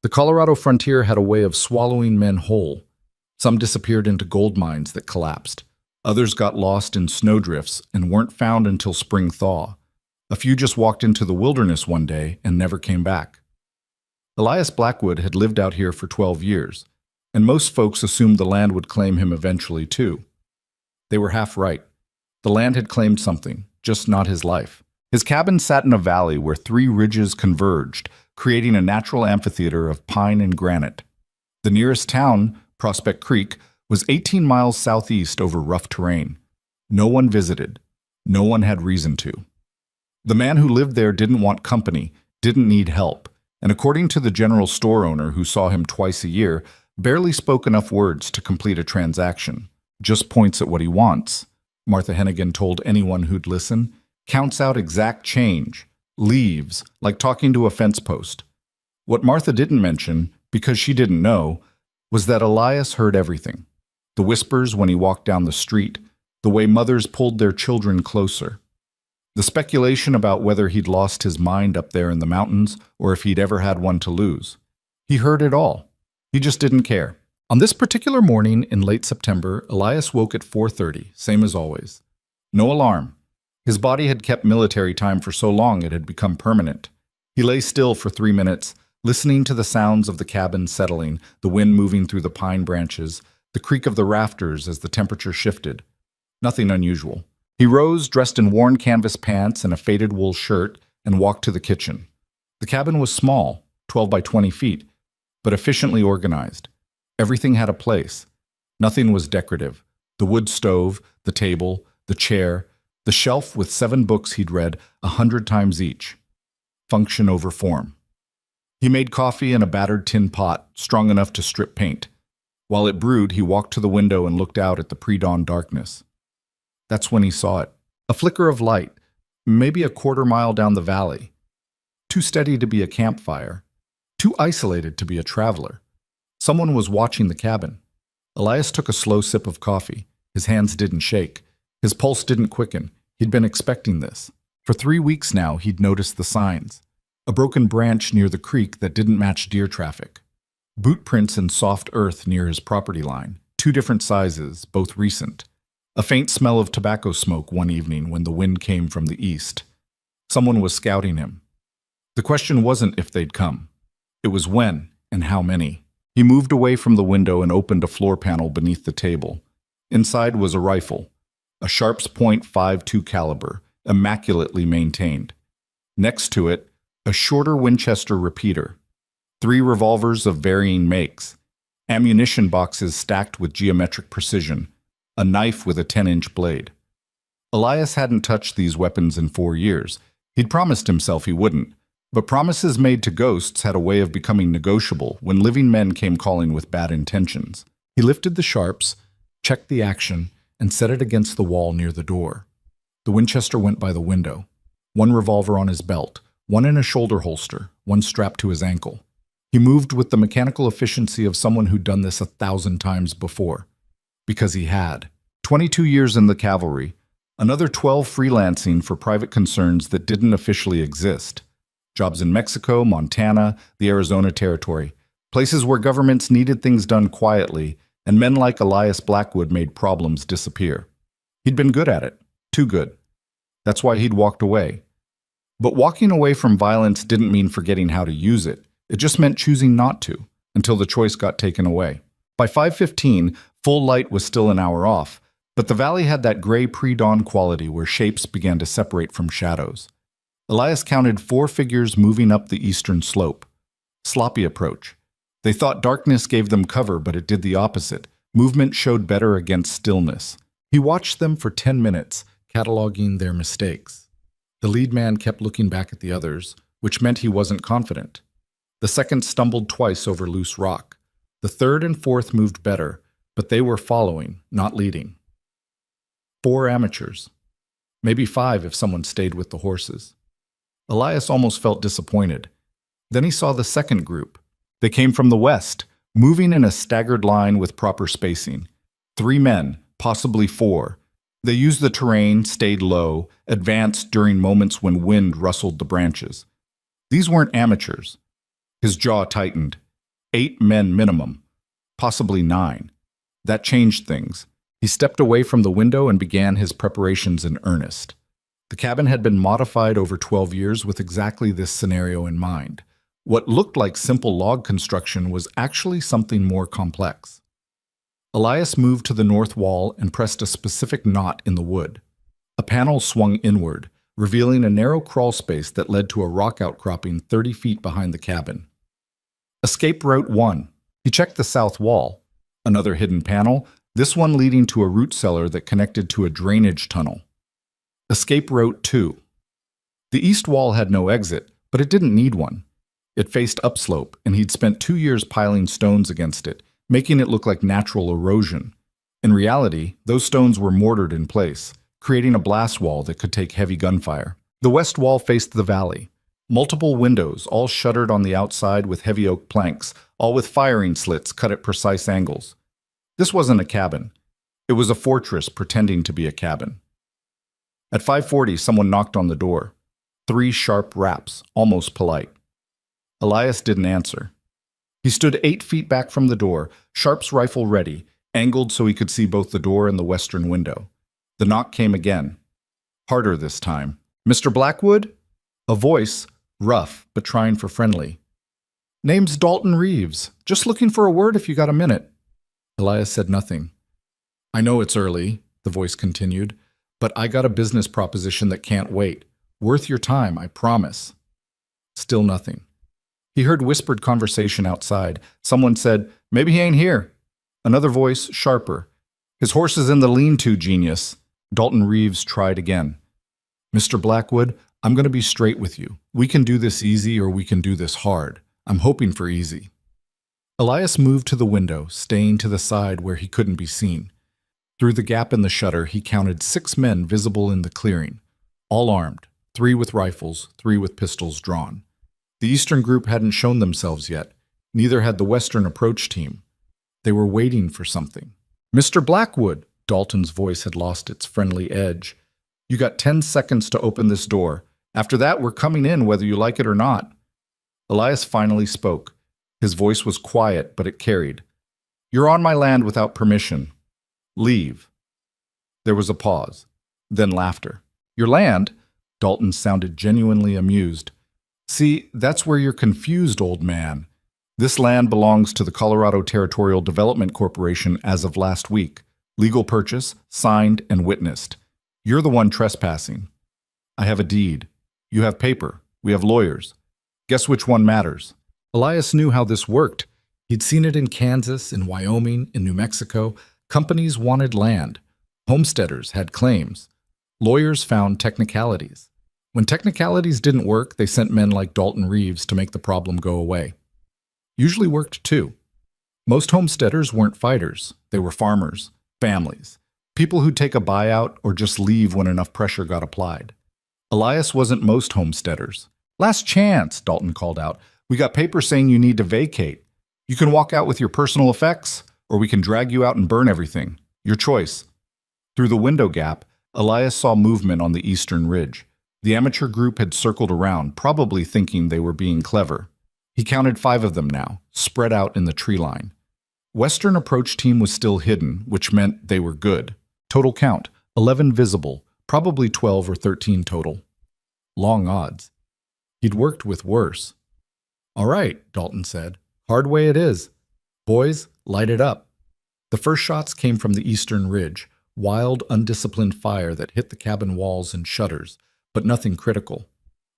The Colorado frontier had a way of swallowing men whole. Some disappeared into gold mines that collapsed. Others got lost in snowdrifts and weren't found until spring thaw. A few just walked into the wilderness one day and never came back. Elias Blackwood had lived out here for 12 years, and most folks assumed the land would claim him eventually too. They were half right. The land had claimed something, just not his life. His cabin sat in a valley where three ridges converged, creating a natural amphitheater of pine and granite. The nearest town, Prospect Creek, was 18 miles southeast over rough terrain. No one visited. No one had reason to. The man who lived there didn't want company, didn't need help, and according to the general store owner who saw him twice a year, barely spoke enough words to complete a transaction. Just points at what he wants, Martha Hennigan told anyone who'd listen, counts out exact change, leaves, like talking to a fence post. What Martha didn't mention, because she didn't know, was that Elias heard everything. The whispers when he walked down the street, the way mothers pulled their children closer. The speculation about whether he'd lost his mind up there in the mountains or if he'd ever had one to lose. He heard it all. He just didn't care. On this particular morning in late September, Elias woke at 4:30, same as always. No alarm. His body had kept military time for so long it had become permanent. He lay still for 3 minutes, listening to the sounds of the cabin settling, the wind moving through the pine branches, the creak of the rafters as the temperature shifted. Nothing unusual. He rose, dressed in worn canvas pants and a faded wool shirt, and walked to the kitchen. The cabin was small, 12 by 20 feet, but efficiently organized. Everything had a place. Nothing was decorative. The wood stove, the table, the chair, the shelf with 7 books he'd read 100 times each. Function over form. He made coffee in a battered tin pot, strong enough to strip paint. While it brewed, he walked to the window and looked out at the pre-dawn darkness. That's when he saw it. A flicker of light, maybe a quarter mile down the valley. Too steady to be a campfire. Too isolated to be a traveler. Someone was watching the cabin. Elias took a slow sip of coffee. His hands didn't shake. His pulse didn't quicken. He'd been expecting this. For 3 weeks now, he'd noticed the signs. A broken branch near the creek that didn't match deer traffic. Boot prints in soft earth near his property line. 2 different sizes, both recent. A faint smell of tobacco smoke one evening when the wind came from the east. Someone was scouting him. The question wasn't if they'd come. It was when and how many. He moved away from the window and opened a floor panel beneath the table. Inside was a rifle, a Sharps .52 caliber, immaculately maintained. Next to it, a shorter Winchester repeater. 3 revolvers of varying makes. Ammunition boxes stacked with geometric precision. A knife with a 10-inch blade. Elias hadn't touched these weapons in 4 years. He'd promised himself he wouldn't. But promises made to ghosts had a way of becoming negotiable when living men came calling with bad intentions. He lifted the Sharps, checked the action, and set it against the wall near the door. The Winchester went by the window. 1 revolver on his belt, 1 in a shoulder holster, 1 strapped to his ankle. He moved with the mechanical efficiency of someone who'd done this 1,000 times before. Because he had. 22 years in the cavalry, another 12 freelancing for private concerns that didn't officially exist. Jobs in Mexico, Montana, the Arizona Territory, places where governments needed things done quietly, and men like Elias Blackwood made problems disappear. He'd been good at it, too good. That's why he'd walked away. But walking away from violence didn't mean forgetting how to use it. It just meant choosing not to, until the choice got taken away. By 5:15, full light was still an hour off, but the valley had that gray pre-dawn quality where shapes began to separate from shadows. Elias counted 4 figures moving up the eastern slope. Sloppy approach. They thought darkness gave them cover, but it did the opposite. Movement showed better against stillness. He watched them for 10 minutes, cataloging their mistakes. The lead man kept looking back at the others, which meant he wasn't confident. The second stumbled twice over loose rock. The third and fourth moved better, but they were following, not leading. 4 amateurs. Maybe 5 if someone stayed with the horses. Elias almost felt disappointed. Then he saw the second group. They came from the west, moving in a staggered line with proper spacing. 3 men, possibly 4. They used the terrain, stayed low, advanced during moments when wind rustled the branches. These weren't amateurs. His jaw tightened. 8 men minimum, possibly 9. That changed things. He stepped away from the window and began his preparations in earnest. The cabin had been modified over 12 years with exactly this scenario in mind. What looked like simple log construction was actually something more complex. Elias moved to the north wall and pressed a specific knot in the wood. A panel swung inward, revealing a narrow crawl space that led to a rock outcropping 30 feet behind the cabin. Escape Route 1. He checked the south wall. Another hidden panel, this one leading to a root cellar that connected to a drainage tunnel. Escape Route 2. The east wall had no exit, but it didn't need one. It faced upslope, and he'd spent 2 years piling stones against it, making it look like natural erosion. In reality, those stones were mortared in place, creating a blast wall that could take heavy gunfire. The west wall faced the valley. Multiple windows, all shuttered on the outside with heavy oak planks, all with firing slits cut at precise angles. This wasn't a cabin. It was a fortress pretending to be a cabin. At 5:40, someone knocked on the door. 3 sharp raps, almost polite. Elias didn't answer. He stood 8 feet back from the door, Sharp's rifle ready, angled so he could see both the door and the western window. The knock came again. Harder this time. "Mr. Blackwood?" A voice, rough but trying for friendly. "Name's Dalton Reeves. Just looking for a word if you got a minute." Elias said nothing. "I know it's early," the voice continued, "but I got a business proposition that can't wait. Worth your time, I promise." Still nothing. He heard whispered conversation outside. Someone said, "Maybe he ain't here." Another voice, sharper. "His horse is in the lean-to, genius." Dalton Reeves tried again. "Mr. Blackwood, I'm going to be straight with you. We can do this easy or we can do this hard. I'm hoping for easy." Elias moved to the window, staying to the side where he couldn't be seen. Through the gap in the shutter, he counted 6 men visible in the clearing, all armed, 3 with rifles, 3 with pistols drawn. The eastern group hadn't shown themselves yet. Neither had the western approach team. They were waiting for something. "Mr. Blackwood," Dalton's voice had lost its friendly edge. "You got 10 seconds to open this door. After that, we're coming in whether you like it or not." Elias finally spoke. His voice was quiet, but it carried. "You're on my land without permission. Leave." There was a pause, then laughter. "Your land?" Dalton sounded genuinely amused. "See, that's where you're confused, old man. This land belongs to the Colorado Territorial Development Corporation as of last week. Legal purchase, signed and witnessed. You're the one trespassing. I have a deed. You have paper. We have lawyers. Guess which one matters?" Elias knew how this worked. He'd seen it in Kansas, in Wyoming, in New Mexico. Companies wanted land. Homesteaders had claims. Lawyers found technicalities. When technicalities didn't work, they sent men like Dalton Reeves to make the problem go away. Usually worked too. Most homesteaders weren't fighters. They were farmers, families, people who'd take a buyout or just leave when enough pressure got applied. Elias wasn't most homesteaders. "Last chance," Dalton called out. "We got paper saying you need to vacate. You can walk out with your personal effects, or we can drag you out and burn everything. Your choice." Through the window gap, Elias saw movement on the eastern ridge. The amateur group had circled around, probably thinking they were being clever. He counted 5 of them now, spread out in the tree line. Western approach team was still hidden, which meant they were good. Total count, 11 visible, probably 12 or 13 total. Long odds. He'd worked with worse. "All right," Dalton said. "Hard way it is. Boys, light it up." The first shots came from the eastern ridge, wild, undisciplined fire that hit the cabin walls and shutters, but nothing critical.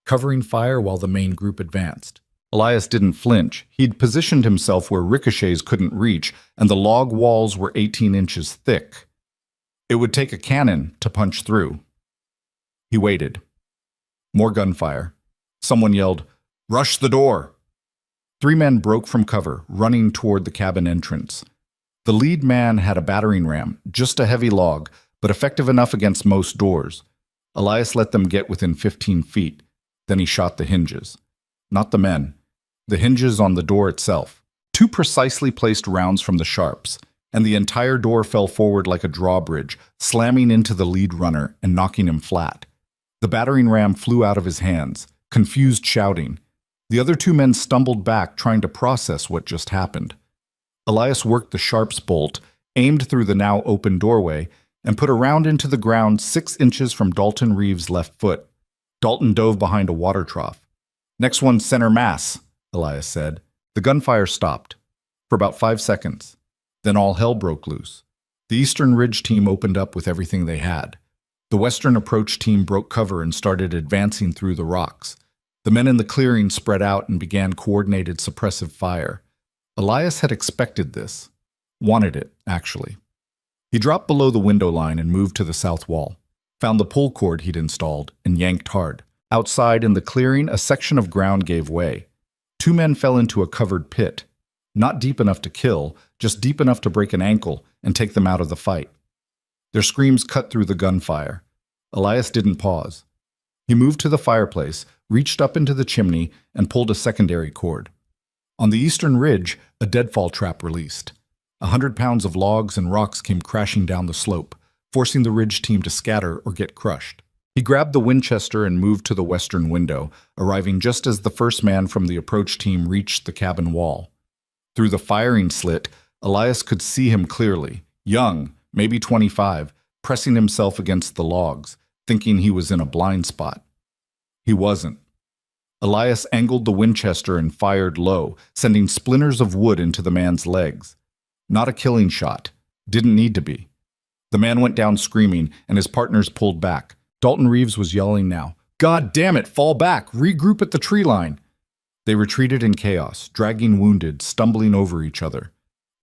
Covering fire while the main group advanced. Elias didn't flinch. He'd positioned himself where ricochets couldn't reach, and the log walls were 18 inches thick. It would take a cannon to punch through. He waited. More gunfire. Someone yelled, "Rush the door!" 3 men broke from cover, running toward the cabin entrance. The lead man had a battering ram, just a heavy log, but effective enough against most doors. Elias let them get within 15 feet. Then he shot the hinges. Not the men. The hinges on the door itself. 2 precisely placed rounds from the sharps, and the entire door fell forward like a drawbridge, slamming into the lead runner and knocking him flat. The battering ram flew out of his hands, confused shouting. The other two men stumbled back, trying to process what just happened. Elias worked the sharp's bolt, aimed through the now open doorway, and put a round into the ground 6 inches from Dalton Reeves' left foot. Dalton dove behind a water trough. "Next one, center mass," Elias said. The gunfire stopped for about 5 seconds. Then all hell broke loose. The Eastern Ridge team opened up with everything they had. The Western Approach team broke cover and started advancing through the rocks. The men in the clearing spread out and began coordinated suppressive fire. Elias had expected this. Wanted it, actually. He dropped below the window line and moved to the south wall, found the pull cord he'd installed, and yanked hard. Outside in the clearing, a section of ground gave way. 2 men fell into a covered pit. Not deep enough to kill, just deep enough to break an ankle and take them out of the fight. Their screams cut through the gunfire. Elias didn't pause. He moved to the fireplace, reached up into the chimney, and pulled a secondary cord. On the eastern ridge, a deadfall trap released. 100 pounds of logs and rocks came crashing down the slope, forcing the ridge team to scatter or get crushed. He grabbed the Winchester and moved to the western window, arriving just as the first man from the approach team reached the cabin wall. Through the firing slit, Elias could see him clearly, young, maybe 25, pressing himself against the logs, thinking he was in a blind spot. He wasn't. Elias angled the Winchester and fired low, sending splinters of wood into the man's legs. Not a killing shot. Didn't need to be. The man went down screaming, and his partners pulled back. Dalton Reeves was yelling now. "God damn it, fall back! Regroup at the tree line!" They retreated in chaos, dragging wounded, stumbling over each other.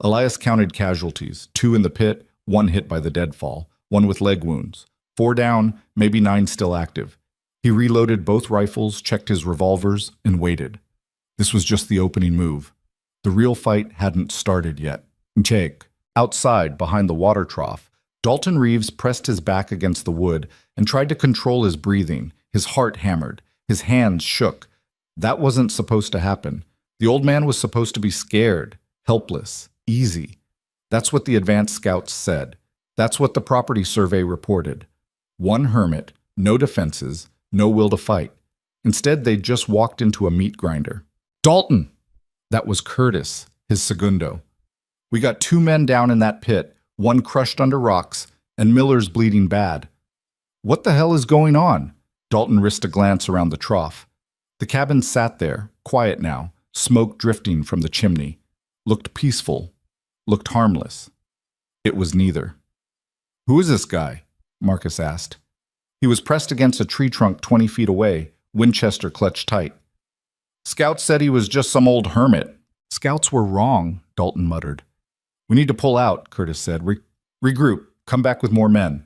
Elias counted casualties, 2 in the pit, 1 hit by the deadfall, 1 with leg wounds. 4 down, maybe 9 still active. He reloaded both rifles, checked his revolvers, and waited. This was just the opening move. The real fight hadn't started yet. Jake, outside, behind the water trough, Dalton Reeves pressed his back against the wood and tried to control his breathing. His heart hammered. His hands shook. That wasn't supposed to happen. The old man was supposed to be scared, helpless, easy. That's what the advanced scouts said. That's what the property survey reported. 1 hermit, no defenses, no will to fight. Instead, they just walked into a meat grinder. "Dalton!" That was Curtis, his segundo. "We got 2 men down in that pit, 1 crushed under rocks, and Miller's bleeding bad." "What the hell is going on?" Dalton risked a glance around the trough. The cabin sat there, quiet now, smoke drifting from the chimney. Looked peaceful, looked harmless. It was neither. "Who is this guy?" Marcus asked. He was pressed against a tree trunk 20 feet away, Winchester clutched tight. "Scouts said he was just some old hermit." "Scouts were wrong," Dalton muttered. "We need to pull out," Curtis said. Regroup. Come back with more men."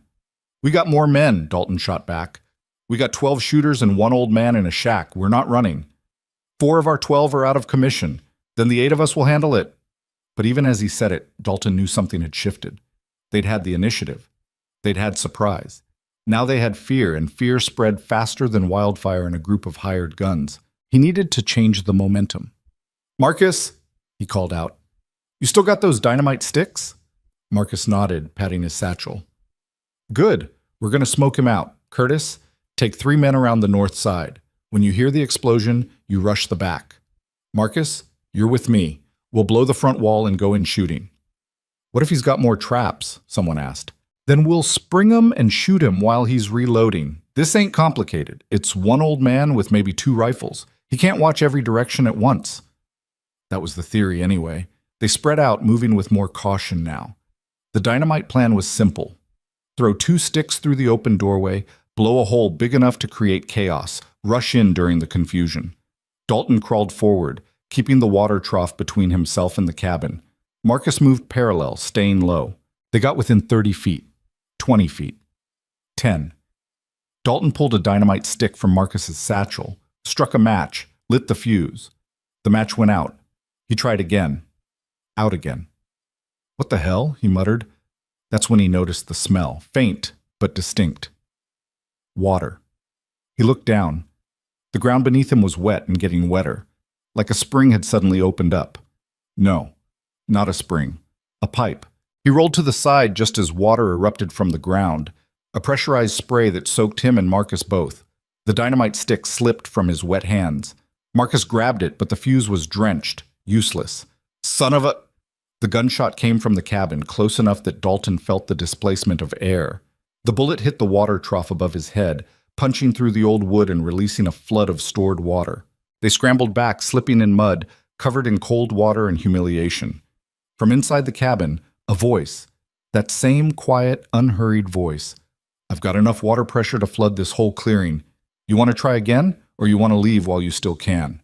"We got more men," Dalton shot back. "We got 12 shooters and 1 old man in a shack. We're not running. 4 of our 12 are out of commission. Then the 8 of us will handle it." But even as he said it, Dalton knew something had shifted. They'd had the initiative. They'd had surprise. Now they had fear, and fear spread faster than wildfire in a group of hired guns. He needed to change the momentum. "Marcus," he called out, "you still got those dynamite sticks?" Marcus nodded, patting his satchel. "Good. We're going to smoke him out. Curtis, take 3 men around the north side. When you hear the explosion, you rush the back. Marcus, you're with me. We'll blow the front wall and go in shooting." "What if he's got more traps?" someone asked. "Then we'll spring him and shoot him while he's reloading. This ain't complicated. It's 1 old man with maybe 2 rifles. He can't watch every direction at once." That was the theory anyway. They spread out, moving with more caution now. The dynamite plan was simple. Throw 2 sticks through the open doorway, blow a hole big enough to create chaos, rush in during the confusion. Dalton crawled forward, keeping the water trough between himself and the cabin. Marcus moved parallel, staying low. They got within 30 feet, 20 feet, 10. Dalton pulled a dynamite stick from Marcus's satchel, struck a match, lit the fuse. The match went out. He tried again. Out again. "What the hell?" he muttered. That's when he noticed the smell, faint but distinct. Water. He looked down. The ground beneath him was wet and getting wetter, like a spring had suddenly opened up. No, not a spring. A pipe. He rolled to the side just as water erupted from the ground, a pressurized spray that soaked him and Marcus both. The dynamite stick slipped from his wet hands. Marcus grabbed it, but the fuse was drenched, useless. Son of a... The gunshot came from the cabin, close enough that Dalton felt the displacement of air. The bullet hit the water trough above his head, punching through the old wood and releasing a flood of stored water. They scrambled back, slipping in mud, covered in cold water and humiliation. From inside the cabin, a voice. That same quiet, unhurried voice. I've got enough water pressure to flood this whole clearing. You want to try again, or you want to leave while you still can?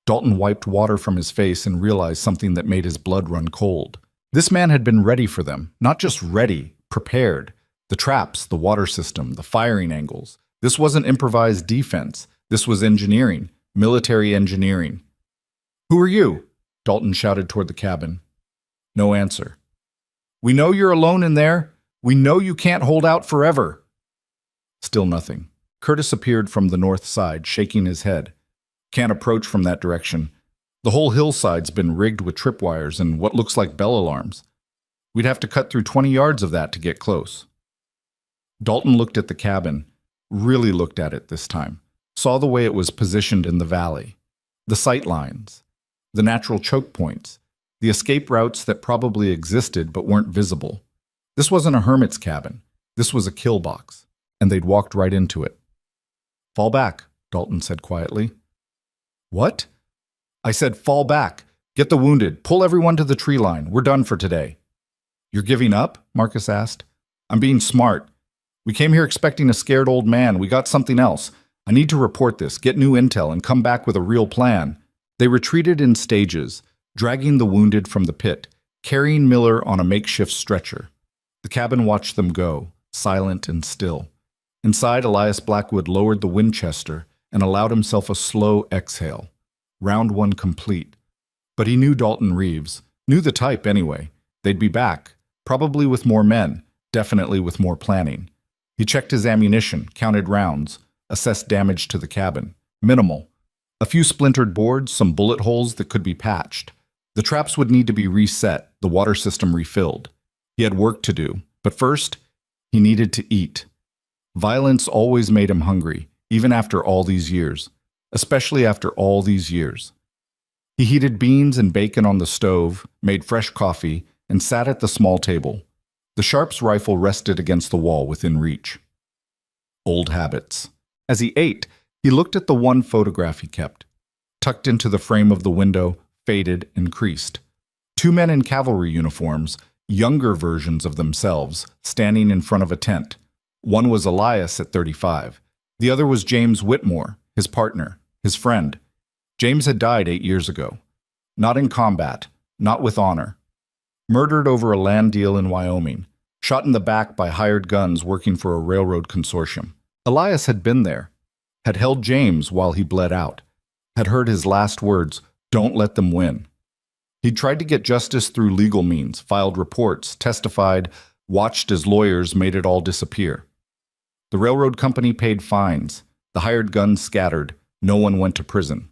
Dalton wiped water from his face and realized something that made his blood run cold. This man had been ready for them, not just ready, prepared. The traps, the water system, the firing angles. This wasn't improvised defense. This was engineering, military engineering. Who are you? Dalton shouted toward the cabin. No answer. We know you're alone in there. We know you can't hold out forever. Still nothing. Curtis appeared from the north side, shaking his head. Can't approach from that direction. The whole hillside's been rigged with tripwires and what looks like bell alarms. We'd have to cut through 20 yards of that to get close. Dalton looked at the cabin, really looked at it this time, saw the way it was positioned in the valley, the sight lines, the natural choke points, the escape routes that probably existed but weren't visible. This wasn't a hermit's cabin. This was a kill box, and they'd walked right into it. Fall back, Dalton said quietly. What? I said fall back. Get the wounded. Pull everyone to the tree line. We're done for today. You're giving up? Marcus asked. I'm being smart. We came here expecting a scared old man. We got something else. I need to report this, get new intel, and come back with a real plan. They retreated in stages, dragging the wounded from the pit, carrying Miller on a makeshift stretcher. The cabin watched them go, silent and still. Inside, Elias Blackwood lowered the Winchester and allowed himself a slow exhale. Round one complete. But he knew Dalton Reeves, knew the type anyway. They'd be back, probably with more men, definitely with more planning. He checked his ammunition, counted rounds, assessed damage to the cabin. Minimal. A few splintered boards, some bullet holes that could be patched. The traps would need to be reset, the water system refilled. He had work to do, but first, he needed to eat. Violence always made him hungry, even after all these years, especially after all these years. He heated beans and bacon on the stove, made fresh coffee, and sat at the small table. The Sharp's rifle rested against the wall within reach. Old habits. As he ate, he looked at the one photograph he kept, tucked into the frame of the window, faded and creased. Two men in cavalry uniforms, younger versions of themselves, standing in front of a tent. One was Elias at 35. The other was James Whitmore, his partner, his friend. James had died 8 years ago. Not in combat, not with honor. Murdered over a land deal in Wyoming, shot in the back by hired guns working for a railroad consortium. Elias had been there, had held James while he bled out, had heard his last words, "Don't let them win." He'd tried to get justice through legal means, filed reports, testified, watched as lawyers made it all disappear. The railroad company paid fines, the hired guns scattered, no one went to prison.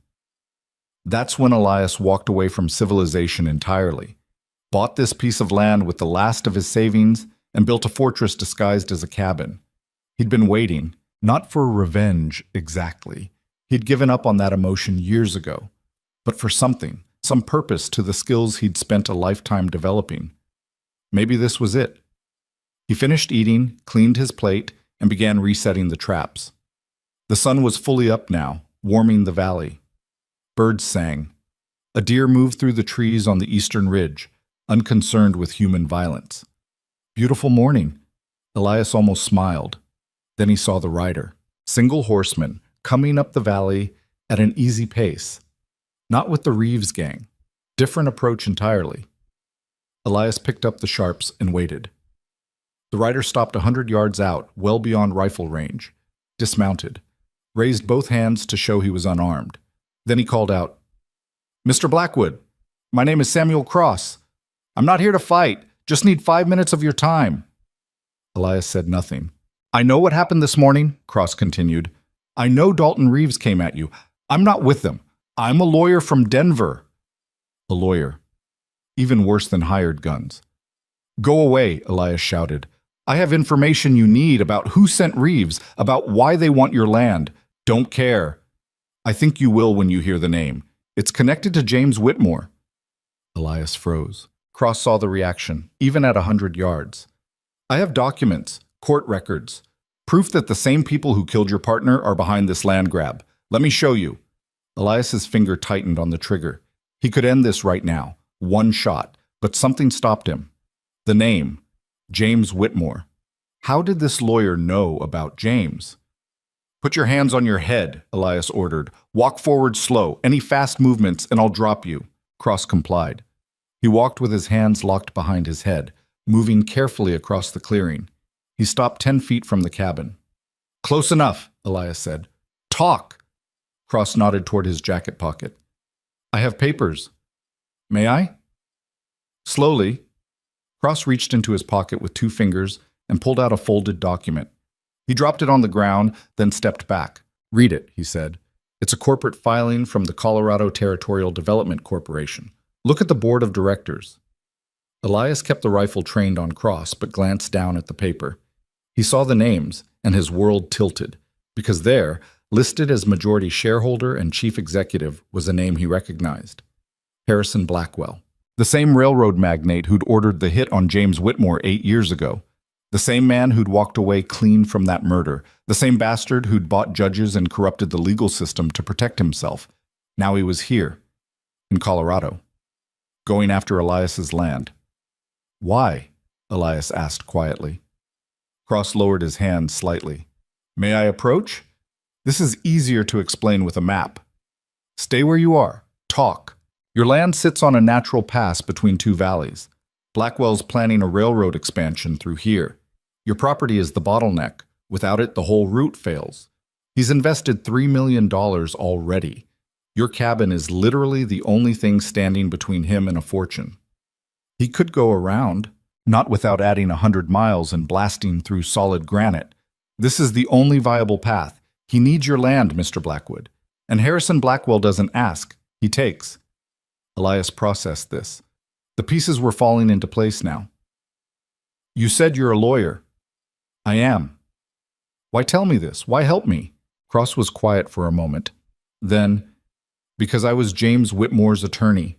That's when Elias walked away from civilization entirely, bought this piece of land with the last of his savings, and built a fortress disguised as a cabin. He'd been waiting, not for revenge exactly. He'd given up on that emotion years ago, but for something, some purpose to the skills he'd spent a lifetime developing. Maybe this was it. He finished eating, cleaned his plate, and began resetting the traps. The sun was fully up now, warming the valley. Birds sang. A deer moved through the trees on the eastern ridge, unconcerned with human violence. Beautiful morning. Elias almost smiled. Then he saw the rider, single horseman, coming up the valley at an easy pace. Not with the Reeves gang. Different approach entirely. Elias picked up the Sharps and waited. The rider stopped 100 yards out, well beyond rifle range, dismounted, raised both hands to show he was unarmed. Then he called out, "Mr. Blackwood, my name is Samuel Cross. I'm not here to fight, just need 5 minutes of your time." Elias said nothing. "I know what happened this morning," Cross continued. "I know Dalton Reeves came at you. I'm not with them. I'm a lawyer from Denver." A lawyer. Even worse than hired guns. "Go away," Elias shouted. "I have information you need about who sent Reeves, about why they want your land. Don't care." I think you will when you hear the name. It's connected to James Whitmore. Elias froze. Cross saw the reaction, even at 100 yards. I have documents, court records, proof that the same people who killed your partner are behind this land grab. Let me show you. Elias's finger tightened on the trigger. He could end this right now, one shot, but something stopped him. The name, James Whitmore. How did this lawyer know about James? Put your hands on your head, Elias ordered. Walk forward slow. Any fast movements and I'll drop you. Cross complied. He walked with his hands locked behind his head, moving carefully across the clearing. He stopped 10 feet from the cabin. Close enough, Elias said. Talk. Cross nodded toward his jacket pocket. I have papers. May I? Slowly, Cross reached into his pocket with 2 fingers and pulled out a folded document. He dropped it on the ground, then stepped back. Read it, he said. It's a corporate filing from the Colorado Territorial Development Corporation. Look at the board of directors. Elias kept the rifle trained on Cross, but glanced down at the paper. He saw the names, and his world tilted, because there, listed as majority shareholder and chief executive, was a name he recognized. Harrison Blackwell. The same railroad magnate who'd ordered the hit on James Whitmore 8 years ago. The same man who'd walked away clean from that murder. The same bastard who'd bought judges and corrupted the legal system to protect himself. Now he was here, in Colorado, going after Elias's land. Why? Elias asked quietly. Cross lowered his hand slightly. May I approach? This is easier to explain with a map. Stay where you are. Talk. Your land sits on a natural pass between 2 valleys. Blackwell's planning a railroad expansion through here. Your property is the bottleneck. Without it, the whole route fails. He's invested $3 million already. Your cabin is literally the only thing standing between him and a fortune. He could go around, not without adding 100 miles and blasting through solid granite. This is the only viable path. He needs your land, Mr. Blackwood. And Harrison Blackwell doesn't ask, he takes. Elias processed this. The pieces were falling into place now. You said you're a lawyer. I am. Why tell me this? Why help me? Cross was quiet for a moment. Then, because I was James Whitmore's attorney.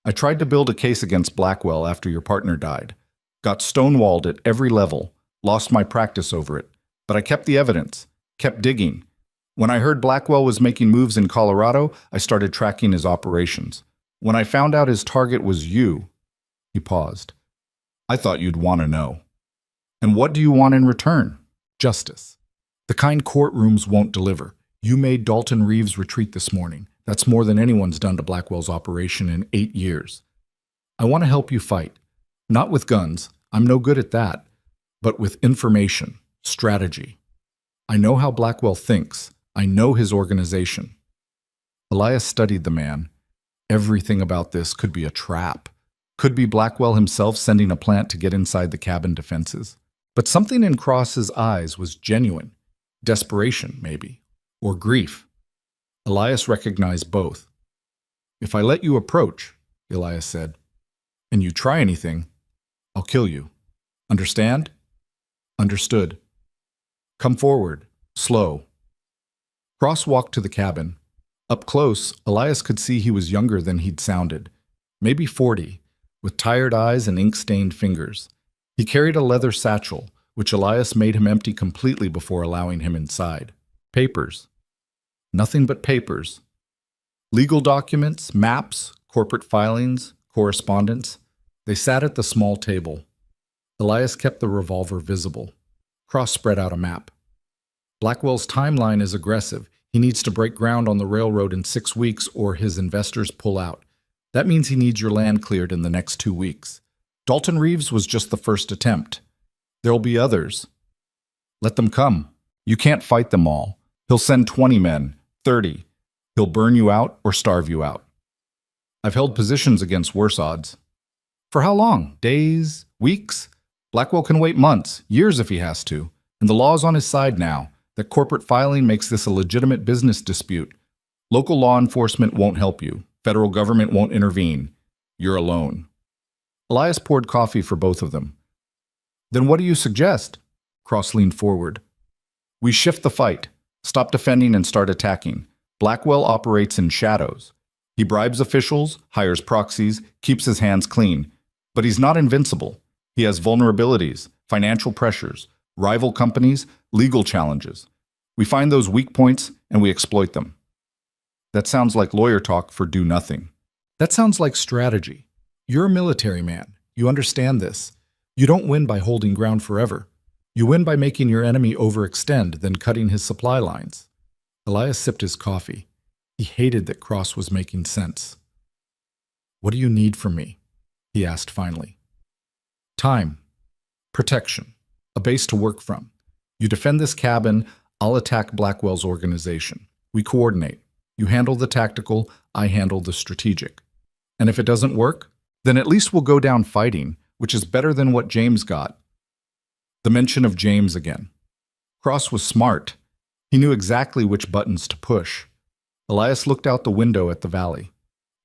I tried to build a case against Blackwell after your partner died. Got stonewalled at every level, lost my practice over it. But I kept the evidence, kept digging. When I heard Blackwell was making moves in Colorado, I started tracking his operations. When I found out his target was you, he paused. I thought you'd want to know. And what do you want in return? Justice. The kind courtrooms won't deliver. You made Dalton Reeves retreat this morning. That's more than anyone's done to Blackwell's operation in 8 years. I want to help you fight. Not with guns. I'm no good at that. But with information, strategy. I know how Blackwell thinks. I know his organization. Elias studied the man. Everything about this could be a trap. Could be Blackwell himself sending a plant to get inside the cabin defenses. But something in Cross's eyes was genuine. Desperation, maybe. Or grief. Elias recognized both. If I let you approach, Elias said, and you try anything, I'll kill you. Understand? Understood. Come forward. Slow. Cross walked to the cabin. Up close, Elias could see he was younger than he'd sounded. Maybe 40, with tired eyes and ink-stained fingers. He carried a leather satchel, which Elias made him empty completely before allowing him inside. Papers. Nothing but papers. Legal documents, maps, corporate filings, correspondence. They sat at the small table. Elias kept the revolver visible. Cross spread out a map. Blackwell's timeline is aggressive. He needs to break ground on the railroad in 6 weeks or his investors pull out. That means he needs your land cleared in the next 2 weeks. Dalton Reeves was just the first attempt. There'll be others. Let them come. You can't fight them all. He'll send 20 men, 30. He'll burn you out or starve you out. I've held positions against worse odds. For how long? Days? Weeks? Blackwell can wait months, years if he has to. And the law's on his side now. That corporate filing makes this a legitimate business dispute. Local law enforcement won't help you. Federal government won't intervene. You're alone. Elias poured coffee for both of them. Then what do you suggest? Cross leaned forward. We shift the fight. Stop defending and start attacking. Blackwell operates in shadows. He bribes officials, hires proxies, keeps his hands clean. But he's not invincible. He has vulnerabilities, financial pressures, rival companies, legal challenges. We find those weak points and we exploit them. That sounds like lawyer talk for do nothing. That sounds like strategy. You're a military man. You understand this. You don't win by holding ground forever. You win by making your enemy overextend, then cutting his supply lines. Elias sipped his coffee. He hated that Cross was making sense. "What do you need from me?" he asked finally. "Time. Protection. A base to work from. You defend this cabin, I'll attack Blackwell's organization. We coordinate. You handle the tactical, I handle the strategic. And if it doesn't work, then at least we'll go down fighting, which is better than what James got." The mention of James again. Cross was smart. He knew exactly which buttons to push. Elias looked out the window at the valley.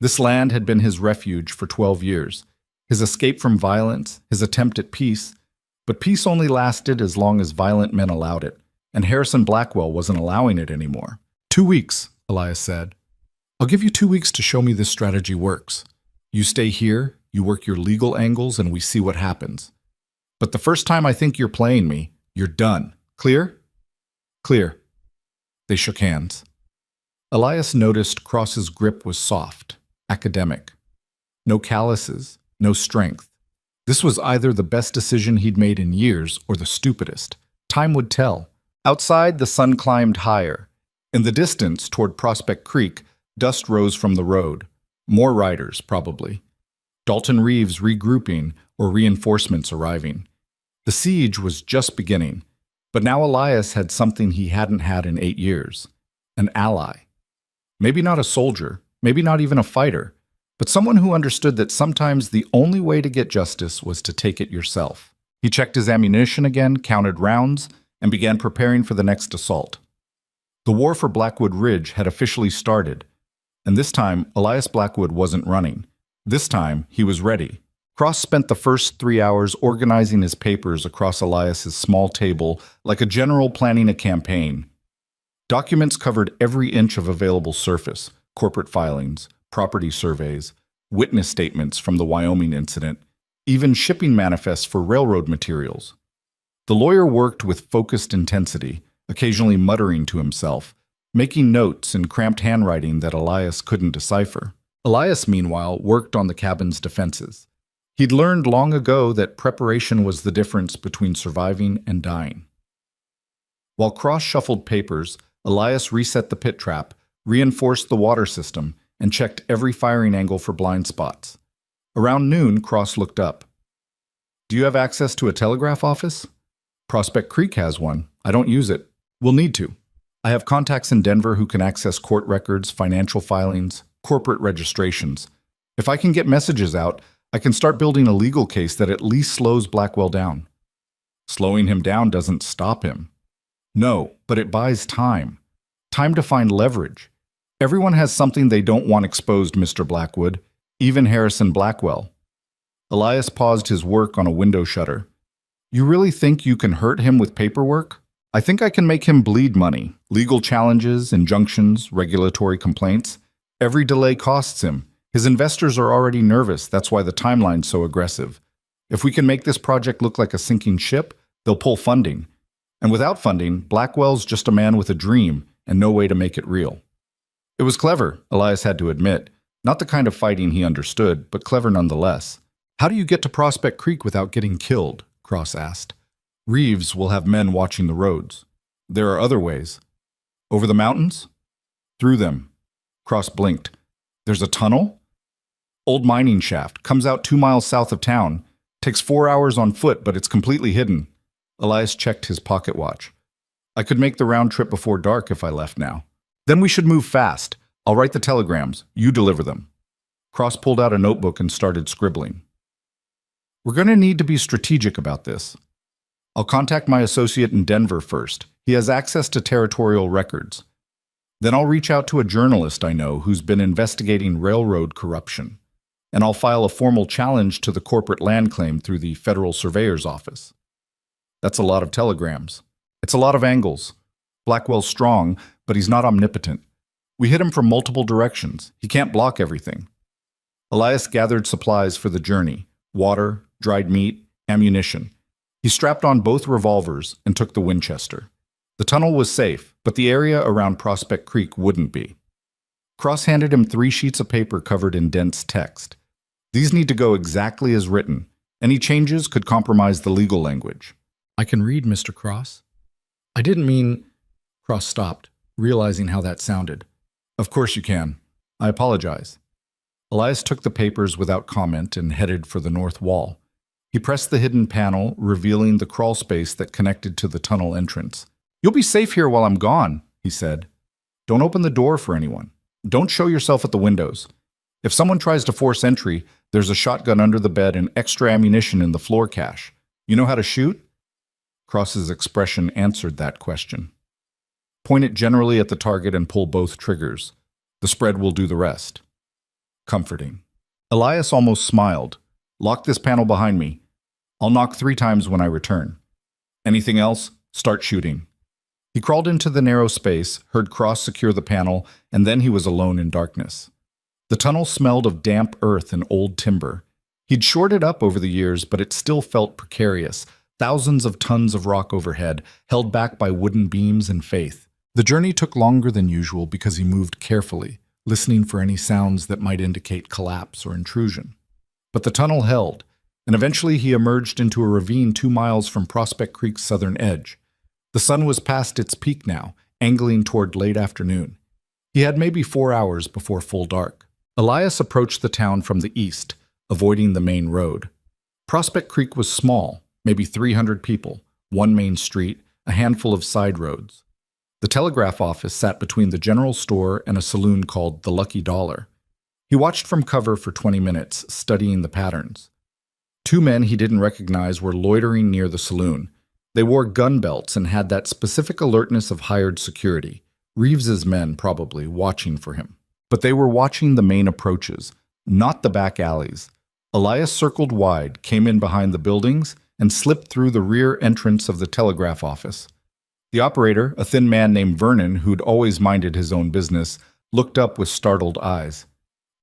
This land had been his refuge for 12 years, his escape from violence, his attempt at peace. But peace only lasted as long as violent men allowed it, and Harrison Blackwell wasn't allowing it anymore. 2 weeks, Elias said. "I'll give you 2 weeks to show me this strategy works. You stay here, you work your legal angles, and we see what happens. But the first time I think you're playing me, you're done. Clear?" "Clear." They shook hands. Elias noticed Cross's grip was soft, academic. No calluses, no strength. This was either the best decision he'd made in years or the stupidest. Time would tell. Outside, the sun climbed higher. In the distance, toward Prospect Creek, dust rose from the road. More riders, probably. Dalton Reeves regrouping or reinforcements arriving. The siege was just beginning, but now Elias had something he hadn't had in 8 years. An ally. Maybe not a soldier, maybe not even a fighter, but someone who understood that sometimes the only way to get justice was to take it yourself. He checked his ammunition again, counted rounds, and began preparing for the next assault. The war for Blackwood Ridge had officially started, and this time Elias Blackwood wasn't running. This time he was ready. Cross spent the first 3 hours organizing his papers across Elias's small table like a general planning a campaign. Documents covered every inch of available surface: corporate filings, property surveys, witness statements from the Wyoming incident, even shipping manifests for railroad materials. The lawyer worked with focused intensity, occasionally muttering to himself, making notes in cramped handwriting that Elias couldn't decipher. Elias, meanwhile, worked on the cabin's defenses. He'd learned long ago that preparation was the difference between surviving and dying. While Cross shuffled papers, Elias reset the pit trap, reinforced the water system, and checked every firing angle for blind spots. Around noon, Cross looked up. "Do you have access to a telegraph office?" "Prospect Creek has one. I don't use it. We'll need to. I have contacts in Denver who can access court records, financial filings, corporate registrations. If I can get messages out, I can start building a legal case that at least slows Blackwell down." "Slowing him down doesn't stop him." "No, but it buys time. Time to find leverage. Everyone has something they don't want exposed, Mr. Blackwood, even Harrison Blackwell." Elias paused his work on a window shutter. "You really think you can hurt him with paperwork? I think I can make him bleed money. Legal challenges, injunctions, regulatory complaints. Every delay costs him. His investors are already nervous, that's why the timeline's so aggressive. If we can make this project look like a sinking ship, they'll pull funding. And without funding, Blackwell's just a man with a dream and no way to make it real." It was clever, Elias had to admit. Not the kind of fighting he understood, but clever nonetheless. "How do you get to Prospect Creek without getting killed?" Cross asked. "Reeves will have men watching the roads. There are other ways." "Over the mountains?" "Through them." Cross blinked. "There's a tunnel?" "Old mining shaft. Comes out 2 miles south of town. Takes 4 hours on foot, but it's completely hidden." Elias checked his pocket watch. "I could make the round trip before dark if I left now." "Then we should move fast. I'll write the telegrams. You deliver them." Cross pulled out a notebook and started scribbling. "We're going to need to be strategic about this. I'll contact my associate in Denver first. He has access to territorial records. Then I'll reach out to a journalist I know who's been investigating railroad corruption. And I'll file a formal challenge to the corporate land claim through the Federal Surveyor's Office." That's a lot of telegrams. It's a lot of angles. Blackwell's strong, but he's not omnipotent. We hit him from multiple directions. He can't block everything. Elias gathered supplies for the journey: water, dried meat, ammunition. He strapped on both revolvers and took the Winchester. The tunnel was safe, but the area around Prospect Creek wouldn't be. Cross handed him 3 sheets of paper covered in dense text. These need to go exactly as written. Any changes could compromise the legal language. I can read, Mr. Cross. I didn't mean... Cross stopped, realizing how that sounded. Of course you can. I apologize. Elias took the papers without comment and headed for the north wall. He pressed the hidden panel, revealing the crawl space that connected to the tunnel entrance. "You'll be safe here while I'm gone," he said. "Don't open the door for anyone. Don't show yourself at the windows. If someone tries to force entry, there's a shotgun under the bed and extra ammunition in the floor cache. You know how to shoot?" Cross's expression answered that question. "Point it generally at the target and pull both triggers. The spread will do the rest." Comforting. Elias almost smiled. "Lock this panel behind me. I'll knock 3 times when I return. Anything else? Start shooting." He crawled into the narrow space, heard Cross secure the panel, and then he was alone in darkness. The tunnel smelled of damp earth and old timber. He'd shored it up over the years, but it still felt precarious. Thousands of tons of rock overhead, held back by wooden beams and faith. The journey took longer than usual because he moved carefully, listening for any sounds that might indicate collapse or intrusion. But the tunnel held, and eventually he emerged into a ravine 2 miles from Prospect Creek's southern edge. The sun was past its peak now, angling toward late afternoon. He had maybe 4 hours before full dark. Elias approached the town from the east, avoiding the main road. Prospect Creek was small, maybe 300 people, 1 main street, a handful of side roads. The telegraph office sat between the general store and a saloon called the Lucky Dollar. He watched from cover for 20 minutes, studying the patterns. 2 men he didn't recognize were loitering near the saloon. They wore gun belts and had that specific alertness of hired security. Reeves's men, probably, watching for him. But they were watching the main approaches, not the back alleys. Elias circled wide, came in behind the buildings, and slipped through the rear entrance of the telegraph office. The operator, a thin man named Vernon, who'd always minded his own business, looked up with startled eyes.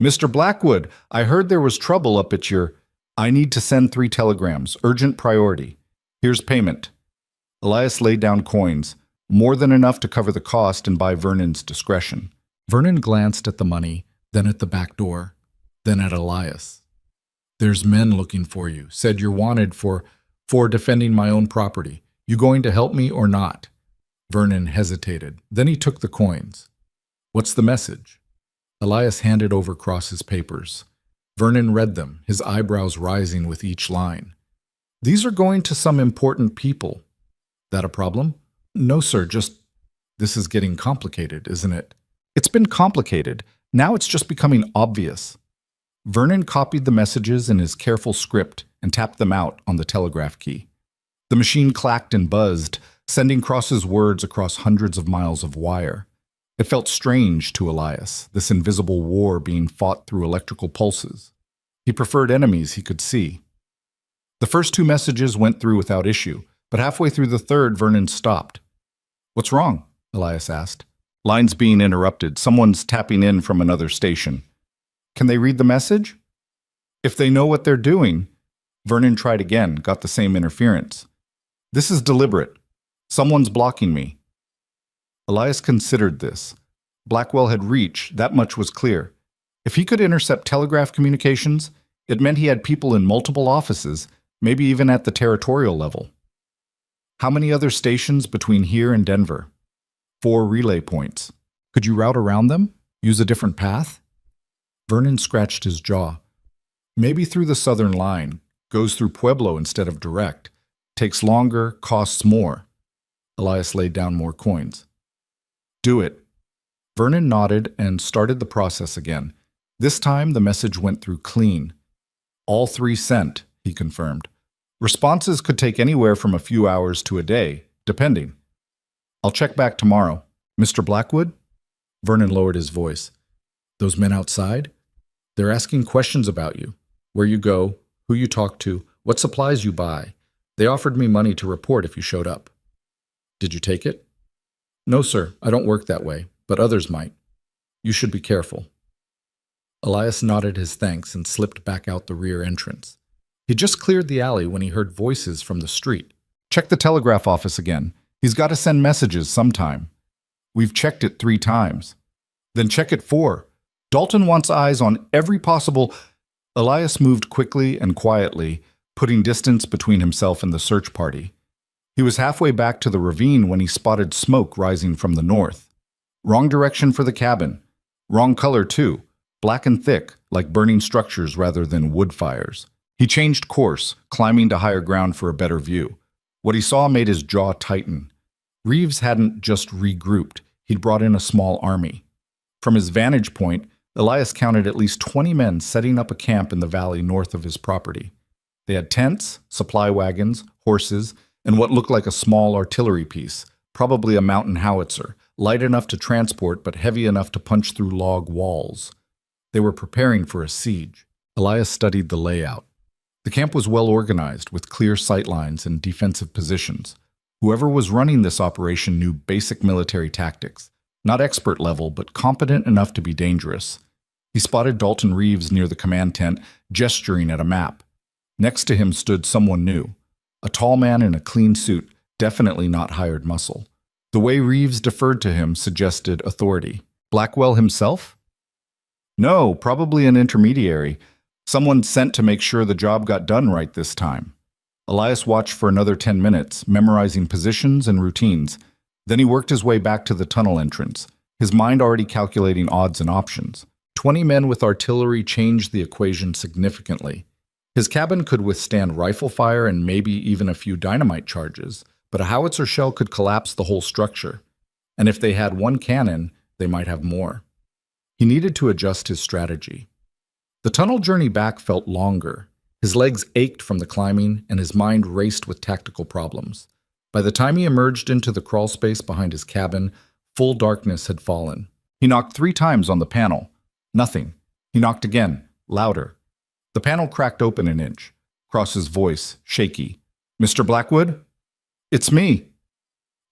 "Mr. Blackwood, I heard there was trouble up at your—" "I need to send 3 telegrams, urgent priority. Here's payment." Elias laid down coins, more than enough to cover the cost and buy Vernon's discretion. Vernon glanced at the money, then at the back door, then at Elias. "There's men looking for you. Said you're wanted for defending my own property. You going to help me or not?" Vernon hesitated. Then he took the coins. "What's the message?" Elias handed over Cross's papers. Vernon read them, his eyebrows rising with each line. "These are going to some important people. That a problem?" "No, sir, just—" "This is getting complicated, isn't it?" "It's been complicated. Now it's just becoming obvious." Vernon copied the messages in his careful script and tapped them out on the telegraph key. The machine clacked and buzzed, sending Cross's words across hundreds of miles of wire. It felt strange to Elias, this invisible war being fought through electrical pulses. He preferred enemies he could see. The first 2 messages went through without issue, but halfway through the third, Vernon stopped. "What's wrong?" Elias asked. "Line's being interrupted. Someone's tapping in from another station." "Can they read the message?" "If they know what they're doing." Vernon tried again, got the same interference. "This is deliberate. Someone's blocking me." Elias considered this. Blackwell had reach, that much was clear. If he could intercept telegraph communications, it meant he had people in multiple offices, maybe even at the territorial level. How many other stations between here and Denver? 4 relay points. Could you route around them? Use a different path? Vernon scratched his jaw. Maybe through the southern line. Goes through Pueblo instead of direct. Takes longer, costs more. Elias laid down more coins. "Do it." Vernon nodded and started the process again. This time the message went through clean. "All 3 sent," he confirmed. "Responses could take anywhere from a few hours to a day, depending. I'll check back tomorrow. Mr. Blackwood?" Vernon lowered his voice. "Those men outside? They're asking questions about you. Where you go, who you talk to, what supplies you buy. They offered me money to report if you showed up." "Did you take it?" "No, sir. I don't work that way, but others might." You should be careful. Elias nodded his thanks and slipped back out the rear entrance. He just cleared the alley when he heard voices from the street. Check the telegraph office again. He's got to send messages sometime. We've checked it 3 times. Then check it 4. Dalton wants eyes on every possible... Elias moved quickly and quietly, putting distance between himself and the search party. He was halfway back to the ravine when he spotted smoke rising from the north. Wrong direction for the cabin. Wrong color, too. Black and thick, like burning structures rather than wood fires. He changed course, climbing to higher ground for a better view. What he saw made his jaw tighten. Reeves hadn't just regrouped, he'd brought in a small army. From his vantage point, Elias counted at least 20 men setting up a camp in the valley north of his property. They had tents, supply wagons, horses, and what looked like a small artillery piece, probably a mountain howitzer, light enough to transport but heavy enough to punch through log walls. They were preparing for a siege. Elias studied the layout. The camp was well organized, with clear sightlines and defensive positions. Whoever was running this operation knew basic military tactics, not expert level, but competent enough to be dangerous. He spotted Dalton Reeves near the command tent, gesturing at a map. Next to him stood someone new, a tall man in a clean suit, definitely not hired muscle. The way Reeves deferred to him suggested authority. Blackwell himself? No, probably an intermediary. Someone sent to make sure the job got done right this time. Elias watched for another 10 minutes, memorizing positions and routines. Then he worked his way back to the tunnel entrance, his mind already calculating odds and options. 20 men with artillery changed the equation significantly. His cabin could withstand rifle fire and maybe even a few dynamite charges, but a howitzer shell could collapse the whole structure. And if they had 1 cannon, they might have more. He needed to adjust his strategy. The tunnel journey back felt longer. His legs ached from the climbing, and his mind raced with tactical problems. By the time he emerged into the crawl space behind his cabin, full darkness had fallen. He knocked 3 times on the panel. Nothing. He knocked again, louder. The panel cracked open an inch. Cross's voice, shaky. "Mr. Blackwood?" "It's me."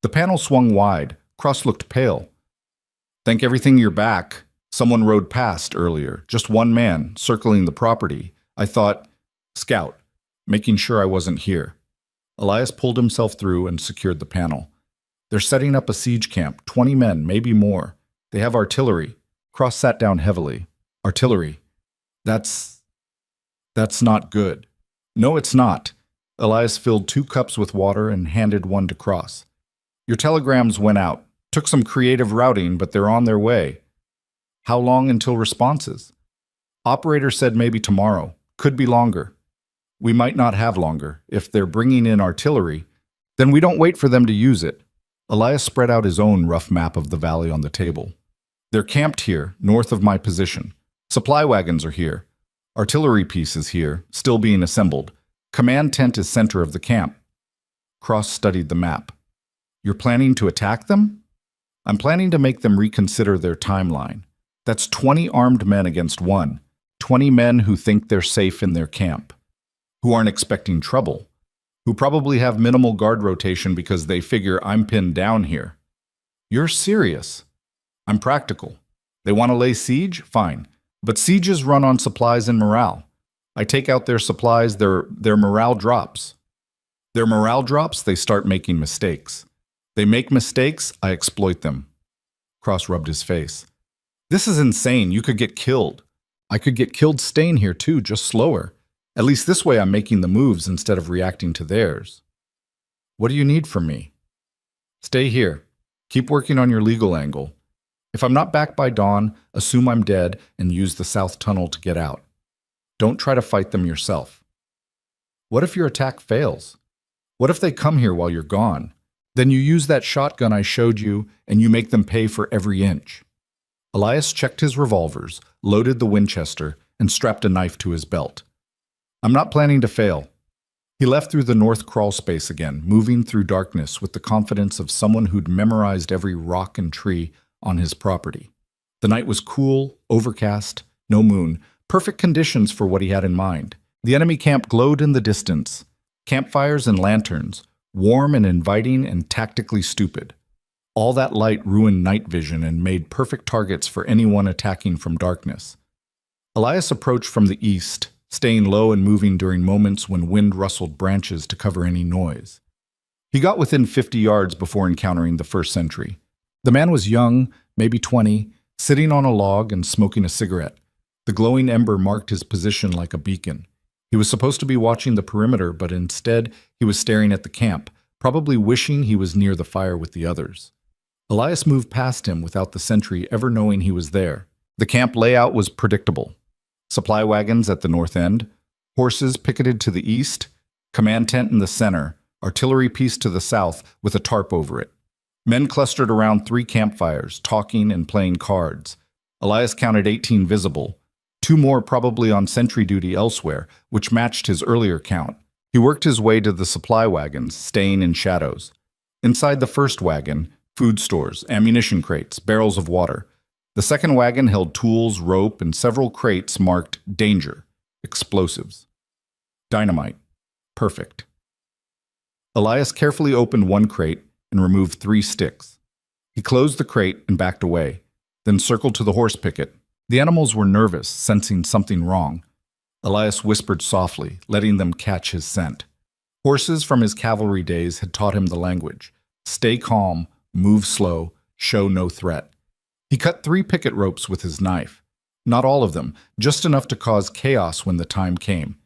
The panel swung wide. Cross looked pale. "Thank everything you're back. Someone rode past earlier, just 1 man, circling the property. I thought, scout, making sure I wasn't here." Elias pulled himself through and secured the panel. "They're setting up a siege camp, 20 men, maybe more. They have artillery." Cross sat down heavily. "Artillery? That's not good." "No, it's not." Elias filled 2 cups with water and handed one to Cross. "Your telegrams went out. Took some creative routing, but they're on their way." "How long until responses?" "Operator said maybe tomorrow. Could be longer." "We might not have longer. If they're bringing in artillery, then we don't wait for them to use it." Elias spread out his own rough map of the valley on the table. "They're camped here, north of my position. Supply wagons are here. Artillery pieces here, still being assembled. Command tent is center of the camp." Cross studied the map. "You're planning to attack them?" "I'm planning to make them reconsider their timeline. That's 20 armed men against 1. 20 men who think they're safe in their camp. Who aren't expecting trouble. Who probably have minimal guard rotation because they figure I'm pinned down here." "You're serious?" "I'm practical. They want to lay siege? Fine. But sieges run on supplies and morale. I take out their supplies, their morale drops. Their morale drops, they start making mistakes. They make mistakes, I exploit them." Cross rubbed his face. "This is insane. You could get killed." "I could get killed staying here too, just slower. At least this way I'm making the moves instead of reacting to theirs." "What do you need from me?" "Stay here. Keep working on your legal angle. If I'm not back by dawn, assume I'm dead and use the south tunnel to get out. Don't try to fight them yourself." "What if your attack fails? What if they come here while you're gone? Then you use that shotgun I showed you and you make them pay for every inch." Elias checked his revolvers, loaded the Winchester, and strapped a knife to his belt. "I'm not planning to fail." He left through the north crawl space again, moving through darkness with the confidence of someone who'd memorized every rock and tree on his property. The night was cool, overcast, no moon, perfect conditions for what he had in mind. The enemy camp glowed in the distance. Campfires and lanterns, warm and inviting and tactically stupid. All that light ruined night vision and made perfect targets for anyone attacking from darkness. Elias approached from the east, staying low and moving during moments when wind rustled branches to cover any noise. He got within 50 yards before encountering the first sentry. The man was young, maybe 20, sitting on a log and smoking a cigarette. The glowing ember marked his position like a beacon. He was supposed to be watching the perimeter, but instead he was staring at the camp, probably wishing he was near the fire with the others. Elias moved past him without the sentry ever knowing he was there. The camp layout was predictable. Supply wagons at the north end, horses picketed to the east, command tent in the center, artillery piece to the south with a tarp over it. Men clustered around 3 campfires, talking and playing cards. Elias counted 18 visible, 2 more probably on sentry duty elsewhere, which matched his earlier count. He worked his way to the supply wagons, staying in shadows. Inside the first wagon, food stores, ammunition crates, barrels of water. The second wagon held tools, rope, and several crates marked danger, explosives. Dynamite. Perfect. Elias carefully opened one crate and removed 3 sticks. He closed the crate and backed away, then circled to the horse picket. The animals were nervous, sensing something wrong. Elias whispered softly, letting them catch his scent. Horses from his cavalry days had taught him the language. Stay calm, move slow, show no threat. He cut 3 picket ropes with his knife. Not all of them, just enough to cause chaos when the time came.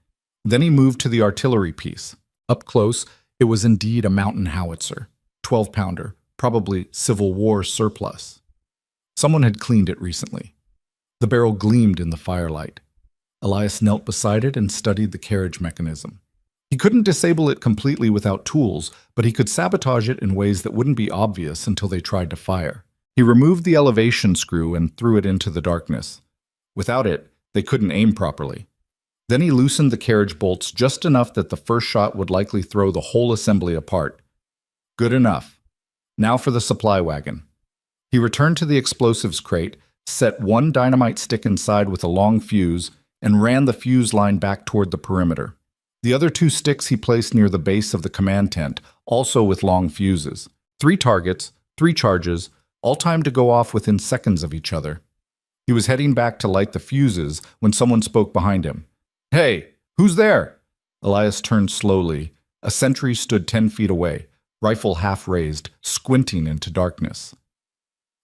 Then he moved to the artillery piece. Up close, it was indeed a mountain howitzer, 12-pounder, probably Civil War surplus. Someone had cleaned it recently. The barrel gleamed in the firelight. Elias knelt beside it and studied the carriage mechanism. He couldn't disable it completely without tools, but he could sabotage it in ways that wouldn't be obvious until they tried to fire. He removed the elevation screw and threw it into the darkness. Without it, they couldn't aim properly. Then he loosened the carriage bolts just enough that the first shot would likely throw the whole assembly apart. Good enough. Now for the supply wagon. He returned to the explosives crate, set 1 dynamite stick inside with a long fuse, and ran the fuse line back toward the perimeter. The other 2 sticks he placed near the base of the command tent, also with long fuses. 3 targets, 3 charges, all timed to go off within seconds of each other. He was heading back to light the fuses when someone spoke behind him. "Hey, who's there?" Elias turned slowly. A sentry stood 10 feet away, rifle half raised, squinting into darkness.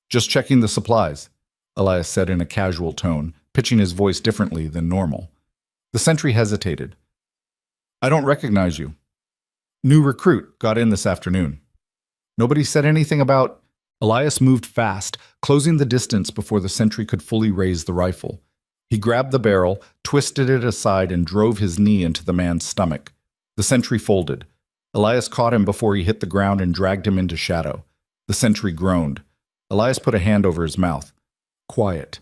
"Just checking the supplies," Elias said in a casual tone, pitching his voice differently than normal. The sentry hesitated. "I don't recognize you." "New recruit, got in this afternoon." "Nobody said anything about—" Elias moved fast, closing the distance before the sentry could fully raise the rifle. He grabbed the barrel, twisted it aside, and drove his knee into the man's stomach. The sentry folded. Elias caught him before he hit the ground and dragged him into shadow. The sentry groaned. Elias put a hand over his mouth. "Quiet.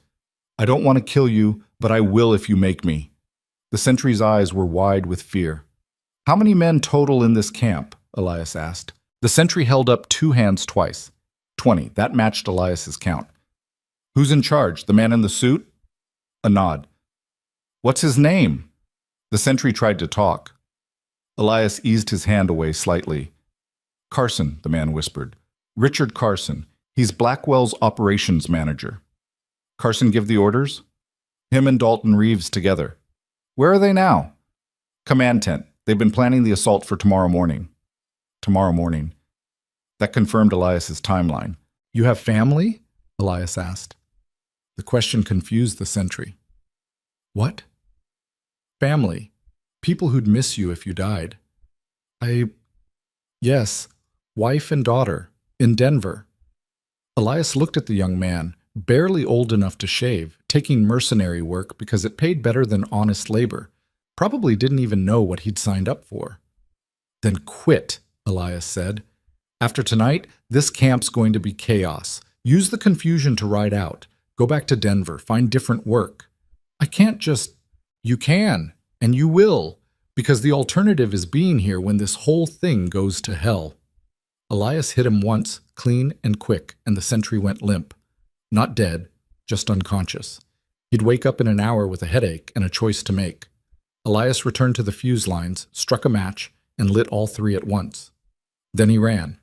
I don't want to kill you, but I will if you make me." The sentry's eyes were wide with fear. "How many men total in this camp?" Elias asked. The sentry held up 2 hands twice. 20. That matched Elias's count. "Who's in charge? The man in the suit?" A nod. "What's his name?" The sentry tried to talk. Elias eased his hand away slightly. "Carson," the man whispered. "Richard Carson. He's Blackwell's operations manager." "Carson give the orders?" "Him and Dalton Reeves together." "Where are they now?" "Command tent. They've been planning the assault for tomorrow morning." Tomorrow morning. That confirmed Elias's timeline. "You have family?" Elias asked. The question confused the sentry. "What?" "Family. People who'd miss you if you died." Yes, wife and daughter, in Denver." Elias looked at the young man, barely old enough to shave, taking mercenary work because it paid better than honest labor. Probably didn't even know what he'd signed up for. "Then quit," Elias said. "After tonight, this camp's going to be chaos. Use the confusion to ride out. Go back to Denver, find different work." "I can't just—" "You can, and you will, because the alternative is being here when this whole thing goes to hell." Elias hit him once, clean and quick, and the sentry went limp. Not dead, just unconscious. He'd wake up in an hour with a headache and a choice to make. Elias returned to the fuse lines, struck a match, and lit all 3 at once. Then he ran.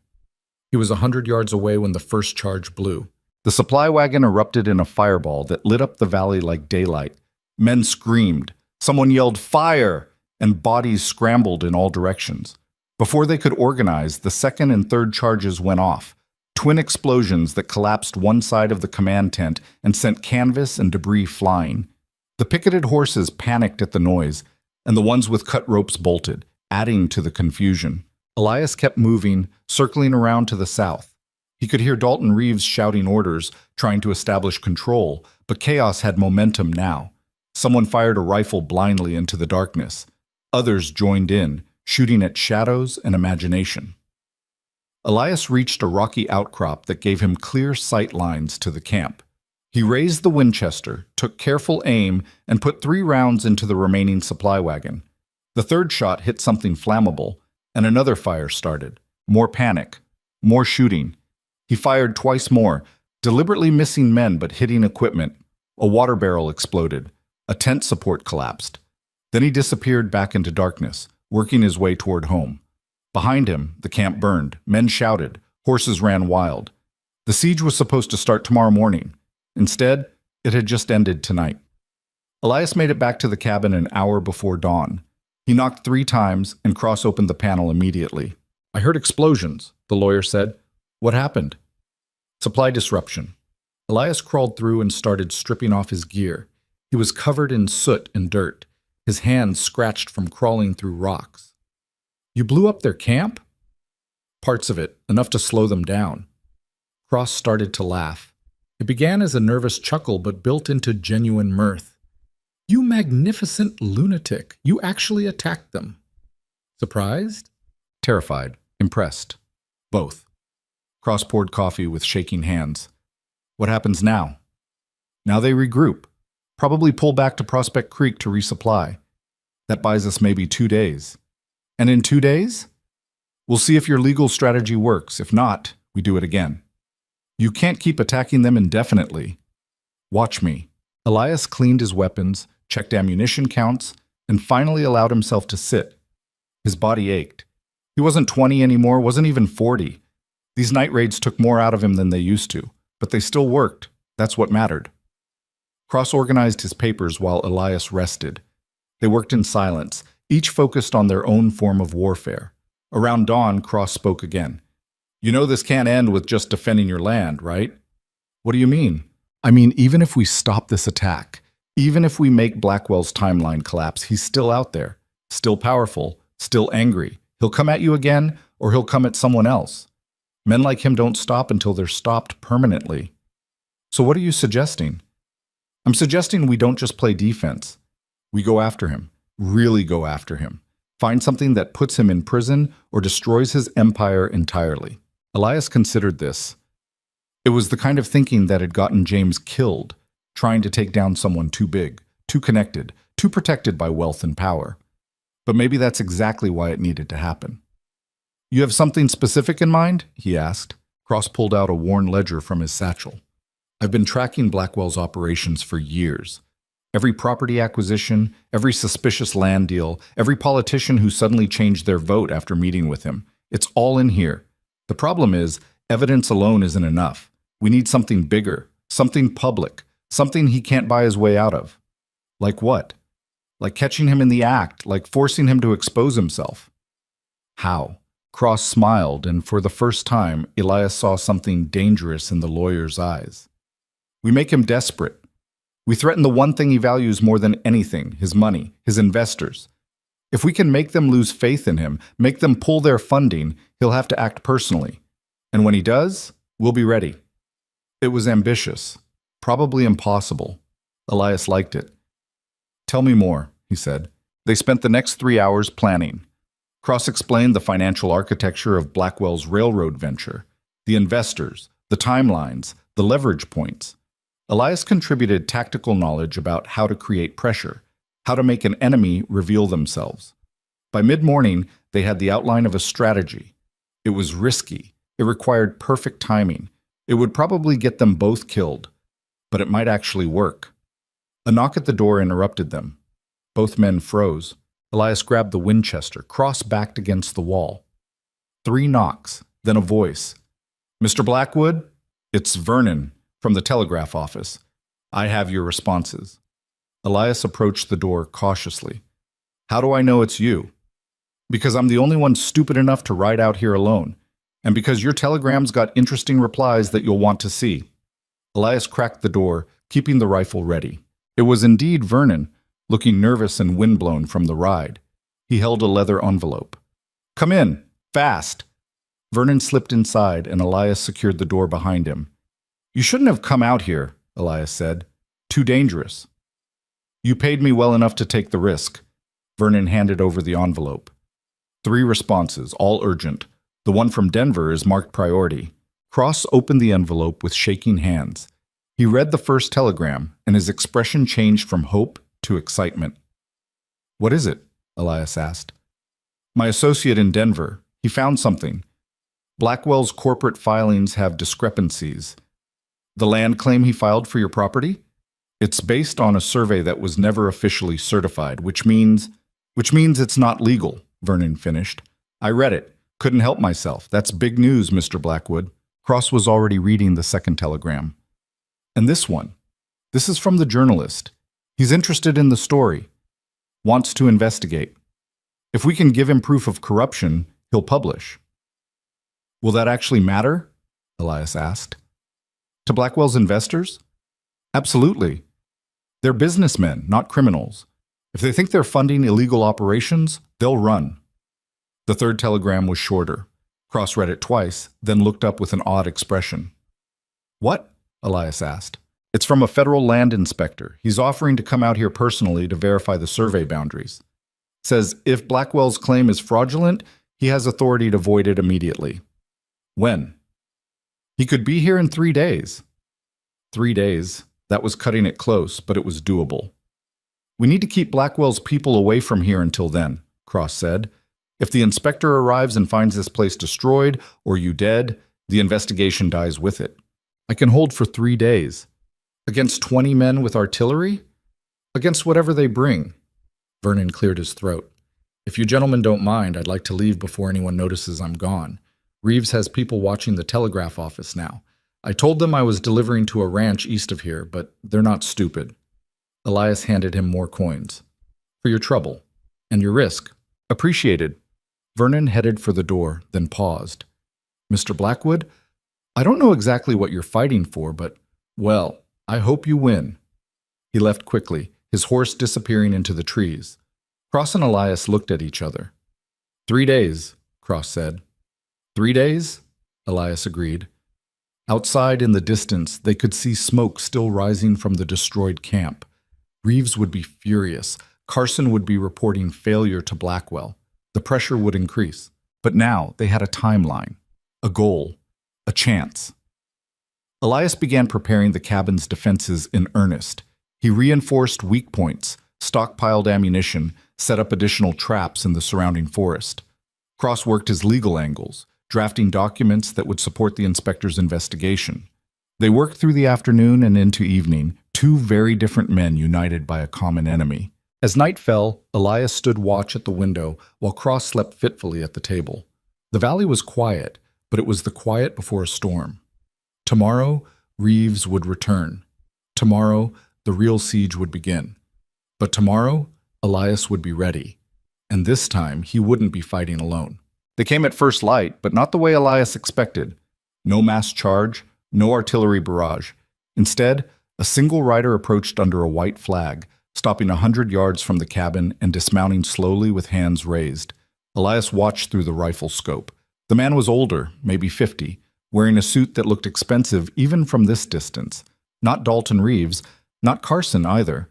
He was 100 yards away when the first charge blew. The supply wagon erupted in a fireball that lit up the valley like daylight. Men screamed. Someone yelled, "Fire!" and bodies scrambled in all directions. Before they could organize, the second and third charges went off. Twin explosions that collapsed one side of the command tent and sent canvas and debris flying. The picketed horses panicked at the noise, and the ones with cut ropes bolted, adding to the confusion. Elias kept moving, circling around to the south. He could hear Dalton Reeves shouting orders, trying to establish control, but chaos had momentum now. Someone fired a rifle blindly into the darkness. Others joined in, shooting at shadows and imagination. Elias reached a rocky outcrop that gave him clear sight lines to the camp. He raised the Winchester, took careful aim, and put 3 rounds into the remaining supply wagon. The third shot hit something flammable, and another fire started. More panic, more shooting. He fired twice more, deliberately missing men but hitting equipment. A water barrel exploded. A tent support collapsed. Then he disappeared back into darkness, working his way toward home. Behind him, the camp burned. Men shouted. Horses ran wild. The siege was supposed to start tomorrow morning. Instead, it had just ended tonight. Elias made it back to the cabin an hour before dawn. He knocked 3 times and Cross opened the panel immediately. "I heard explosions," the lawyer said. "What happened?" "Supply disruption." Elias crawled through and started stripping off his gear. He was covered in soot and dirt, his hands scratched from crawling through rocks. "You blew up their camp?" "Parts of it, enough to slow them down." Cross started to laugh. It began as a nervous chuckle but built into genuine mirth. "You magnificent lunatic! You actually attacked them." "Surprised?" Terrified. Impressed. Both. Cross poured coffee with shaking hands. "What happens now?" "Now they regroup. Probably pull back to Prospect Creek to resupply. That buys us maybe 2 days. And in 2 days? We'll see if your legal strategy works. If not, we do it again. You can't keep attacking them indefinitely. Watch me." Elias cleaned his weapons, checked ammunition counts, and finally allowed himself to sit. His body ached. He wasn't 20 anymore, wasn't even 40. These night raids took more out of him than they used to, but they still worked. That's what mattered. Cross organized his papers while Elias rested. They worked in silence, each focused on their own form of warfare. Around dawn, Cross spoke again. "You know this can't end with just defending your land, right?" "What do you mean?" "I mean, even if we stop this attack, even if we make Blackwell's timeline collapse, he's still out there, still powerful, still angry. He'll come at you again, or he'll come at someone else. Men like him don't stop until they're stopped permanently." "So what are you suggesting?" "I'm suggesting we don't just play defense. We go after him, really go after him. Find something that puts him in prison or destroys his empire entirely." Elias considered this. It was the kind of thinking that had gotten James killed, trying to take down someone too big, too connected, too protected by wealth and power. But maybe that's exactly why it needed to happen. "You have something specific in mind?" he asked. Cross pulled out a worn ledger from his satchel. "I've been tracking Blackwell's operations for years. Every property acquisition, every suspicious land deal, every politician who suddenly changed their vote after meeting with him. It's all in here. The problem is, evidence alone isn't enough. We need something bigger, something public, something he can't buy his way out of." "Like what?" "Like catching him in the act, like forcing him to expose himself." "How?" Cross smiled, and for the first time, Elias saw something dangerous in the lawyer's eyes. "We make him desperate. We threaten the one thing he values more than anything, his money, his investors. If we can make them lose faith in him, make them pull their funding, he'll have to act personally. And when he does, we'll be ready." It was ambitious, probably impossible. Elias liked it. "Tell me more," he said. They spent the next 3 hours planning. Cross explained the financial architecture of Blackwell's railroad venture, the investors, the timelines, the leverage points. Elias contributed tactical knowledge about how to create pressure, how to make an enemy reveal themselves. By mid-morning, they had the outline of a strategy. It was risky. It required perfect timing. It would probably get them both killed, but it might actually work. A knock at the door interrupted them. Both men froze. Elias grabbed the Winchester, cross-backed against the wall. 3 knocks, then a voice. Mr. Blackwood, it's Vernon from the telegraph office. I have your responses. Elias approached the door cautiously. How do I know it's you? Because I'm the only one stupid enough to ride out here alone, and because your telegrams got interesting replies that you'll want to see. Elias cracked the door, keeping the rifle ready. It was indeed Vernon, looking nervous and windblown from the ride. He held a leather envelope. Come in, fast. Vernon slipped inside, and Elias secured the door behind him. You shouldn't have come out here, Elias said. Too dangerous. You paid me well enough to take the risk. Vernon handed over the envelope. 3 responses, all urgent. The one from Denver is marked priority. Cross opened the envelope with shaking hands. He read the first telegram, and his expression changed from hope to excitement. What is it? Elias asked. My associate in Denver. He found something. Blackwell's corporate filings have discrepancies. The land claim he filed for your property? It's based on a survey that was never officially certified, which means it's not legal, Vernon finished. I read it. Couldn't help myself. That's big news, Mr. Blackwood. Cross was already reading the second telegram. And this one. This is from the journalist. He's interested in the story. Wants to investigate. If we can give him proof of corruption, he'll publish. Will that actually matter? Elias asked. To Blackwell's investors? Absolutely. They're businessmen, not criminals. If they think they're funding illegal operations, they'll run. The third telegram was shorter. Cross read it twice, then looked up with an odd expression. What? Elias asked. It's from a federal land inspector. He's offering to come out here personally to verify the survey boundaries. Says if Blackwell's claim is fraudulent, he has authority to void it immediately. When? He could be here in 3 days. 3 days. That was cutting it close, but it was doable. We need to keep Blackwell's people away from here until then, Cross said. If the inspector arrives and finds this place destroyed, or you dead, the investigation dies with it. I can hold for 3 days. Against 20 men with artillery? Against whatever they bring. Vernon cleared his throat. If you gentlemen don't mind, I'd like to leave before anyone notices I'm gone. Reeves has people watching the telegraph office now. I told them I was delivering to a ranch east of here, but they're not stupid. Elias handed him more coins. For your trouble. And your risk. Appreciated. Vernon headed for the door, then paused. Mr. Blackwood, I don't know exactly what you're fighting for, but, well, I hope you win. He left quickly, his horse disappearing into the trees. Cross and Elias looked at each other. 3 days, Cross said. 3 days? Elias agreed. Outside in the distance, they could see smoke still rising from the destroyed camp. Reeves would be furious. Carson would be reporting failure to Blackwell. The pressure would increase. But now they had a timeline, a goal, a chance. Elias began preparing the cabin's defenses in earnest. He reinforced weak points, stockpiled ammunition, set up additional traps in the surrounding forest. Cross worked his legal angles, drafting documents that would support the inspector's investigation. They worked through the afternoon and into evening, 2 very different men united by a common enemy. As night fell, Elias stood watch at the window while Cross slept fitfully at the table. The valley was quiet, but it was the quiet before a storm. Tomorrow, Reeves would return. Tomorrow, the real siege would begin. But tomorrow, Elias would be ready. And this time, he wouldn't be fighting alone. They came at first light, but not the way Elias expected. No mass charge, no artillery barrage. Instead, a single rider approached under a white flag, stopping 100 yards from the cabin and dismounting slowly with hands raised. Elias watched through the rifle scope. The man was older, maybe 50, wearing a suit that looked expensive even from this distance. Not Dalton Reeves, not Carson either.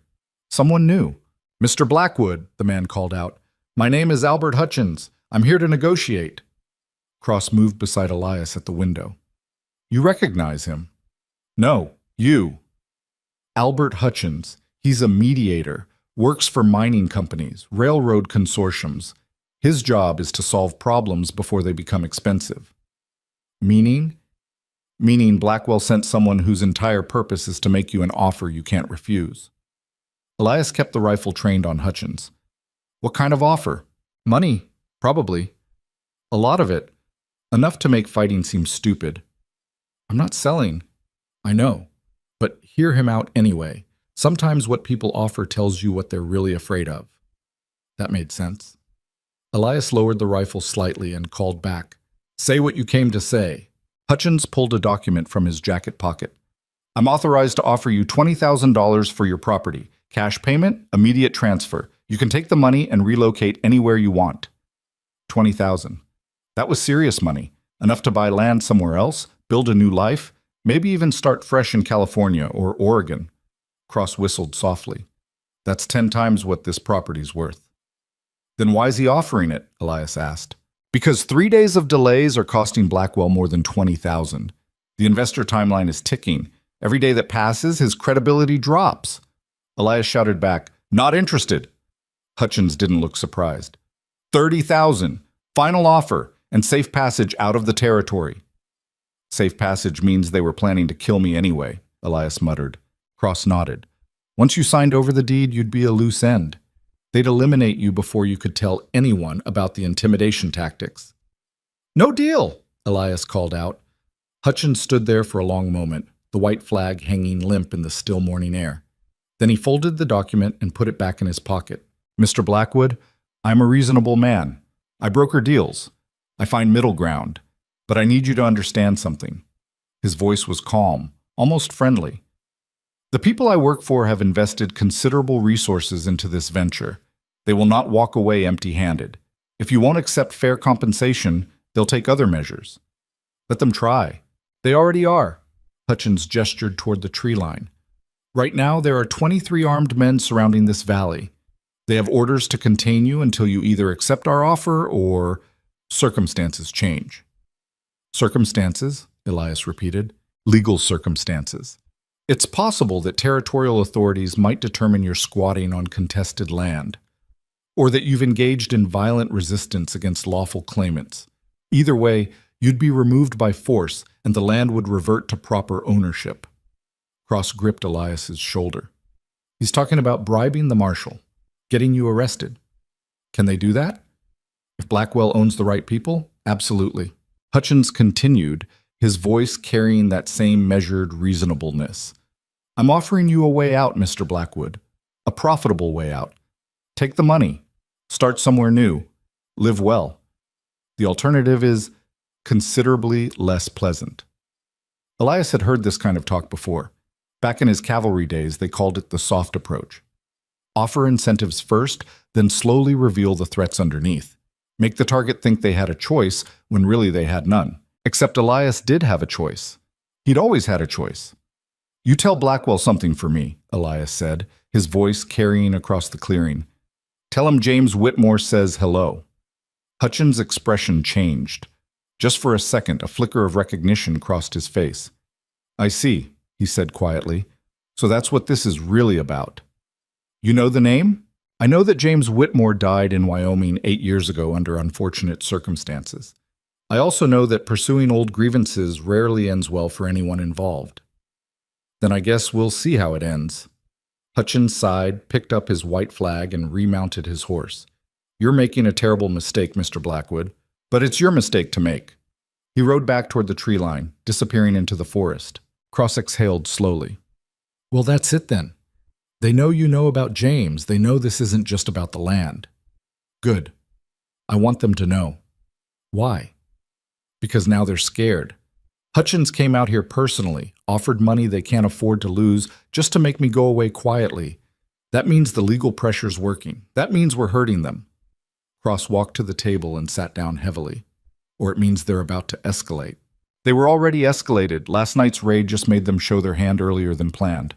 Someone new. Mr. Blackwood, the man called out. My name is Albert Hutchins. I'm here to negotiate. Cross moved beside Elias at the window. You recognize him? No, you. Albert Hutchins. He's a mediator, works for mining companies, railroad consortiums. His job is to solve problems before they become expensive. Meaning? Meaning Blackwell sent someone whose entire purpose is to make you an offer you can't refuse. Elias kept the rifle trained on Hutchins. What kind of offer? Money, probably. A lot of it. Enough to make fighting seem stupid. I'm not selling. I know. But hear him out anyway. Sometimes what people offer tells you what they're really afraid of. That made sense. Elias lowered the rifle slightly and called back. Say what you came to say. Hutchins pulled a document from his jacket pocket. I'm authorized to offer you $20,000 for your property. Cash payment, immediate transfer. You can take the money and relocate anywhere you want. $20,000. That was serious money. Enough to buy land somewhere else, build a new life, maybe even start fresh in California or Oregon. Cross whistled softly. That's 10 times what this property's worth. Then why is he offering it? Elias asked. Because 3 days of delays are costing Blackwell more than $20,000. The investor timeline is ticking. Every day that passes, his credibility drops. Elias shouted back, Not interested. Hutchins didn't look surprised. $30,000. Final offer, and safe passage out of the territory. Safe passage means they were planning to kill me anyway, Elias muttered. Cross nodded. Once you signed over the deed, you'd be a loose end. They'd eliminate you before you could tell anyone about the intimidation tactics. No deal, Elias called out. Hutchins stood there for a long moment, the white flag hanging limp in the still morning air. Then he folded the document and put it back in his pocket. Mr. Blackwood, I'm a reasonable man. I broker deals. I find middle ground. But I need you to understand something. His voice was calm, almost friendly. The people I work for have invested considerable resources into this venture. They will not walk away empty-handed. If you won't accept fair compensation, they'll take other measures. Let them try. They already are. Hutchins gestured toward the tree line. Right now, there are 23 armed men surrounding this valley. They have orders to contain you until you either accept our offer or circumstances change. Circumstances, Elias repeated. Legal circumstances. It's possible that territorial authorities might determine you're squatting on contested land, or that you've engaged in violent resistance against lawful claimants. Either way, you'd be removed by force, and the land would revert to proper ownership. Cross gripped Elias's shoulder. He's talking about bribing the marshal, getting you arrested. Can they do that? If Blackwell owns the right people, absolutely. Hutchins continued, his voice carrying that same measured reasonableness. I'm offering you a way out, Mr. Blackwood. A profitable way out. Take the money. Start somewhere new. Live well. The alternative is considerably less pleasant. Elias had heard this kind of talk before. Back in his cavalry days, they called it the soft approach. Offer incentives first, then slowly reveal the threats underneath. Make the target think they had a choice when really they had none. Except Elias did have a choice. He'd always had a choice. You tell Blackwell something for me, Elias said, his voice carrying across the clearing. Tell him James Whitmore says hello. Hutchins' expression changed. Just for a second, a flicker of recognition crossed his face. I see, he said quietly. So that's what this is really about. You know the name? I know that James Whitmore died in Wyoming 8 years ago under unfortunate circumstances. I also know that pursuing old grievances rarely ends well for anyone involved. Then I guess we'll see how it ends. Hutchins sighed, picked up his white flag, and remounted his horse. You're making a terrible mistake, Mr. Blackwood, but it's your mistake to make. He rode back toward the tree line, disappearing into the forest. Cross exhaled slowly. Well, that's it then. They know you know about James. They know this isn't just about the land. Good. I want them to know. Why? Because now they're scared. Hutchins came out here personally, offered money they can't afford to lose just to make me go away quietly. That means the legal pressure's working. That means we're hurting them. Cross walked to the table and sat down heavily. Or it means they're about to escalate. They were already escalated. Last night's raid just made them show their hand earlier than planned.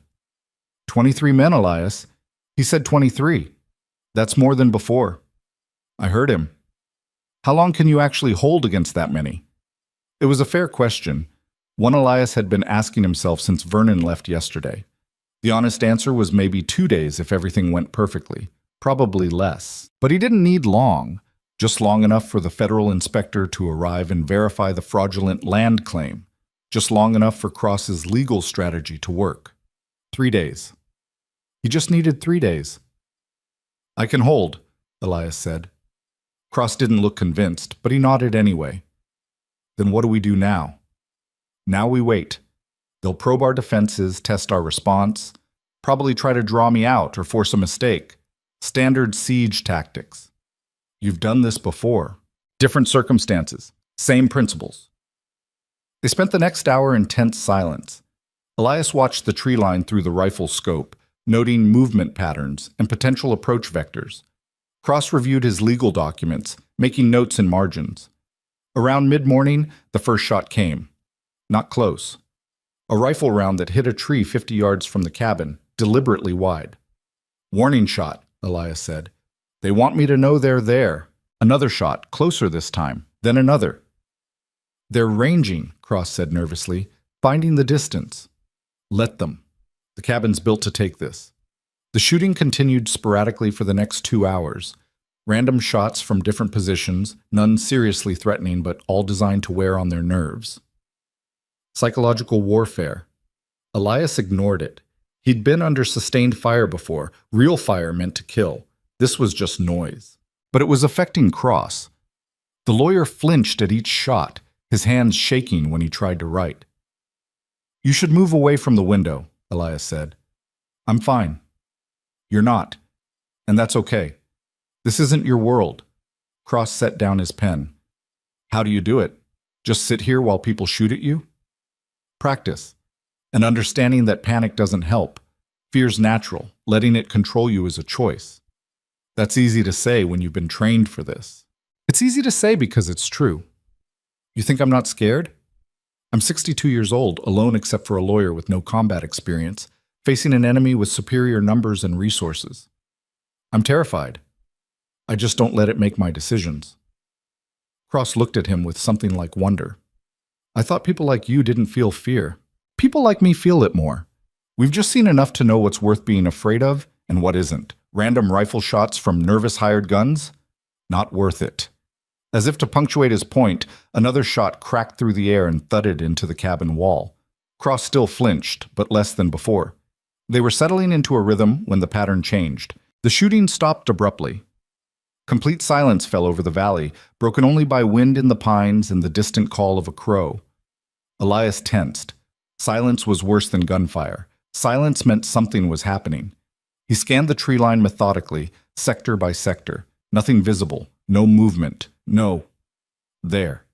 23 men, Elias. He said 23. That's more than before. I heard him. How long can you actually hold against that many? It was a fair question, one Elias had been asking himself since Vernon left yesterday. The honest answer was maybe 2 days if everything went perfectly, probably less. But he didn't need long, just long enough for the federal inspector to arrive and verify the fraudulent land claim, just long enough for Cross's legal strategy to work. 3 days. He just needed 3 days. I can hold, Elias said. Cross didn't look convinced, but he nodded anyway. Then what do we do now? Now we wait. They'll probe our defenses, test our response, probably try to draw me out or force a mistake. Standard siege tactics. You've done this before. Different circumstances, same principles. They spent the next hour in tense silence. Elias watched the tree line through the rifle scope, noting movement patterns and potential approach vectors. Cross reviewed his legal documents, making notes in margins. Around mid-morning, the first shot came. Not close. A rifle round that hit a tree 50 yards from the cabin, deliberately wide. Warning shot, Elias said. They want me to know they're there. Another shot, closer this time, then another. They're ranging, Cross said nervously, finding the distance. Let them. The cabin's built to take this. The shooting continued sporadically for the next 2 hours. Random shots from different positions, none seriously threatening but all designed to wear on their nerves. Psychological warfare. Elias ignored it. He'd been under sustained fire before, real fire meant to kill. This was just noise. But it was affecting Cross. The lawyer flinched at each shot, his hands shaking when he tried to write. You should move away from the window, Elias said. I'm fine. You're not. And that's okay. This isn't your world. Cross set down his pen. How do you do it? Just sit here while people shoot at you? Practice. And understanding that panic doesn't help. Fear's natural. Letting it control you is a choice. That's easy to say when you've been trained for this. It's easy to say because it's true. You think I'm not scared? I'm 62 years old, alone except for a lawyer with no combat experience, facing an enemy with superior numbers and resources. I'm terrified. I just don't let it make my decisions. Cross looked at him with something like wonder. I thought people like you didn't feel fear. People like me feel it more. We've just seen enough to know what's worth being afraid of and what isn't. Random rifle shots from nervous hired guns? Not worth it. As if to punctuate his point, another shot cracked through the air and thudded into the cabin wall. Cross still flinched, but less than before. They were settling into a rhythm when the pattern changed. The shooting stopped abruptly. Complete silence fell over the valley, broken only by wind in the pines and the distant call of a crow. Elias tensed. Silence was worse than gunfire. Silence meant something was happening. He scanned the tree line methodically, sector by sector. Nothing visible, no movement, no. There.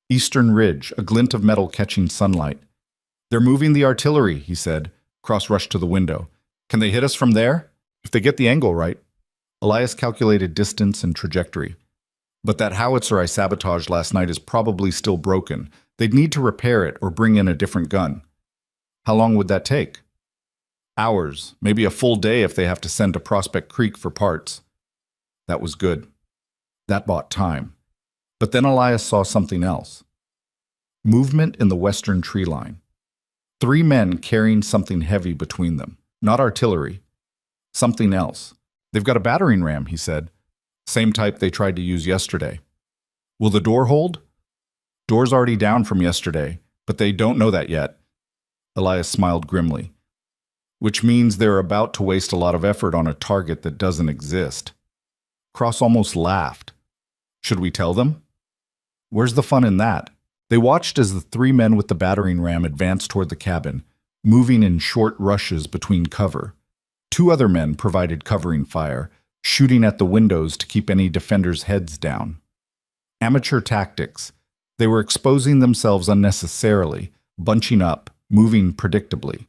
Eastern ridge, a glint of metal catching sunlight. They're moving the artillery, he said. Cross rushed to the window. Can they hit us from there? If they get the angle right. Elias calculated distance and trajectory. But that howitzer I sabotaged last night is probably still broken. They'd need to repair it or bring in a different gun. How long would that take? Hours, maybe a full day if they have to send to Prospect Creek for parts. That was good. That bought time. But then Elias saw something else. Movement in the western tree line. 3 men carrying something heavy between them. Not artillery. Something else. They've got a battering ram, he said. Same type they tried to use yesterday. Will the door hold? Door's already down from yesterday, but they don't know that yet. Elias smiled grimly. Which means they're about to waste a lot of effort on a target that doesn't exist. Cross almost laughed. Should we tell them? Where's the fun in that? They watched as the 3 men with the battering ram advanced toward the cabin, moving in short rushes between cover. 2 other men provided covering fire, shooting at the windows to keep any defenders' heads down. Amateur tactics. They were exposing themselves unnecessarily, bunching up, moving predictably.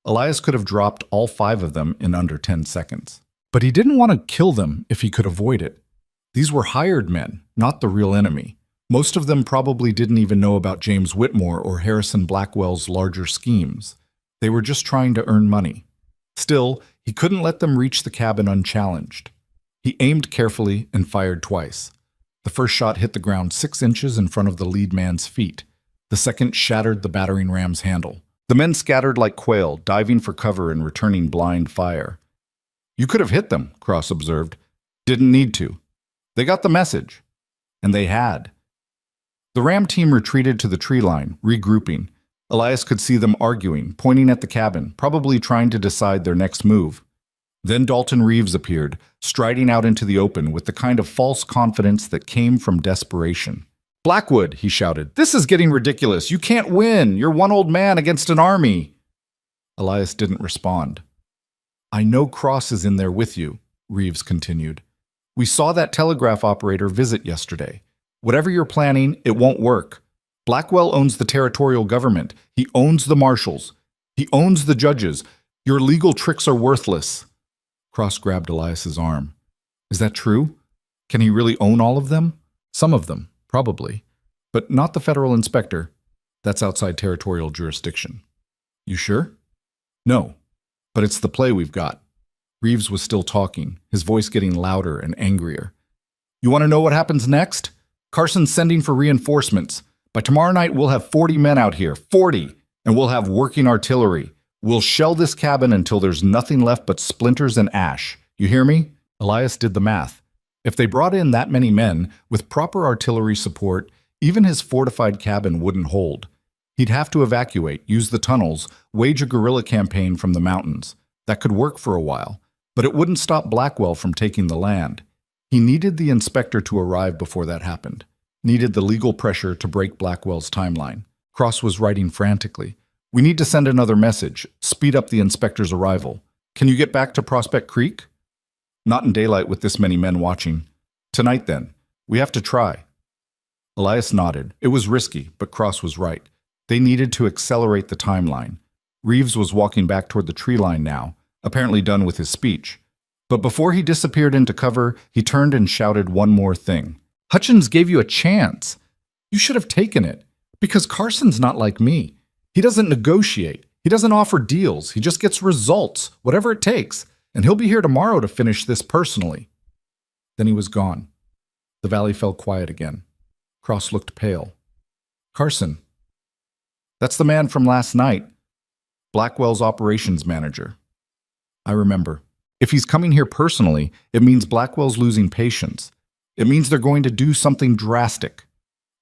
Elias could have dropped all 5 of them in under 10 seconds. But he didn't want to kill them if he could avoid it. These were hired men, not the real enemy. Most of them probably didn't even know about James Whitmore or Harrison Blackwell's larger schemes. They were just trying to earn money. Still, he couldn't let them reach the cabin unchallenged. He aimed carefully and fired twice. The first shot hit the ground 6 inches in front of the lead man's feet. The second shattered the battering ram's handle. The men scattered like quail, diving for cover and returning blind fire. You could have hit them, Cross observed. Didn't need to. They got the message. And they had. The ram team retreated to the tree line, regrouping. Elias could see them arguing, pointing at the cabin, probably trying to decide their next move. Then Dalton Reeves appeared, striding out into the open with the kind of false confidence that came from desperation. Blackwood, he shouted, this is getting ridiculous. You can't win. You're one old man against an army. Elias didn't respond. I know Cross is in there with you, Reeves continued. We saw that telegraph operator visit yesterday. Whatever you're planning, it won't work. Blackwell owns the territorial government. He owns the marshals. He owns the judges. Your legal tricks are worthless. Cross grabbed Elias's arm. Is that true? Can he really own all of them? Some of them, probably. But not the federal inspector. That's outside territorial jurisdiction. You sure? No. But it's the play we've got. Reeves was still talking, his voice getting louder and angrier. You want to know what happens next? Carson's sending for reinforcements. By tomorrow night, we'll have 40 men out here. 40! And we'll have working artillery. We'll shell this cabin until there's nothing left but splinters and ash. You hear me? Elias did the math. If they brought in that many men, with proper artillery support, even his fortified cabin wouldn't hold. He'd have to evacuate, use the tunnels, wage a guerrilla campaign from the mountains. That could work for a while, but it wouldn't stop Blackwell from taking the land. He needed the inspector to arrive before that happened. Needed the legal pressure to break Blackwell's timeline. Cross was writing frantically. We need to send another message. Speed up the inspector's arrival. Can you get back to Prospect Creek? Not in daylight with this many men watching. Tonight, then. We have to try. Elias nodded. It was risky, but Cross was right. They needed to accelerate the timeline. Reeves was walking back toward the tree line now, apparently done with his speech. But before he disappeared into cover, he turned and shouted one more thing. Hutchins gave you a chance. You should have taken it. Because Carson's not like me. He doesn't negotiate. He doesn't offer deals. He just gets results, whatever it takes. And he'll be here tomorrow to finish this personally. Then he was gone. The valley fell quiet again. Cross looked pale. Carson. That's the man from last night. Blackwell's operations manager. I remember. If he's coming here personally, it means Blackwell's losing patience. It means they're going to do something drastic.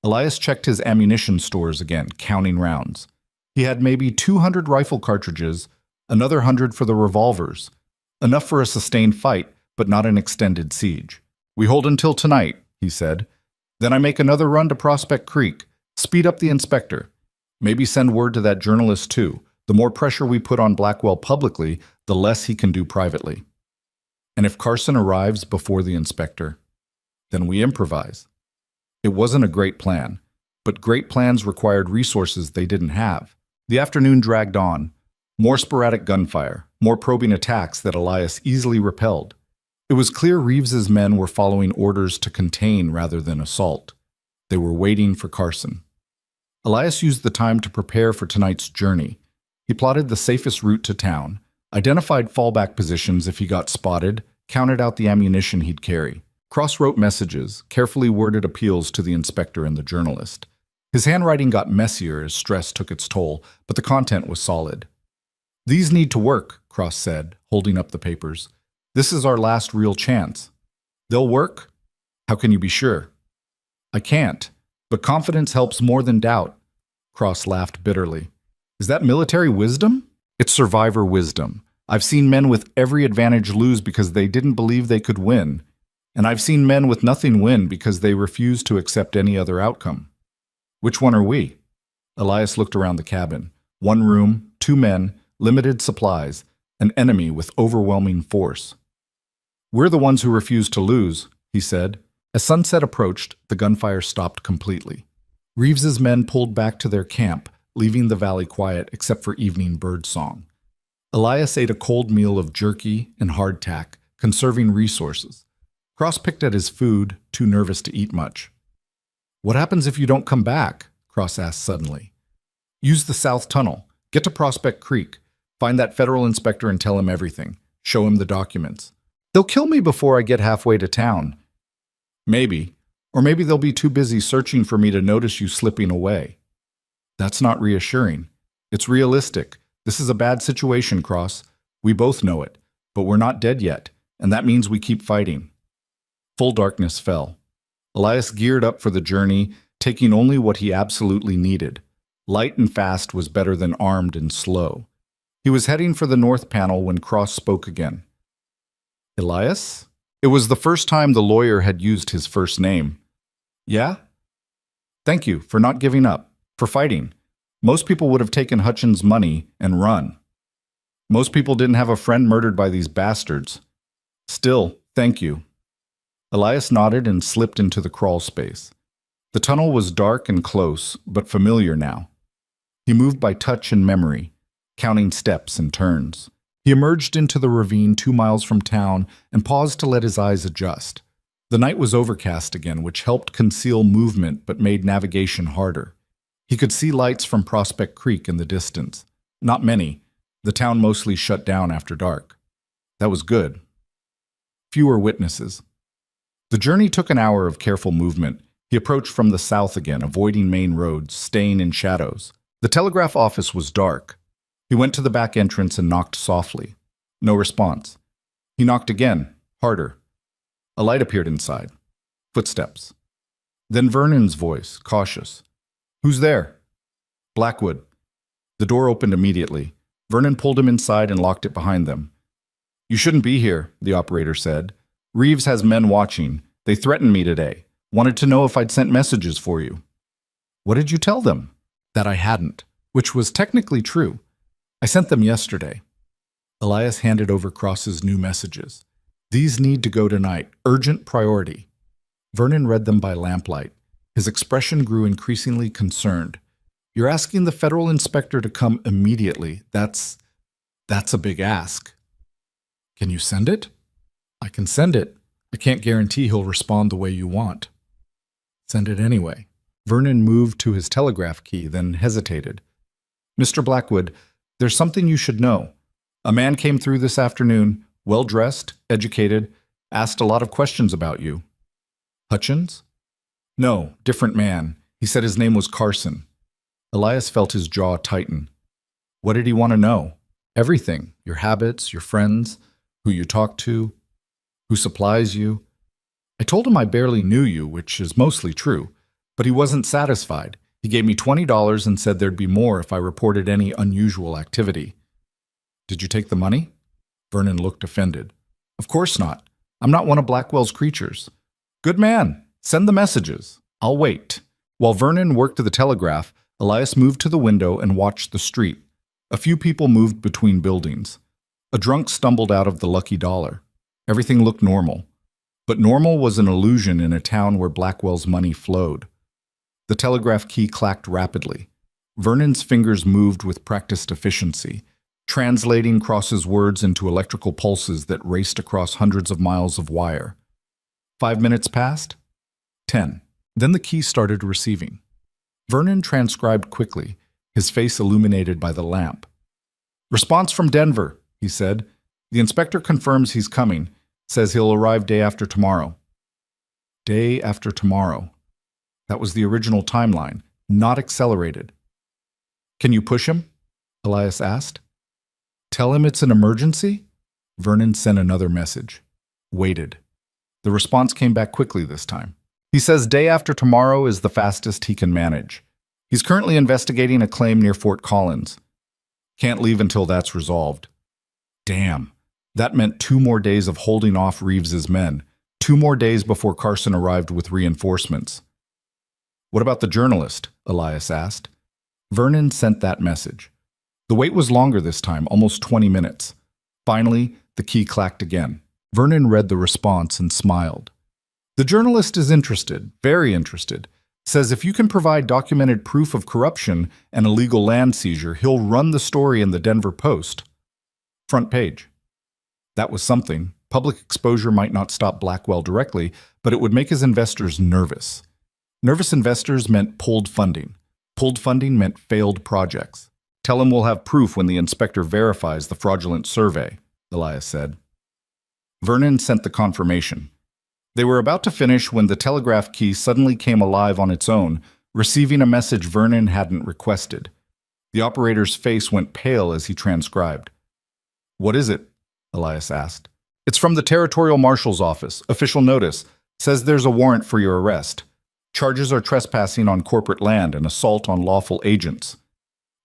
Elias checked his ammunition stores again, counting rounds. He had maybe 200 rifle cartridges, another 100 for the revolvers. Enough for a sustained fight, but not an extended siege. We hold until tonight, he said. Then I make another run to Prospect Creek, speed up the inspector. Maybe send word to that journalist too. The more pressure we put on Blackwell publicly, the less he can do privately. And if Carson arrives before the inspector, then we improvise. It wasn't a great plan, but great plans required resources they didn't have. The afternoon dragged on. More sporadic gunfire, more probing attacks that Elias easily repelled. It was clear Reeves's men were following orders to contain rather than assault. They were waiting for Carson. Elias used the time to prepare for tonight's journey. He plotted the safest route to town, identified fallback positions if he got spotted, counted out the ammunition he'd carry. Cross-wrote messages, carefully worded appeals to the inspector and the journalist. His handwriting got messier as stress took its toll, but the content was solid. These need to work, Cross said, holding up the papers. This is our last real chance. They'll work? How can you be sure? I can't, but confidence helps more than doubt. Cross laughed bitterly. Is that military wisdom? It's survivor wisdom. I've seen men with every advantage lose because they didn't believe they could win. And I've seen men with nothing win because they refused to accept any other outcome. Which one are we? Elias looked around the cabin. One room, 2 men, limited supplies, an enemy with overwhelming force. We're the ones who refuse to lose, he said. As sunset approached, the gunfire stopped completely. Reeves's men pulled back to their camp, leaving the valley quiet except for evening bird song. Elias ate a cold meal of jerky and hardtack, conserving resources. Cross picked at his food, too nervous to eat much. What happens if you don't come back? Cross asked suddenly. Use the south tunnel. Get to Prospect Creek. Find that federal inspector and tell him everything. Show him the documents. They'll kill me before I get halfway to town. Maybe. Or maybe they'll be too busy searching for me to notice you slipping away. That's not reassuring. It's realistic. This is a bad situation, Cross. We both know it. But we're not dead yet, and that means we keep fighting. Full darkness fell. Elias geared up for the journey, taking only what he absolutely needed. Light and fast was better than armed and slow. He was heading for the north panel when Cross spoke again. Elias? It was the first time the lawyer had used his first name. Yeah? Thank you for not giving up, for fighting. Most people would have taken Hutchins' money and run. Most people didn't have a friend murdered by these bastards. Still, thank you. Elias nodded and slipped into the crawl space. The tunnel was dark and close, but familiar now. He moved by touch and memory, counting steps and turns. He emerged into the ravine 2 miles from town and paused to let his eyes adjust. The night was overcast again, which helped conceal movement but made navigation harder. He could see lights from Prospect Creek in the distance. Not many. The town mostly shut down after dark. That was good. Fewer witnesses. The journey took an hour of careful movement. He approached from the south again, avoiding main roads, staying in shadows. The telegraph office was dark. He went to the back entrance and knocked softly. No response. He knocked again, harder. A light appeared inside. Footsteps. Then Vernon's voice, cautious. "Who's there?" "Blackwood." The door opened immediately. Vernon pulled him inside and locked it behind them. "You shouldn't be here," the operator said. "Reeves has men watching. They threatened me today. Wanted to know if I'd sent messages for you." "What did you tell them?" "That I hadn't," which was technically true. "I sent them yesterday." Elias handed over Cross's new messages. "These need to go tonight. Urgent priority." Vernon read them by lamplight. His expression grew increasingly concerned. "You're asking the federal inspector to come immediately. That's a big ask." "Can you send it?" "I can send it. I can't guarantee he'll respond the way you want." "Send it anyway." Vernon moved to his telegraph key, then hesitated. "Mr. Blackwood, there's something you should know. A man came through this afternoon, well-dressed, educated, asked a lot of questions about you." "Hutchins?" "No, different man. He said his name was Carson." Elias felt his jaw tighten. "What did he want to know?" "Everything. Your habits, your friends, who you talk to, who supplies you." "I told him I barely knew you, which is mostly true, but he wasn't satisfied. He gave me $20 and said there'd be more if I reported any unusual activity." "Did you take the money?" Vernon looked offended. "Of course not. I'm not one of Blackwell's creatures." "Good man. Send the messages. I'll wait." While Vernon worked the telegraph, Elias moved to the window and watched the street. A few people moved between buildings. A drunk stumbled out of the Lucky Dollar. Everything looked normal. But normal was an illusion in a town where Blackwell's money flowed. The telegraph key clacked rapidly. Vernon's fingers moved with practiced efficiency, translating Cross's words into electrical pulses that raced across hundreds of miles of wire. 5 minutes passed. 10. Then the key started receiving. Vernon transcribed quickly, his face illuminated by the lamp. "Response from Denver," he said. "The inspector confirms he's coming. Says he'll arrive day after tomorrow." Day after tomorrow. That was the original timeline, not accelerated. "Can you push him?" Elias asked. "Tell him it's an emergency?" Vernon sent another message. Waited. The response came back quickly this time. He says day after tomorrow is the fastest he can manage. He's currently investigating a claim near Fort Collins. Can't leave until that's resolved. Damn. That meant 2 more days of holding off Reeves's men, 2 more days before Carson arrived with reinforcements. "What about the journalist?" Elias asked. Vernon sent that message. The wait was longer this time, almost 20 minutes. Finally, the key clacked again. Vernon read the response and smiled. "The journalist is interested, very interested. Says if you can provide documented proof of corruption and illegal land seizure, he'll run the story in the Denver Post. Front page." That was something. Public exposure might not stop Blackwell directly, but it would make his investors nervous. Nervous investors meant pulled funding. Pulled funding meant failed projects. "Tell him we'll have proof when the inspector verifies the fraudulent survey," Elias said. Vernon sent the confirmation. They were about to finish when the telegraph key suddenly came alive on its own, receiving a message Vernon hadn't requested. The operator's face went pale as he transcribed. "What is it?" Elias asked. "It's from the Territorial Marshal's office. Official notice. Says there's a warrant for your arrest. Charges are trespassing on corporate land and assault on lawful agents.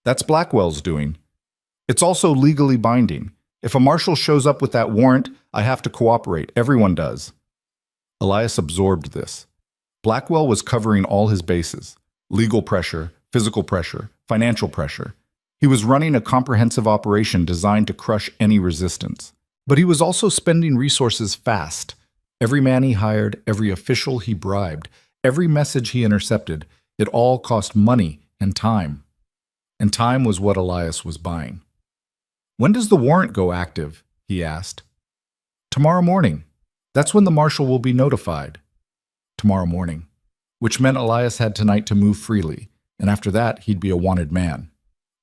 That's Blackwell's doing. It's also legally binding. If a marshal shows up with that warrant, I have to cooperate. Everyone does." Elias absorbed this. Blackwell was covering all his bases. Legal pressure, physical pressure, financial pressure. He was running a comprehensive operation designed to crush any resistance. But he was also spending resources fast. Every man he hired, every official he bribed, every message he intercepted, it all cost money and time. And time was what Elias was buying. "When does the warrant go active?" he asked. "Tomorrow morning. That's when the marshal will be notified." Tomorrow morning. Which meant Elias had tonight to move freely, and after that he'd be a wanted man.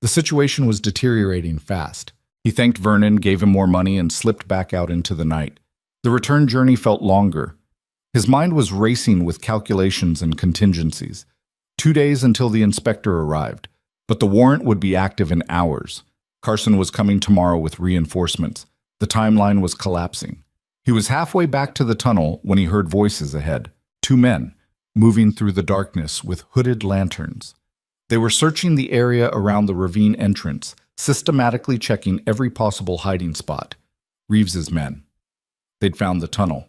The situation was deteriorating fast. He thanked Vernon, gave him more money, and slipped back out into the night. The return journey felt longer. His mind was racing with calculations and contingencies. 2 days until the inspector arrived, but the warrant would be active in hours. Carson was coming tomorrow with reinforcements. The timeline was collapsing. He was halfway back to the tunnel when he heard voices ahead. 2 men, moving through the darkness with hooded lanterns. They were searching the area around the ravine entrance, systematically checking every possible hiding spot. Reeves's men. They'd found the tunnel.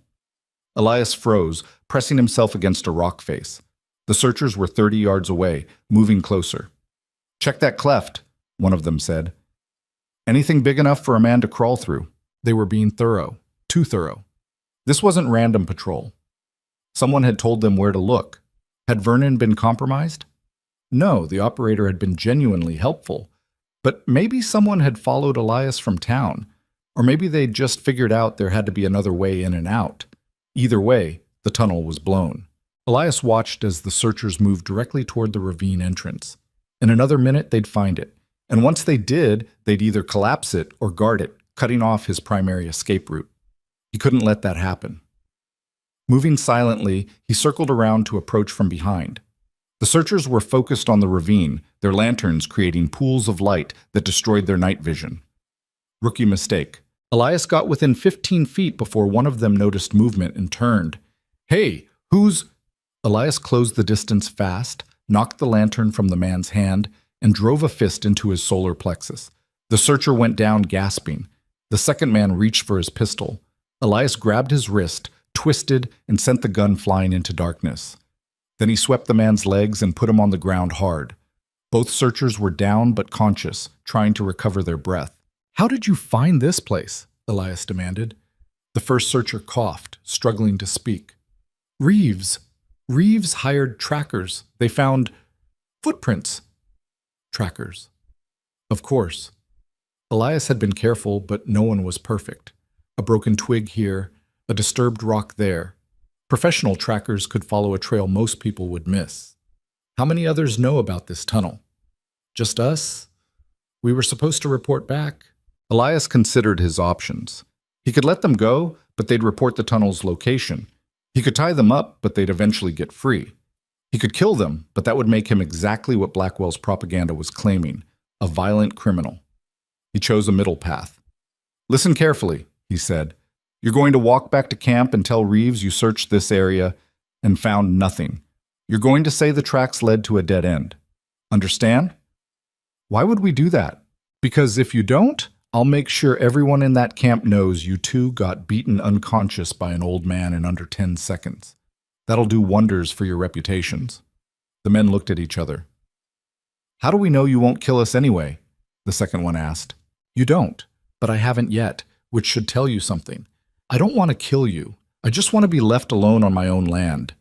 Elias froze, pressing himself against a rock face. The searchers were 30 yards away, moving closer. "Check that cleft," one of them said. "Anything big enough for a man to crawl through." They were being thorough, too thorough. This wasn't random patrol. Someone had told them where to look. Had Vernon been compromised? No, the operator had been genuinely helpful. But maybe someone had followed Elias from town, or maybe they'd just figured out there had to be another way in and out. Either way, the tunnel was blown. Elias watched as the searchers moved directly toward the ravine entrance. In another minute, they'd find it. And once they did, they'd either collapse it or guard it, cutting off his primary escape route. He couldn't let that happen. Moving silently, he circled around to approach from behind. The searchers were focused on the ravine, their lanterns creating pools of light that destroyed their night vision. Rookie mistake. Elias got within 15 feet before one of them noticed movement and turned. "Hey, who's—" Elias closed the distance fast, knocked the lantern from the man's hand, and drove a fist into his solar plexus. The searcher went down gasping. The second man reached for his pistol. Elias grabbed his wrist, twisted, and sent the gun flying into darkness. Then he swept the man's legs and put him on the ground hard. Both searchers were down but conscious, trying to recover their breath. "How did you find this place?" Elias demanded. The first searcher coughed, struggling to speak. Reeves hired trackers. They found footprints." Trackers. Of course. Elias had been careful, but no one was perfect. A broken twig here, a disturbed rock there. Professional trackers could follow a trail most people would miss. How many others know about this tunnel? Just us? We were supposed to report back. Elias considered his options. He could let them go, but they'd report the tunnel's location. He could tie them up, but they'd eventually get free. He could kill them, but that would make him exactly what Blackwell's propaganda was claiming, a violent criminal. He chose a middle path. "Listen carefully," he said. "You're going to walk back to camp and tell Reeves you searched this area and found nothing. You're going to say the tracks led to a dead end. Understand?" "Why would we do that?" "Because if you don't, I'll make sure everyone in that camp knows you two got beaten unconscious by an old man in under 10 seconds. That'll do wonders for your reputations." The men looked at each other. "How do we know you won't kill us anyway?" the second one asked. "You don't, but I haven't yet, which should tell you something. I don't want to kill you. I just want to be left alone on my own land.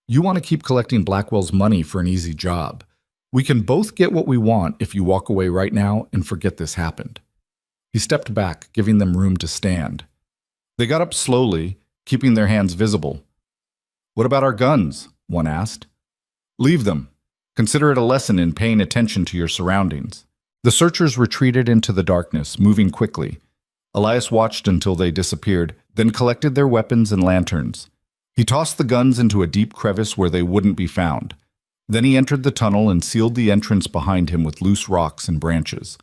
You want to keep collecting Blackwell's money for an easy job. We can both get what we want if you walk away right now and forget this happened." He stepped back, giving them room to stand. They got up slowly, keeping their hands visible. "What about our guns?" one asked. "Leave them. Consider it a lesson in paying attention to your surroundings." The searchers retreated into the darkness, moving quickly. Elias watched until they disappeared, then collected their weapons and lanterns. He tossed the guns into a deep crevice where they wouldn't be found. Then he entered the tunnel and sealed the entrance behind him with loose rocks and branches.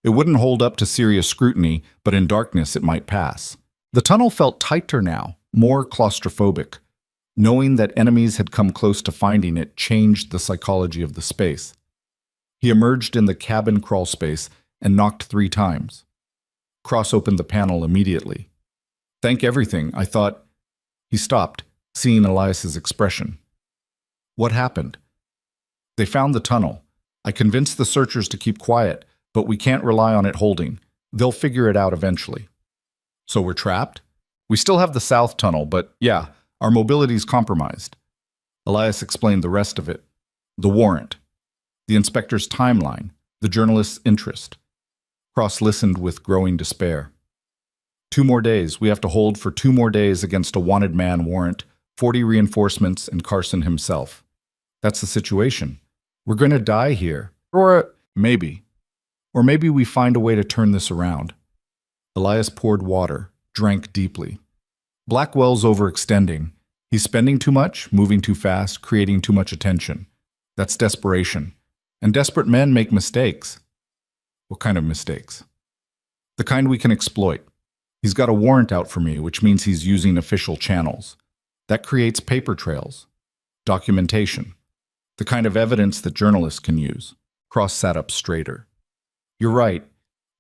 It wouldn't hold up to serious scrutiny, but in darkness it might pass. The tunnel felt tighter now, more claustrophobic. Knowing that enemies had come close to finding it changed the psychology of the space. He emerged in the cabin crawl space and knocked 3 times. Cross opened the panel immediately. "Thank everything, I thought—" He stopped, seeing Elias's expression. "What happened?" They found the tunnel. I convinced the searchers to keep quiet, but we can't rely on it holding. They'll figure it out eventually. So we're trapped? We still have the south tunnel, but yeah, our mobility's compromised. Elias explained the rest of it. The warrant, the inspector's timeline, the journalist's interest. Cross listened with growing despair. 2 more days. We have to hold for 2 more days against a wanted man warrant, 40 reinforcements, and Carson himself. That's the situation. We're going to die here. Or maybe. Or maybe we find a way to turn this around. Elias poured water, drank deeply. Blackwell's overextending. He's spending too much, moving too fast, creating too much attention. That's desperation. And desperate men make mistakes. What kind of mistakes? The kind we can exploit. He's got a warrant out for me, which means he's using official channels. That creates paper trails, documentation, the kind of evidence that journalists can use. Cross sat up straighter. You're right.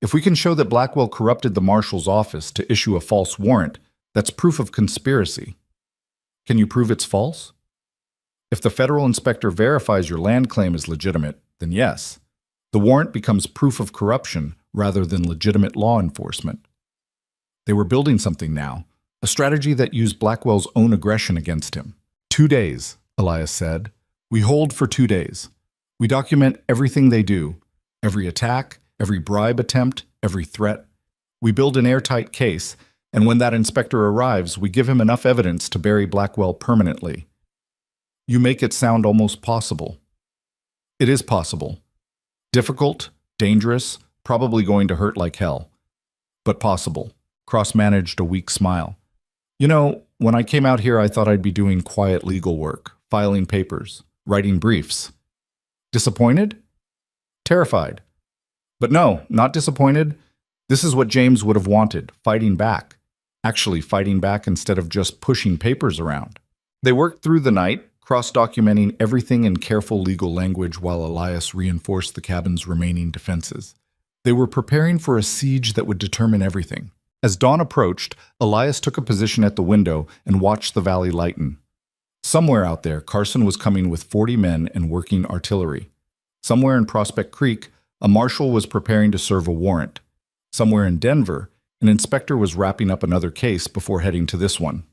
If we can show that Blackwell corrupted the marshal's office to issue a false warrant, that's proof of conspiracy. Can you prove it's false? If the federal inspector verifies your land claim is legitimate, then yes. The warrant becomes proof of corruption rather than legitimate law enforcement. They were building something now, a strategy that used Blackwell's own aggression against him. 2 days, Elias said. We hold for 2 days. We document everything they do, every attack, every bribe attempt, every threat. We build an airtight case, and when that inspector arrives, we give him enough evidence to bury Blackwell permanently. You make it sound almost possible. It is possible. Difficult, dangerous, probably going to hurt like hell. But possible. Cross managed a weak smile. You know, when I came out here, I thought I'd be doing quiet legal work, filing papers, writing briefs. Disappointed? Terrified. But no, not disappointed. This is what James would have wanted, fighting back. Actually fighting back instead of just pushing papers around. They worked through the night, cross-documenting everything in careful legal language while Elias reinforced the cabin's remaining defenses. They were preparing for a siege that would determine everything. As dawn approached, Elias took a position at the window and watched the valley lighten. Somewhere out there, Carson was coming with 40 men and working artillery. Somewhere in Prospect Creek, a marshal was preparing to serve a warrant. Somewhere in Denver, an inspector was wrapping up another case before heading to this one.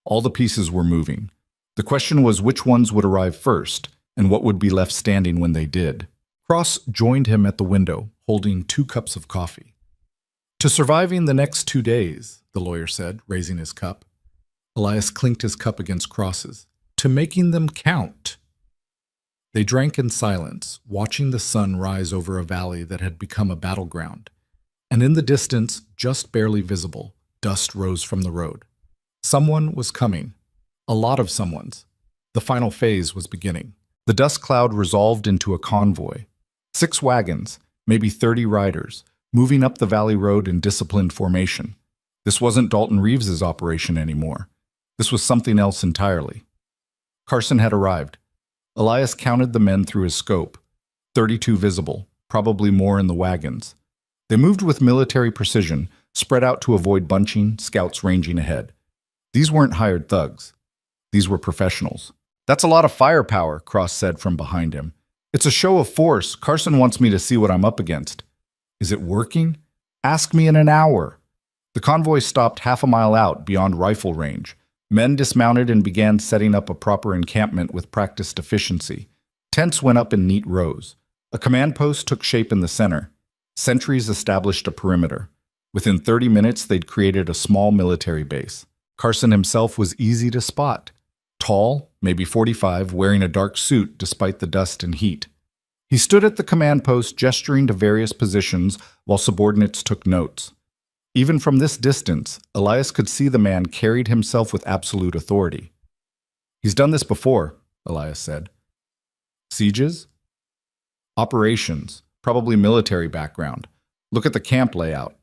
All the pieces were moving. The question was which ones would arrive first, and what would be left standing when they did. Cross joined him at the window, holding 2 cups of coffee. To surviving the next 2 days, the lawyer said, raising his cup. Elias clinked his cup against Cross's. To making them count. They drank in silence, watching the sun rise over a valley that had become a battleground. And in the distance, just barely visible, dust rose from the road. Someone was coming. A lot of someones. The final phase was beginning. The dust cloud resolved into a convoy. 6 wagons, maybe 30 riders, moving up the valley road in disciplined formation. This wasn't Dalton Reeves's operation anymore. This was something else entirely. Carson had arrived. Elias counted the men through his scope. 32 visible, probably more in the wagons. They moved with military precision, spread out to avoid bunching, scouts ranging ahead. These weren't hired thugs. These were professionals. That's a lot of firepower, Cross said from behind him. It's a show of force. Carson wants me to see what I'm up against. Is it working? Ask me in an hour. The convoy stopped half a mile out beyond rifle range. Men dismounted and began setting up a proper encampment with practiced efficiency. Tents went up in neat rows. A command post took shape in the center. Sentries established a perimeter. Within 30 minutes, they'd created a small military base. Carson himself was easy to spot. Tall, maybe 45, wearing a dark suit despite the dust and heat. He stood at the command post gesturing to various positions while subordinates took notes. Even from this distance, Elias could see the man carried himself with absolute authority. He's done this before, Elias said. Sieges? Operations, probably military background. Look at the camp layout.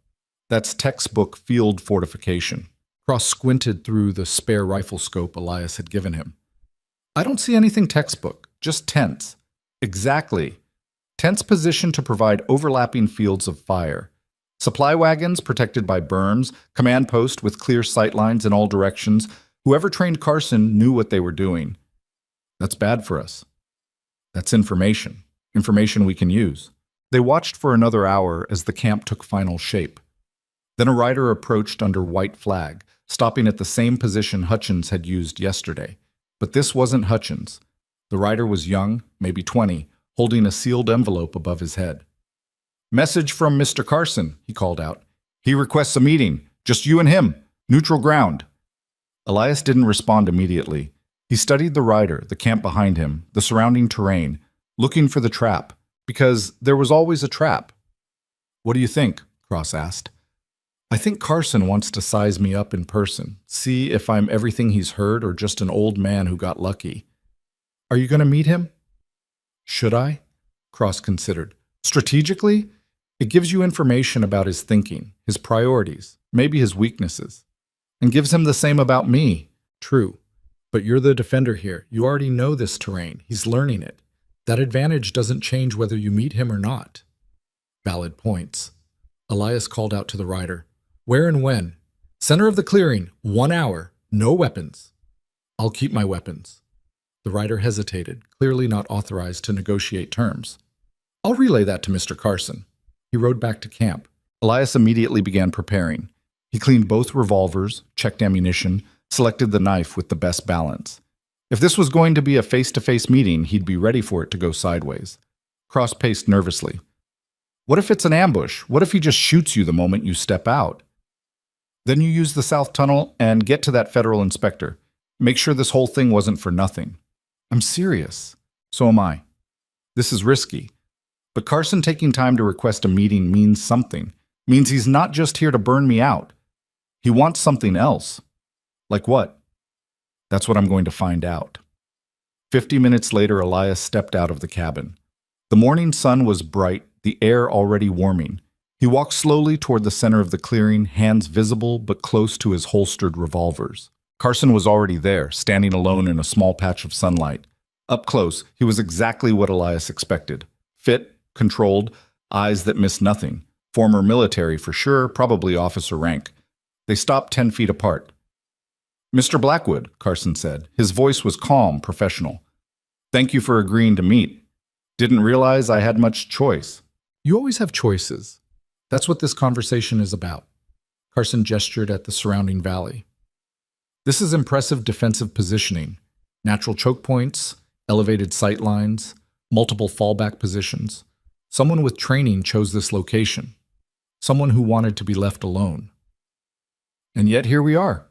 That's textbook field fortification. Cross squinted through the spare rifle scope Elias had given him. I don't see anything textbook, just tents. Exactly. Tents positioned to provide overlapping fields of fire. Supply wagons protected by berms, command post with clear sight lines in all directions. Whoever trained Carson knew what they were doing. That's bad for us. That's information. Information we can use. They watched for another hour as the camp took final shape. Then a rider approached under white flag, stopping at the same position Hutchins had used yesterday. But this wasn't Hutchins. The rider was young, maybe 20, holding a sealed envelope above his head. "Message from Mr. Carson," he called out. "He requests a meeting. Just you and him. Neutral ground." Elias didn't respond immediately. He studied the rider, the camp behind him, the surrounding terrain, looking for the trap, because there was always a trap. "What do you think?" Cross asked. "I think Carson wants to size me up in person, see if I'm everything he's heard or just an old man who got lucky." "Are you going to meet him?" "Should I?" Cross considered. "Strategically? It gives you information about his thinking, his priorities, maybe his weaknesses. And gives him the same about me." "True. But you're the defender here. You already know this terrain. He's learning it. That advantage doesn't change whether you meet him or not." "Valid points." Elias called out to the rider. "Where and when?" "Center of the clearing, 1 hour. No weapons." "I'll keep my weapons." The rider hesitated, clearly not authorized to negotiate terms. "I'll relay that to Mr. Carson." He rode back to camp. Elias immediately began preparing. He cleaned both revolvers, checked ammunition, selected the knife with the best balance. If this was going to be a face-to-face meeting, he'd be ready for it to go sideways. Cross paced nervously. "What if it's an ambush? What if he just shoots you the moment you step out?" "Then you use the south tunnel and get to that federal inspector. Make sure this whole thing wasn't for nothing." "I'm serious." "So am I. This is risky. But Carson taking time to request a meeting means something. Means he's not just here to burn me out. He wants something else." "Like what?" "That's what I'm going to find out." 50 minutes later, Elias stepped out of the cabin. The morning sun was bright, the air already warming. He walked slowly toward the center of the clearing, hands visible but close to his holstered revolvers. Carson was already there, standing alone in a small patch of sunlight. Up close, he was exactly what Elias expected. Fit, controlled, eyes that missed nothing. Former military for sure, probably officer rank. They stopped 10 feet apart. "Mr. Blackwood," Carson said. His voice was calm, professional. "Thank you for agreeing to meet. Didn't realize I had much choice." "You always have choices. That's what this conversation is about." Carson gestured at the surrounding valley. "This is impressive defensive positioning. Natural choke points, elevated sight lines, multiple fallback positions. Someone with training chose this location. Someone who wanted to be left alone. And yet here we are."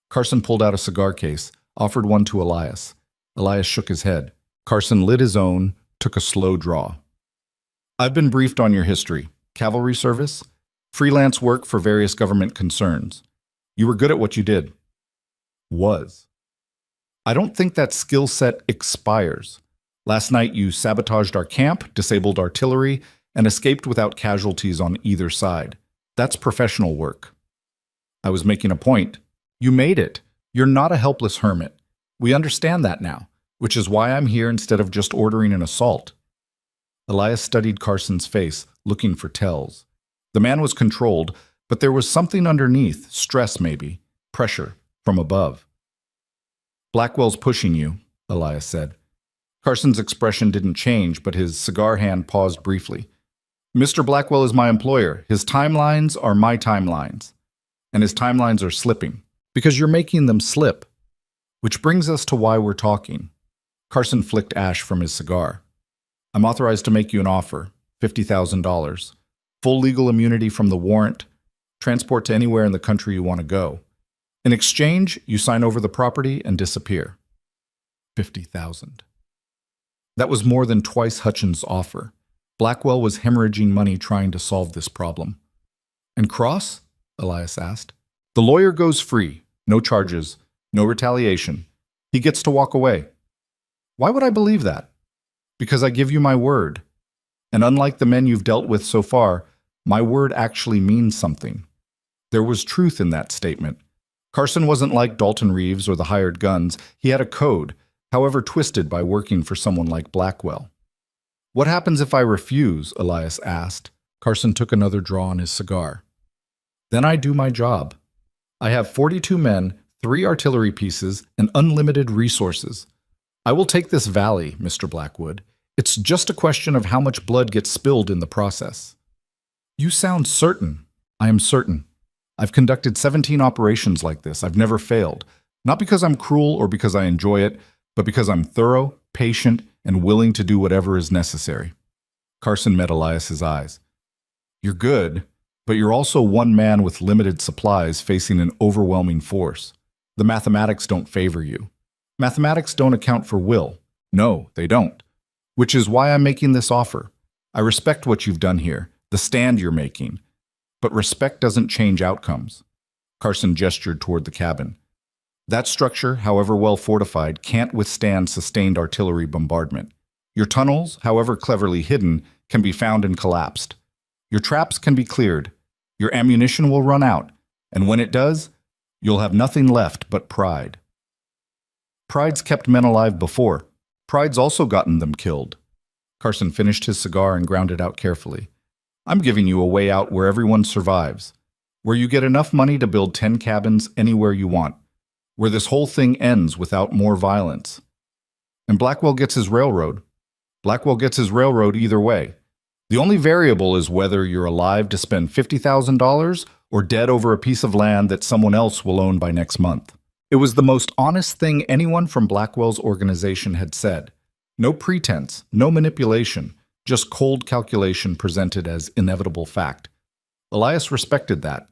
Carson pulled out a cigar case, offered one to Elias. Elias shook his head. Carson lit his own, took a slow draw. "I've been briefed on your history. Cavalry service, freelance work for various government concerns. You were good at what you did." "Was." "I don't think that skill set expires. Last night you sabotaged our camp, disabled artillery, and escaped without casualties on either side. That's professional work." "I was making a point." "You made it. You're not a helpless hermit. We understand that now, which is why I'm here instead of just ordering an assault." Elias studied Carson's face, looking for tells. The man was controlled, but there was something underneath, stress maybe, pressure, from above. "Blackwell's pushing you," Elias said. Carson's expression didn't change, but his cigar hand paused briefly. "Mr. Blackwell is my employer. His timelines are my timelines. And his timelines are slipping. Because you're making them slip. Which brings us to why we're talking." Carson flicked ash from his cigar. "I'm authorized to make you an offer, $50,000. Full legal immunity from the warrant, transport to anywhere in the country you want to go. In exchange, you sign over the property and disappear." 50,000. That was more than twice Hutchins' offer. Blackwell was hemorrhaging money trying to solve this problem. "And Cross?" Elias asked. "The lawyer goes free. No charges. No retaliation. He gets to walk away." "Why would I believe that?" "Because I give you my word. And unlike the men you've dealt with so far, my word actually means something." There was truth in that statement. Carson wasn't like Dalton Reeves or the hired guns. He had a code, however twisted by working for someone like Blackwell. "What happens if I refuse?" Elias asked. Carson took another draw on his cigar. "Then I do my job. I have 42 men, 3 artillery pieces, and unlimited resources. I will take this valley, Mr. Blackwood, It's just a question of how much blood gets spilled in the process. You sound certain. I am certain. I've conducted 17 operations like this. I've never failed. Not because I'm cruel or because I enjoy it, but because I'm thorough, patient, and willing to do whatever is necessary. Carson met Elias's eyes. You're good, but you're also one man with limited supplies facing an overwhelming force. The mathematics don't favor you. Mathematics don't account for will. No, they don't. Which is why I'm making this offer. I respect what you've done here, the stand you're making. But respect doesn't change outcomes. Carson gestured toward the cabin. That structure, however well fortified, can't withstand sustained artillery bombardment. Your tunnels, however cleverly hidden, can be found and collapsed. Your traps can be cleared. Your ammunition will run out. And when it does, you'll have nothing left but pride. Pride's kept men alive before. Pride's also gotten them killed. Carson finished his cigar and ground it out carefully. I'm giving you a way out where everyone survives. Where you get enough money to build 10 cabins anywhere you want. Where this whole thing ends without more violence. And Blackwell gets his railroad. Blackwell gets his railroad either way. The only variable is whether you're alive to spend $50,000 or dead over a piece of land that someone else will own by next month. It was the most honest thing anyone from Blackwell's organization had said. No pretense, no manipulation, just cold calculation presented as inevitable fact. Elias respected that,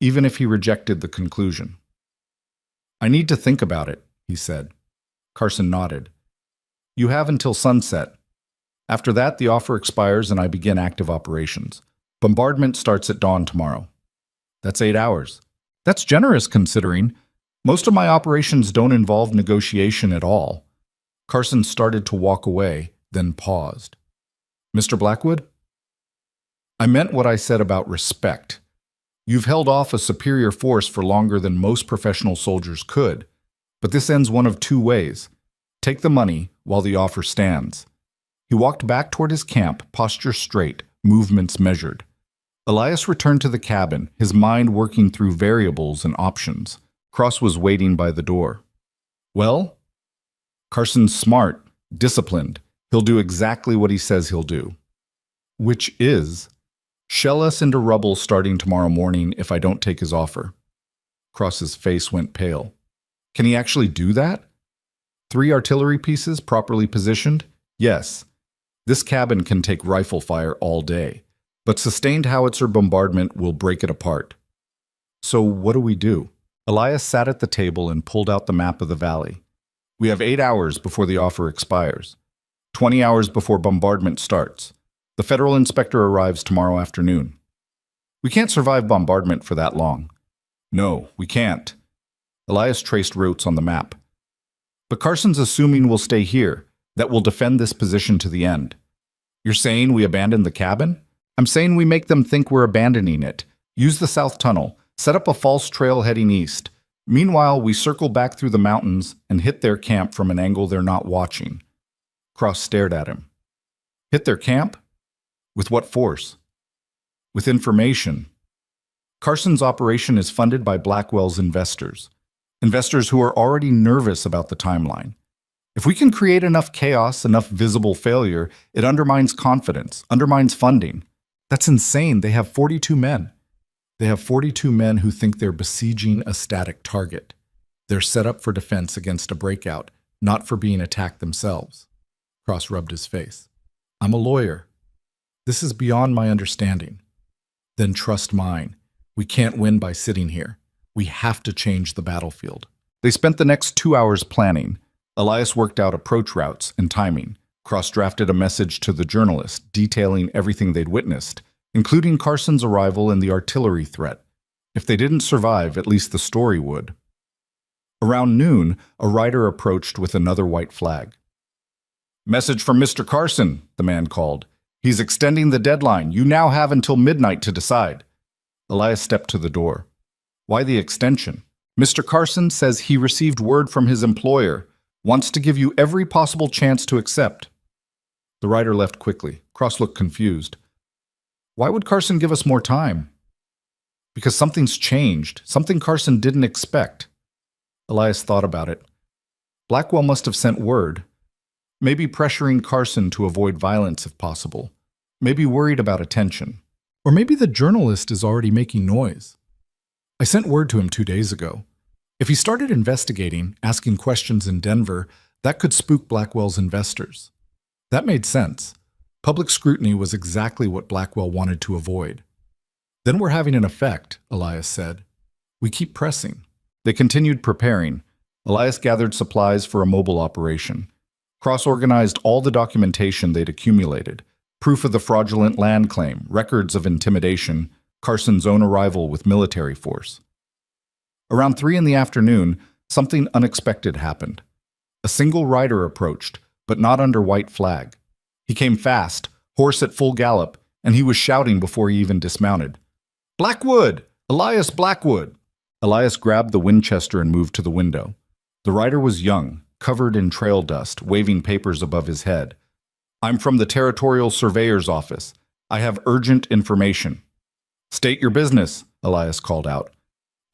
even if he rejected the conclusion. I need to think about it, he said. Carson nodded. You have until sunset. After that, the offer expires and I begin active operations. Bombardment starts at dawn tomorrow. That's 8 hours. That's generous considering most of my operations don't involve negotiation at all. Carson started to walk away, then paused. Mr. Blackwood? I meant what I said about respect. You've held off a superior force for longer than most professional soldiers could, but this ends one of two ways. Take the money while the offer stands. He walked back toward his camp, posture straight, movements measured. Elias returned to the cabin, his mind working through variables and options. Cross was waiting by the door. Well? Carson's smart, disciplined. He'll do exactly what he says he'll do. Which is, shell us into rubble starting tomorrow morning if I don't take his offer. Cross's face went pale. Can he actually do that? 3 artillery pieces properly positioned? Yes. This cabin can take rifle fire all day, but sustained howitzer bombardment will break it apart. So what do we do? Elias sat at the table and pulled out the map of the valley. We have 8 hours before the offer expires. 20 hours before bombardment starts. The federal inspector arrives tomorrow afternoon. We can't survive bombardment for that long. No, we can't. Elias traced routes on the map. But Carson's assuming we'll stay here, that we'll defend this position to the end. You're saying we abandon the cabin? I'm saying we make them think we're abandoning it. Use the south tunnel, set up a false trail heading east. Meanwhile, we circle back through the mountains and hit their camp from an angle they're not watching. Cross stared at him. Hit their camp? With what force? With information. Carson's operation is funded by Blackwell's investors. Investors who are already nervous about the timeline. If we can create enough chaos, enough visible failure, it undermines confidence, undermines funding. That's insane. They have 42 men. They have 42 men who think they're besieging a static target. They're set up for defense against a breakout, not for being attacked themselves. Cross rubbed his face. I'm a lawyer. This is beyond my understanding. Then trust mine. We can't win by sitting here. We have to change the battlefield. They spent the next 2 hours planning. Elias worked out approach routes and timing. Cross drafted a message to the journalist detailing everything they'd witnessed, including Carson's arrival and the artillery threat. If they didn't survive, at least the story would. Around noon, a rider approached with another white flag. Message from Mr. Carson, the man called. He's extending the deadline. You now have until midnight to decide. Elias stepped to the door. Why the extension? Mr. Carson says he received word from his employer. Wants to give you every possible chance to accept. The rider left quickly. Cross looked confused. Why would Carson give us more time? Because something's changed, something Carson didn't expect. Elias thought about it. Blackwell must have sent word. Maybe pressuring Carson to avoid violence if possible. Maybe worried about attention. Or maybe the journalist is already making noise. I sent word to him 2 days ago. If he started investigating, asking questions in Denver, that could spook Blackwell's investors. That made sense. Public scrutiny was exactly what Blackwell wanted to avoid. Then we're having an effect, Elias said. We keep pressing. They continued preparing. Elias gathered supplies for a mobile operation. Cross organized all the documentation they'd accumulated. Proof of the fraudulent land claim, records of intimidation, Carson's own arrival with military force. Around 3 in the afternoon, something unexpected happened. A single rider approached, but not under white flag. He came fast, horse at full gallop, and he was shouting before he even dismounted. "Blackwood! Elias Blackwood!" Elias grabbed the Winchester and moved to the window. The rider was young, covered in trail dust, waving papers above his head. "I'm from the Territorial Surveyor's Office. I have urgent information." "State your business," Elias called out.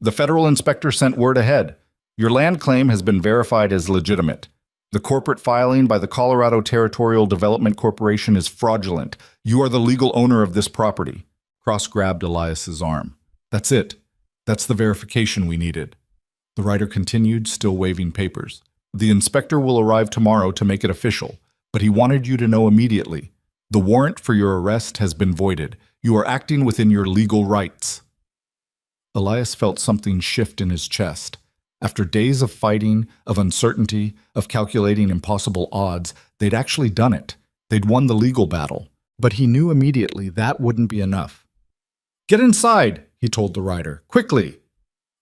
"The federal inspector sent word ahead. Your land claim has been verified as legitimate. The corporate filing by the Colorado Territorial Development Corporation is fraudulent. You are the legal owner of this property." Cross grabbed Elias's arm. "That's it. That's the verification we needed." The rider continued, still waving papers. "The inspector will arrive tomorrow to make it official, but he wanted you to know immediately. The warrant for your arrest has been voided. You are acting within your legal rights." Elias felt something shift in his chest. After days of fighting, of uncertainty, of calculating impossible odds, they'd actually done it. They'd won the legal battle. But he knew immediately that wouldn't be enough. "Get inside," he told the rider. "Quickly!"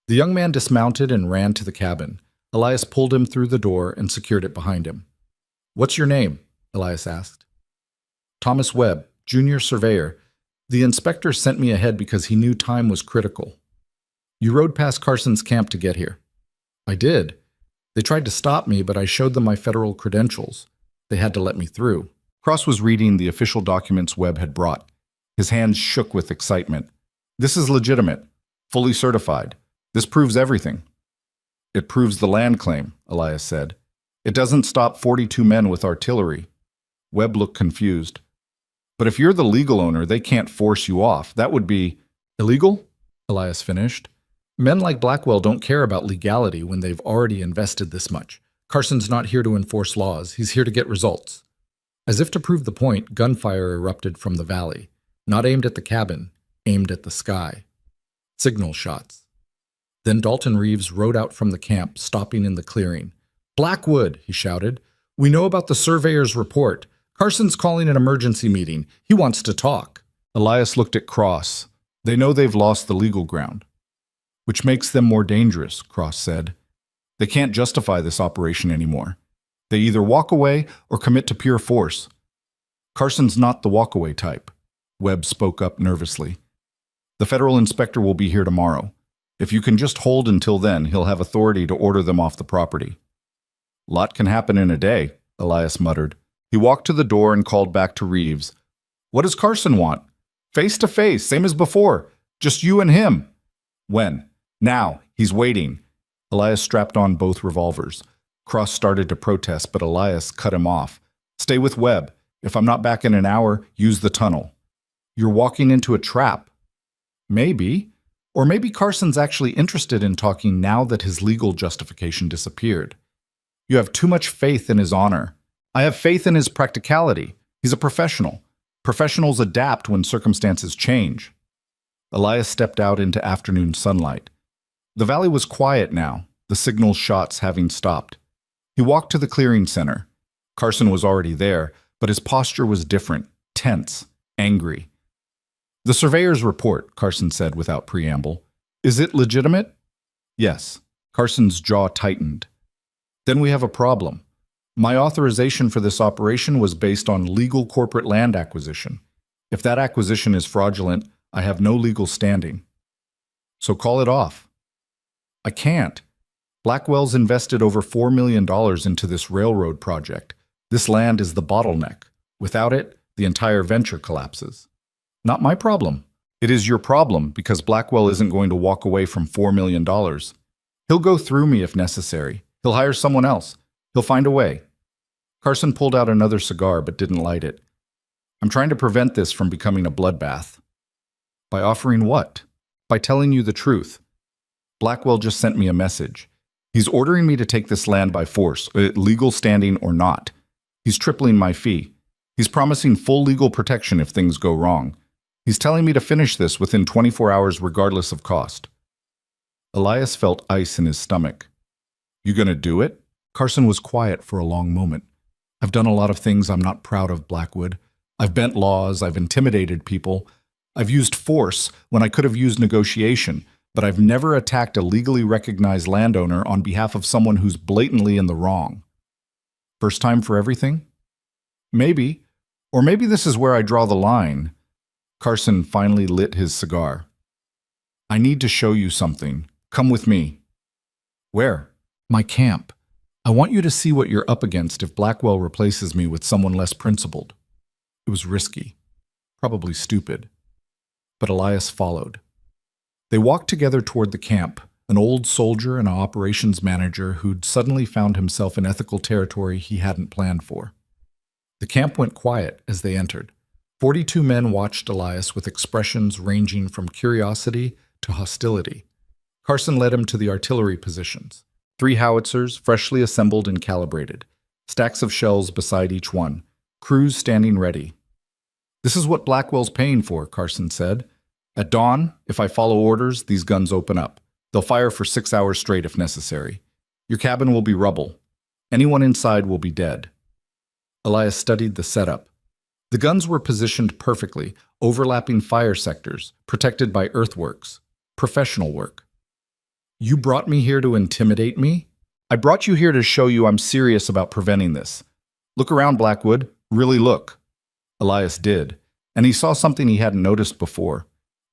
The young man dismounted and ran to the cabin. Elias pulled him through the door and secured it behind him. "What's your name?" Elias asked. "Thomas Webb, junior surveyor. The inspector sent me ahead because he knew time was critical." "You rode past Carson's camp to get here." "I did. They tried to stop me, but I showed them my federal credentials. They had to let me through." Cross was reading the official documents Webb had brought. His hands shook with excitement. "This is legitimate, fully certified. This proves everything." "It proves the land claim," Elias said. "It doesn't stop 42 men with artillery." Webb looked confused. "But if you're the legal owner, they can't force you off. That would be illegal?" Elias finished. "Men like Blackwell don't care about legality when they've already invested this much. Carson's not here to enforce laws. He's here to get results." As if to prove the point, gunfire erupted from the valley, not aimed at the cabin, aimed at the sky. Signal shots. Then Dalton Reeves rode out from the camp, stopping in the clearing. "Blackwood," he shouted. "We know about the surveyor's report. Carson's calling an emergency meeting. He wants to talk." Elias looked at Cross. "They know they've lost the legal ground." "Which makes them more dangerous," Cross said. "They can't justify this operation anymore. They either walk away or commit to pure force." "Carson's not the walkaway type," Webb spoke up nervously. "The federal inspector will be here tomorrow. If you can just hold until then, he'll have authority to order them off the property." "Lot can happen in a day," Elias muttered. He walked to the door and called back to Reeves. "What does Carson want?" "Face to face, same as before. Just you and him." "When?" "Now. He's waiting." Elias strapped on both revolvers. Cross started to protest, but Elias cut him off. "Stay with Webb. If I'm not back in an hour, use the tunnel." "You're walking into a trap." "Maybe. Or maybe Carson's actually interested in talking now that his legal justification disappeared." "You have too much faith in his honor." "I have faith in his practicality. He's a professional. Professionals adapt when circumstances change." Elias stepped out into afternoon sunlight. The valley was quiet now, the signal shots having stopped. He walked to the clearing center. Carson was already there, but his posture was different, tense, angry. "The surveyor's report," Carson said without preamble. "Is it legitimate?" "Yes." Carson's jaw tightened. "Then we have a problem. My authorization for this operation was based on legal corporate land acquisition. If that acquisition is fraudulent, I have no legal standing. So call it off." "I can't. Blackwell's invested over $4 million into this railroad project. This land is the bottleneck. Without it, the entire venture collapses." "Not my problem." "It is your problem because Blackwell isn't going to walk away from $4 million. He'll go through me if necessary. He'll hire someone else. He'll find a way." Carson pulled out another cigar but didn't light it. I'm trying to prevent this from becoming a bloodbath. By offering what? By telling you the truth. Blackwell just sent me a message. He's ordering me to take this land by force, legal standing or not. He's tripling my fee. He's promising full legal protection if things go wrong. He's telling me to finish this within 24 hours regardless of cost. Elias felt ice in his stomach. You gonna do it? Carson was quiet for a long moment. I've done a lot of things I'm not proud of, Blackwood. I've bent laws, I've intimidated people. I've used force when I could have used negotiation, but I've never attacked a legally recognized landowner on behalf of someone who's blatantly in the wrong. First time for everything? Maybe. Or maybe this is where I draw the line. Carson finally lit his cigar. I need to show you something. Come with me. Where? My camp. I want you to see what you're up against if Blackwell replaces me with someone less principled. It was risky. Probably stupid. But Elias followed. They walked together toward the camp, an old soldier and an operations manager who'd suddenly found himself in ethical territory he hadn't planned for. The camp went quiet as they entered. 42 men watched Elias with expressions ranging from curiosity to hostility. Carson led him to the artillery positions. 3 howitzers, freshly assembled and calibrated. Stacks of shells beside each one. Crews standing ready. This is what Blackwell's paying for, Carson said. At dawn, if I follow orders, these guns open up. They'll fire for 6 hours straight if necessary. Your cabin will be rubble. Anyone inside will be dead. Elias studied the setup. The guns were positioned perfectly, overlapping fire sectors, protected by earthworks. Professional work. You brought me here to intimidate me? I brought you here to show you I'm serious about preventing this. Look around, Blackwood. Really look. Elias did, and he saw something he hadn't noticed before.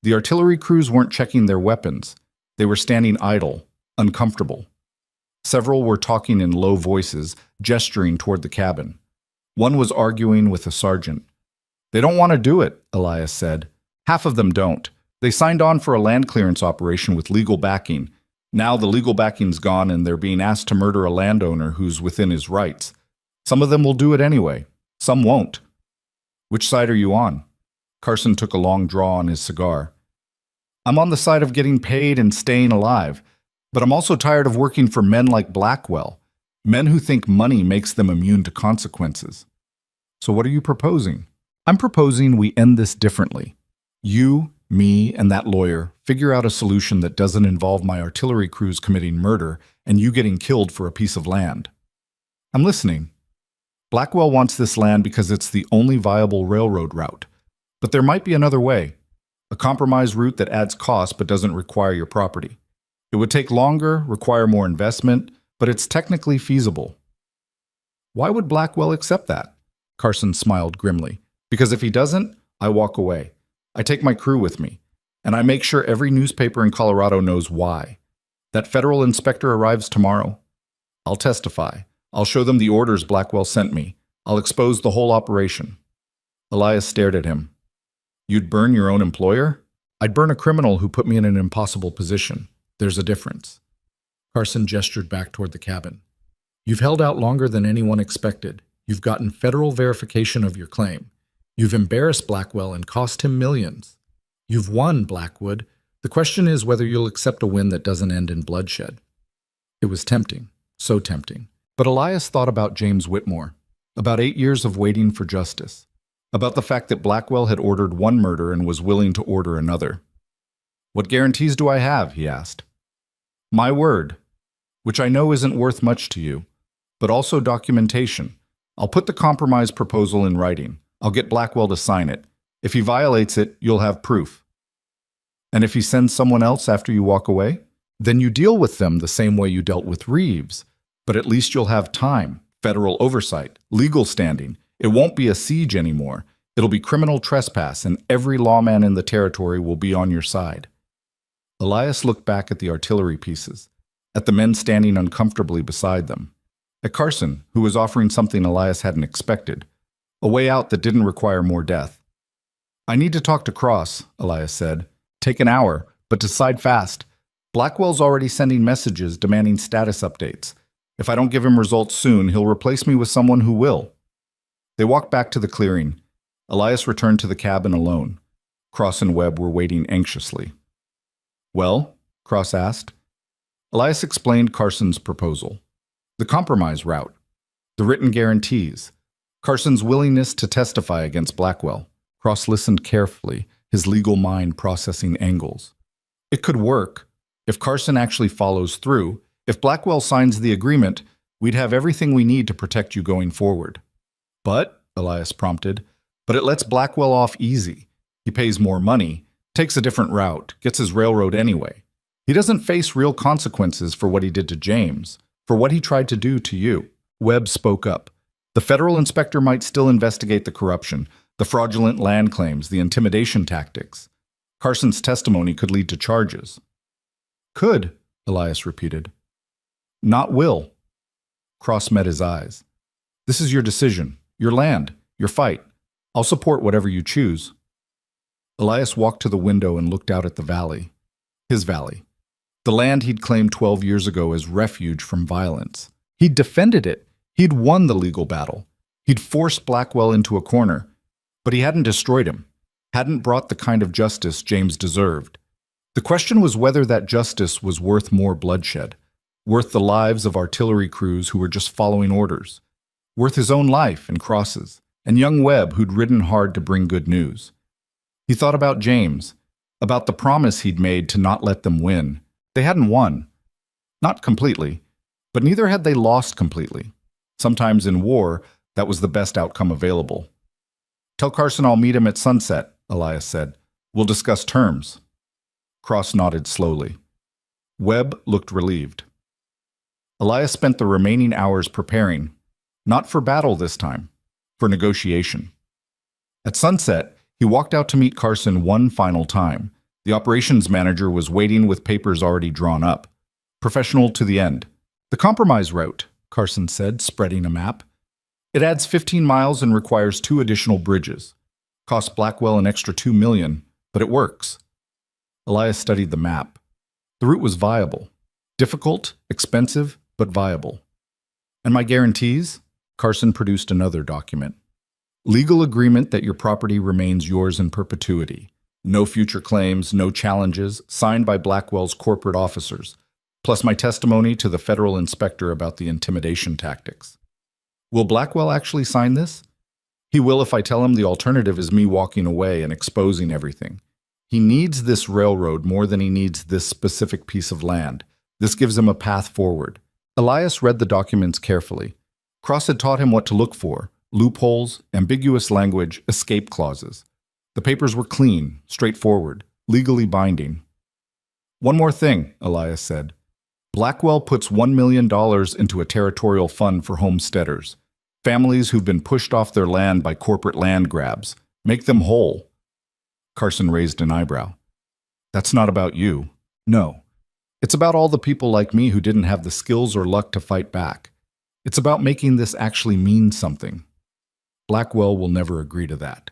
The artillery crews weren't checking their weapons. They were standing idle, uncomfortable. Several were talking in low voices, gesturing toward the cabin. One was arguing with a sergeant. They don't want to do it, Elias said. Half of them don't. They signed on for a land clearance operation with legal backing. Now the legal backing's gone and they're being asked to murder a landowner who's within his rights. Some of them will do it anyway. Some won't. Which side are you on? Carson took a long draw on his cigar. I'm on the side of getting paid and staying alive, but I'm also tired of working for men like Blackwell, men who think money makes them immune to consequences. So what are you proposing? I'm proposing we end this differently. You, me, and that lawyer figure out a solution that doesn't involve my artillery crews committing murder and you getting killed for a piece of land. I'm listening. Blackwell wants this land because it's the only viable railroad route. But there might be another way. A compromise route that adds cost but doesn't require your property. It would take longer, require more investment, but it's technically feasible. Why would Blackwell accept that? Carson smiled grimly. Because if he doesn't, I walk away. I take my crew with me, and I make sure every newspaper in Colorado knows why. That federal inspector arrives tomorrow. I'll testify. I'll show them the orders Blackwell sent me. I'll expose the whole operation. Elias stared at him. You'd burn your own employer? I'd burn a criminal who put me in an impossible position. There's a difference. Carson gestured back toward the cabin. You've held out longer than anyone expected. You've gotten federal verification of your claim. You've embarrassed Blackwell and cost him millions. You've won, Blackwood. The question is whether you'll accept a win that doesn't end in bloodshed. It was tempting, so tempting. But Elias thought about James Whitmore, about 8 years of waiting for justice, about the fact that Blackwell had ordered one murder and was willing to order another. What guarantees do I have? He asked. My word, which I know isn't worth much to you, but also documentation. I'll put the compromise proposal in writing. I'll get Blackwell to sign it. If he violates it, you'll have proof. And if he sends someone else after you walk away, then you deal with them the same way you dealt with Reeves. But at least you'll have time, federal oversight, legal standing. It won't be a siege anymore. It'll be criminal trespass, and every lawman in the territory will be on your side. Elias looked back at the artillery pieces, at the men standing uncomfortably beside them, at Carson, who was offering something Elias hadn't expected, a way out that didn't require more death. I need to talk to Cross, Elias said. Take an hour, but decide fast. Blackwell's already sending messages demanding status updates. If I don't give him results soon, he'll replace me with someone who will. They walked back to the clearing. Elias returned to the cabin alone. Cross and Webb were waiting anxiously. Well? Cross asked. Elias explained Carson's proposal. The compromise route. The written guarantees. Carson's willingness to testify against Blackwell. Cross listened carefully, his legal mind processing angles. It could work. If Carson actually follows through, if Blackwell signs the agreement, we'd have everything we need to protect you going forward. But, Elias prompted, but it lets Blackwell off easy. He pays more money, takes a different route, gets his railroad anyway. He doesn't face real consequences for what he did to James, for what he tried to do to you. Webb spoke up. The federal inspector might still investigate the corruption, the fraudulent land claims, the intimidation tactics. Carson's testimony could lead to charges. Could, Elias repeated. Not will. Cross met his eyes. This is your decision, your land, your fight. I'll support whatever you choose. Elias walked to the window and looked out at the valley. His valley. The land he'd claimed 12 years ago as refuge from violence. He'd defended it. He'd won the legal battle. He'd forced Blackwell into a corner. But he hadn't destroyed him, hadn't brought the kind of justice James deserved. The question was whether that justice was worth more bloodshed, worth the lives of artillery crews who were just following orders, worth his own life and Cross's, and young Webb who'd ridden hard to bring good news. He thought about James, about the promise he'd made to not let them win. They hadn't won. Not completely, but neither had they lost completely. Sometimes in war, that was the best outcome available. Tell Carson I'll meet him at sunset, Elias said. We'll discuss terms. Cross nodded slowly. Webb looked relieved. Elias spent the remaining hours preparing, not for battle this time, for negotiation. At sunset, he walked out to meet Carson one final time. The operations manager was waiting with papers already drawn up. Professional to the end. The compromise route, Carson said, spreading a map. It adds 15 miles and requires 2 additional bridges. Costs Blackwell an extra $2 million, but it works. Elias studied the map. The route was viable. Difficult, expensive, but viable. And my guarantees? Carson produced another document. Legal agreement that your property remains yours in perpetuity. No future claims, no challenges, signed by Blackwell's corporate officers, plus my testimony to the federal inspector about the intimidation tactics. Will Blackwell actually sign this? He will if I tell him the alternative is me walking away and exposing everything. He needs this railroad more than he needs this specific piece of land. This gives him a path forward. Elias read the documents carefully. Cross had taught him what to look for: loopholes, ambiguous language, escape clauses. The papers were clean, straightforward, legally binding. One more thing, Elias said. Blackwell puts $1 million into a territorial fund for homesteaders, families who've been pushed off their land by corporate land grabs. Make them whole. Carson raised an eyebrow. That's not about you. No. It's about all the people like me who didn't have the skills or luck to fight back. It's about making this actually mean something. Blackwell will never agree to that.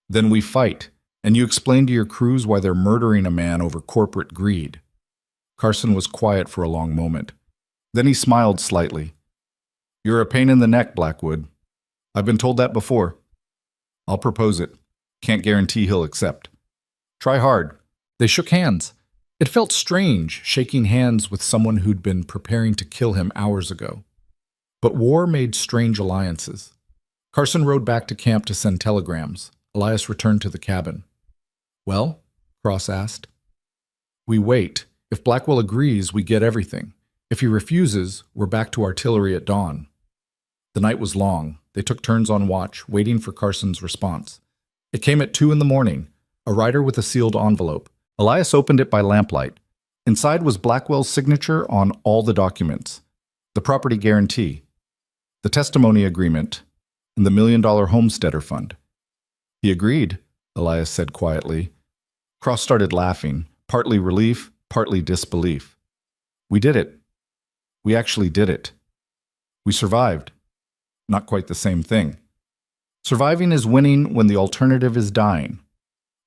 Then we fight, and you explain to your crews why they're murdering a man over corporate greed. Carson was quiet for a long moment. Then he smiled slightly. You're a pain in the neck, Blackwood. I've been told that before. I'll propose it. Can't guarantee he'll accept. Try hard. They shook hands. It felt strange, shaking hands with someone who'd been preparing to kill him hours ago. But war made strange alliances. Carson rode back to camp to send telegrams. Elias returned to the cabin. Well? Cross asked. We wait. If Blackwell agrees, we get everything. If he refuses, we're back to artillery at dawn. The night was long. They took turns on watch, waiting for Carson's response. It came at 2 a.m, a rider with a sealed envelope. Elias opened it by lamplight. Inside was Blackwell's signature on all the documents. The property guarantee, the testimony agreement, and the $1 million homesteader fund. He agreed, Elias said quietly. Cross started laughing, partly relief, partly disbelief. We did it. We actually did it. We survived. Not quite the same thing. Surviving is winning when the alternative is dying.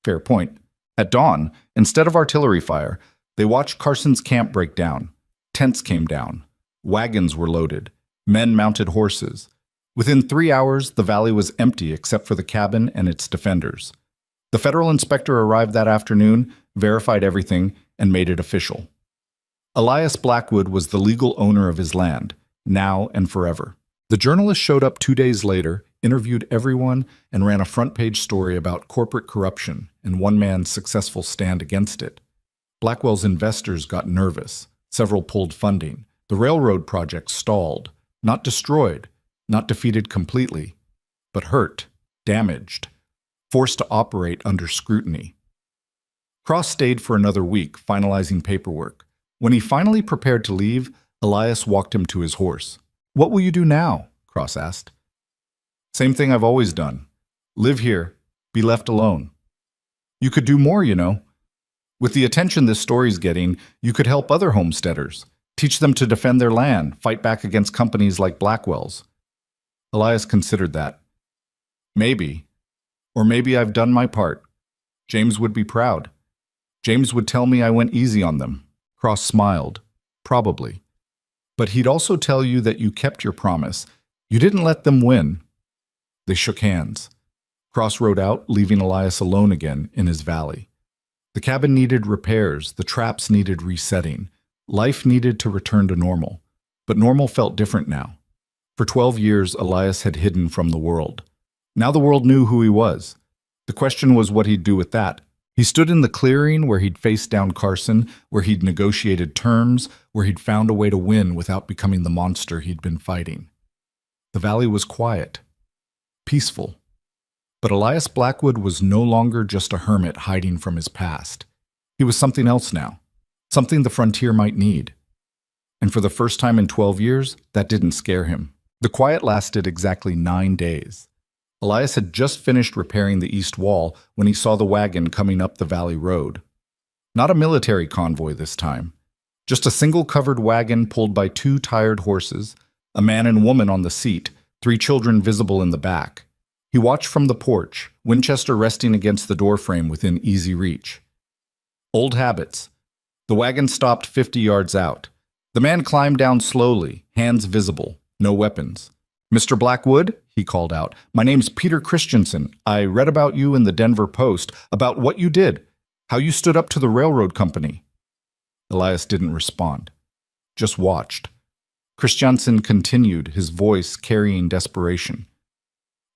Fair point. At dawn, instead of artillery fire, they watched Carson's camp break down. Tents came down. Wagons were loaded. Men mounted horses. Within 3 hours, the valley was empty except for the cabin and its defenders. The federal inspector arrived that afternoon, verified everything, and made it official. Elias Blackwood was the legal owner of his land, now and forever. The journalist showed up 2 days later, interviewed everyone, and ran a front-page story about corporate corruption and one man's successful stand against it. Blackwell's investors got nervous. Several pulled funding. The railroad project stalled. Not destroyed, not defeated completely, but hurt, damaged, forced to operate under scrutiny. Cross stayed for another week, finalizing paperwork. When he finally prepared to leave, Elias walked him to his horse. "What will you do now?" Cross asked. "Same thing I've always done. Live here, be left alone." "You could do more, you know. With the attention this story's getting, you could help other homesteaders, teach them to defend their land, fight back against companies like Blackwell's." Elias considered that. "Maybe. Or maybe I've done my part. James would be proud. James would tell me I went easy on them." Cross smiled. "Probably. But he'd also tell you that you kept your promise. You didn't let them win." They shook hands. Cross rode out, leaving Elias alone again in his valley. The cabin needed repairs, the traps needed resetting. Life needed to return to normal. But normal felt different now. For 12 years, Elias had hidden from the world. Now the world knew who he was. The question was what he'd do with that. He stood in the clearing where he'd faced down Carson, where he'd negotiated terms, where he'd found a way to win without becoming the monster he'd been fighting. The valley was quiet, peaceful. But Elias Blackwood was no longer just a hermit hiding from his past. He was something else now, something the frontier might need. And for the first time in 12 years, that didn't scare him. The quiet lasted exactly 9 days. Elias had just finished repairing the east wall when he saw the wagon coming up the valley road. Not a military convoy this time. Just a single covered wagon pulled by 2 tired horses, a man and woman on the seat, 3 children visible in the back. He watched from the porch, Winchester resting against the doorframe within easy reach. Old habits. The wagon stopped 50 yards out. The man climbed down slowly, hands visible, no weapons. "Mr. Blackwood," he called out, "my name's Peter Christensen. I read about you in the Denver Post, about what you did, how you stood up to the railroad company." Elias didn't respond, just watched. Christensen continued, his voice carrying desperation.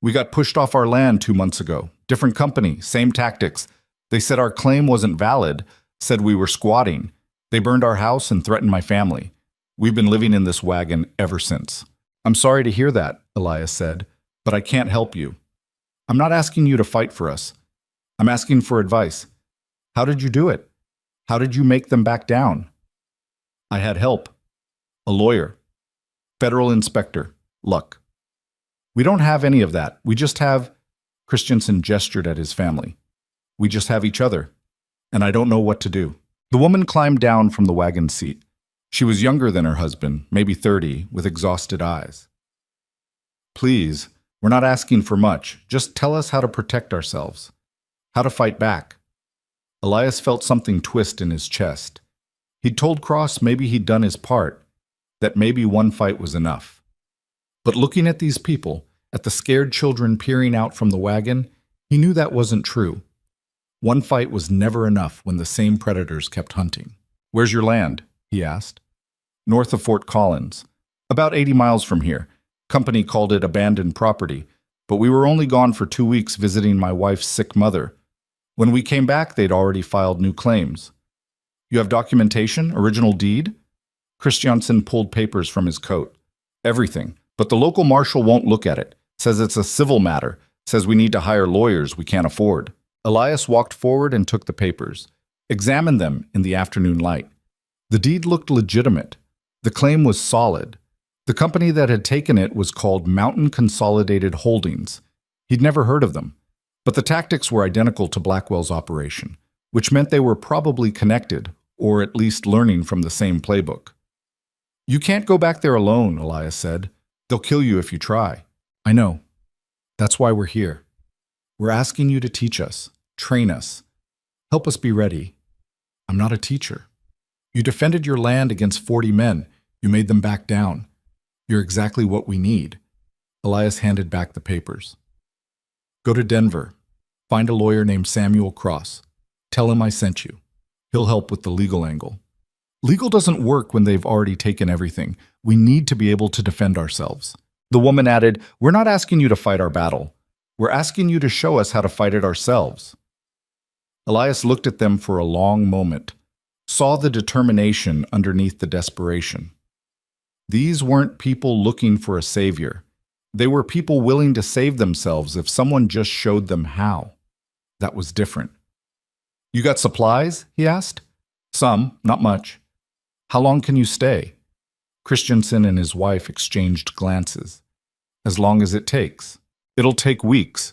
"We got pushed off our land 2 months ago. Different company, same tactics. They said our claim wasn't valid, said we were squatting. They burned our house and threatened my family. We've been living in this wagon ever since." "I'm sorry to hear that," Elias said, "but I can't help you. I'm not asking you to fight for us. I'm asking for advice. How did you do it? How did you make them back down?" "I had help. A lawyer. Federal inspector. Luck. We don't have any of that. We just have—" Christensen gestured at his family. "We just have each other. And I don't know what to do." The woman climbed down from the wagon seat. She was younger than her husband, maybe 30, with exhausted eyes. "Please, we're not asking for much. Just tell us how to protect ourselves. How to fight back." Elias felt something twist in his chest. He'd told Cross maybe he'd done his part, that maybe one fight was enough. But looking at these people, at the scared children peering out from the wagon, he knew that wasn't true. One fight was never enough when the same predators kept hunting. "Where's your land?" he asked. "North of Fort Collins. About 80 miles from here. Company called it abandoned property, but we were only gone for 2 weeks visiting my wife's sick mother. When we came back, they'd already filed new claims." "You have documentation? Original deed?" Christensen pulled papers from his coat. "Everything. But the local marshal won't look at it. Says it's a civil matter. Says we need to hire lawyers we can't afford." Elias walked forward and took the papers. Examined them in the afternoon light. The deed looked legitimate. The claim was solid. The company that had taken it was called Mountain Consolidated Holdings. He'd never heard of them. But the tactics were identical to Blackwell's operation, which meant they were probably connected, or at least learning from the same playbook. "You can't go back there alone," Elias said. "They'll kill you if you try." "I know. That's why we're here. We're asking you to teach us, train us, help us be ready." "I'm not a teacher. You defended your land against 40 men. You made them back down. You're exactly what we need. Elias handed back the papers. Go to Denver. Find a lawyer named Samuel Cross. Tell him I sent you. He'll help with the legal angle. Legal doesn't work when they've already taken everything. We need to be able to defend ourselves. The woman added, We're not asking you to fight our battle. We're asking you to show us how to fight it ourselves. Elias looked at them for a long moment, saw the determination underneath the desperation. These weren't people looking for a savior. They were people willing to save themselves if someone just showed them how. That was different. You got supplies? He asked. Some, not much. How long can you stay? Christensen and his wife exchanged glances. As long as it takes. It'll take weeks,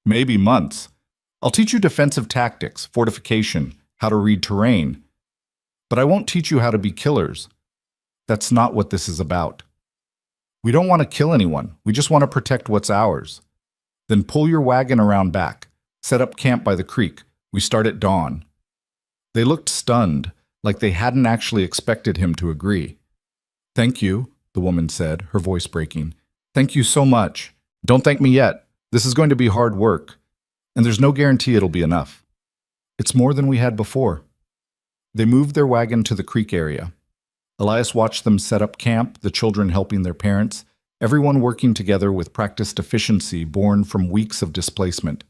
maybe months. I'll teach you defensive tactics, fortification, how to read terrain. But I won't teach you how to be killers. That's not what this is about. We don't want to kill anyone. We just want to protect what's ours. Then pull your wagon around back. Set up camp by the creek. We start at dawn. They looked stunned, like they hadn't actually expected him to agree. Thank you, the woman said, her voice breaking. Thank you so much. Don't thank me yet. This is going to be hard work, and there's no guarantee it'll be enough. It's more than we had before. They moved their wagon to the creek area. Elias watched them set up camp, the children helping their parents, everyone working together with practiced efficiency born from weeks of displacement.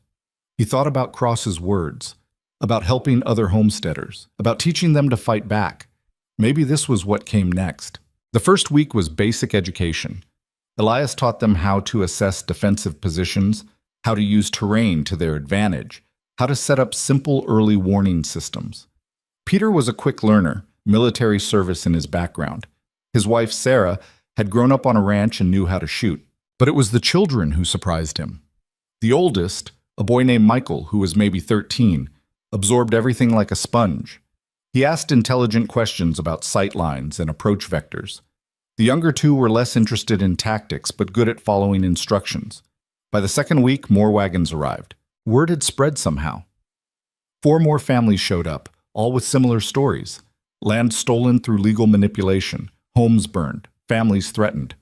He thought about Cross's words, about helping other homesteaders, about teaching them to fight back. Maybe this was what came next. The first week was basic education. Elias taught them how to assess defensive positions, how to use terrain to their advantage, how to set up simple early warning systems. Peter was a quick learner, military service in his background. His wife, Sarah, had grown up on a ranch and knew how to shoot. But it was the children who surprised him. The oldest, a boy named Michael, who was maybe 13, absorbed everything like a sponge. He asked intelligent questions about sight lines and approach vectors. The younger two were less interested in tactics, but good at following instructions. By the second week, more wagons arrived. Word had spread somehow. 4 more families showed up, all with similar stories. Land stolen through legal manipulation, homes burned, families threatened.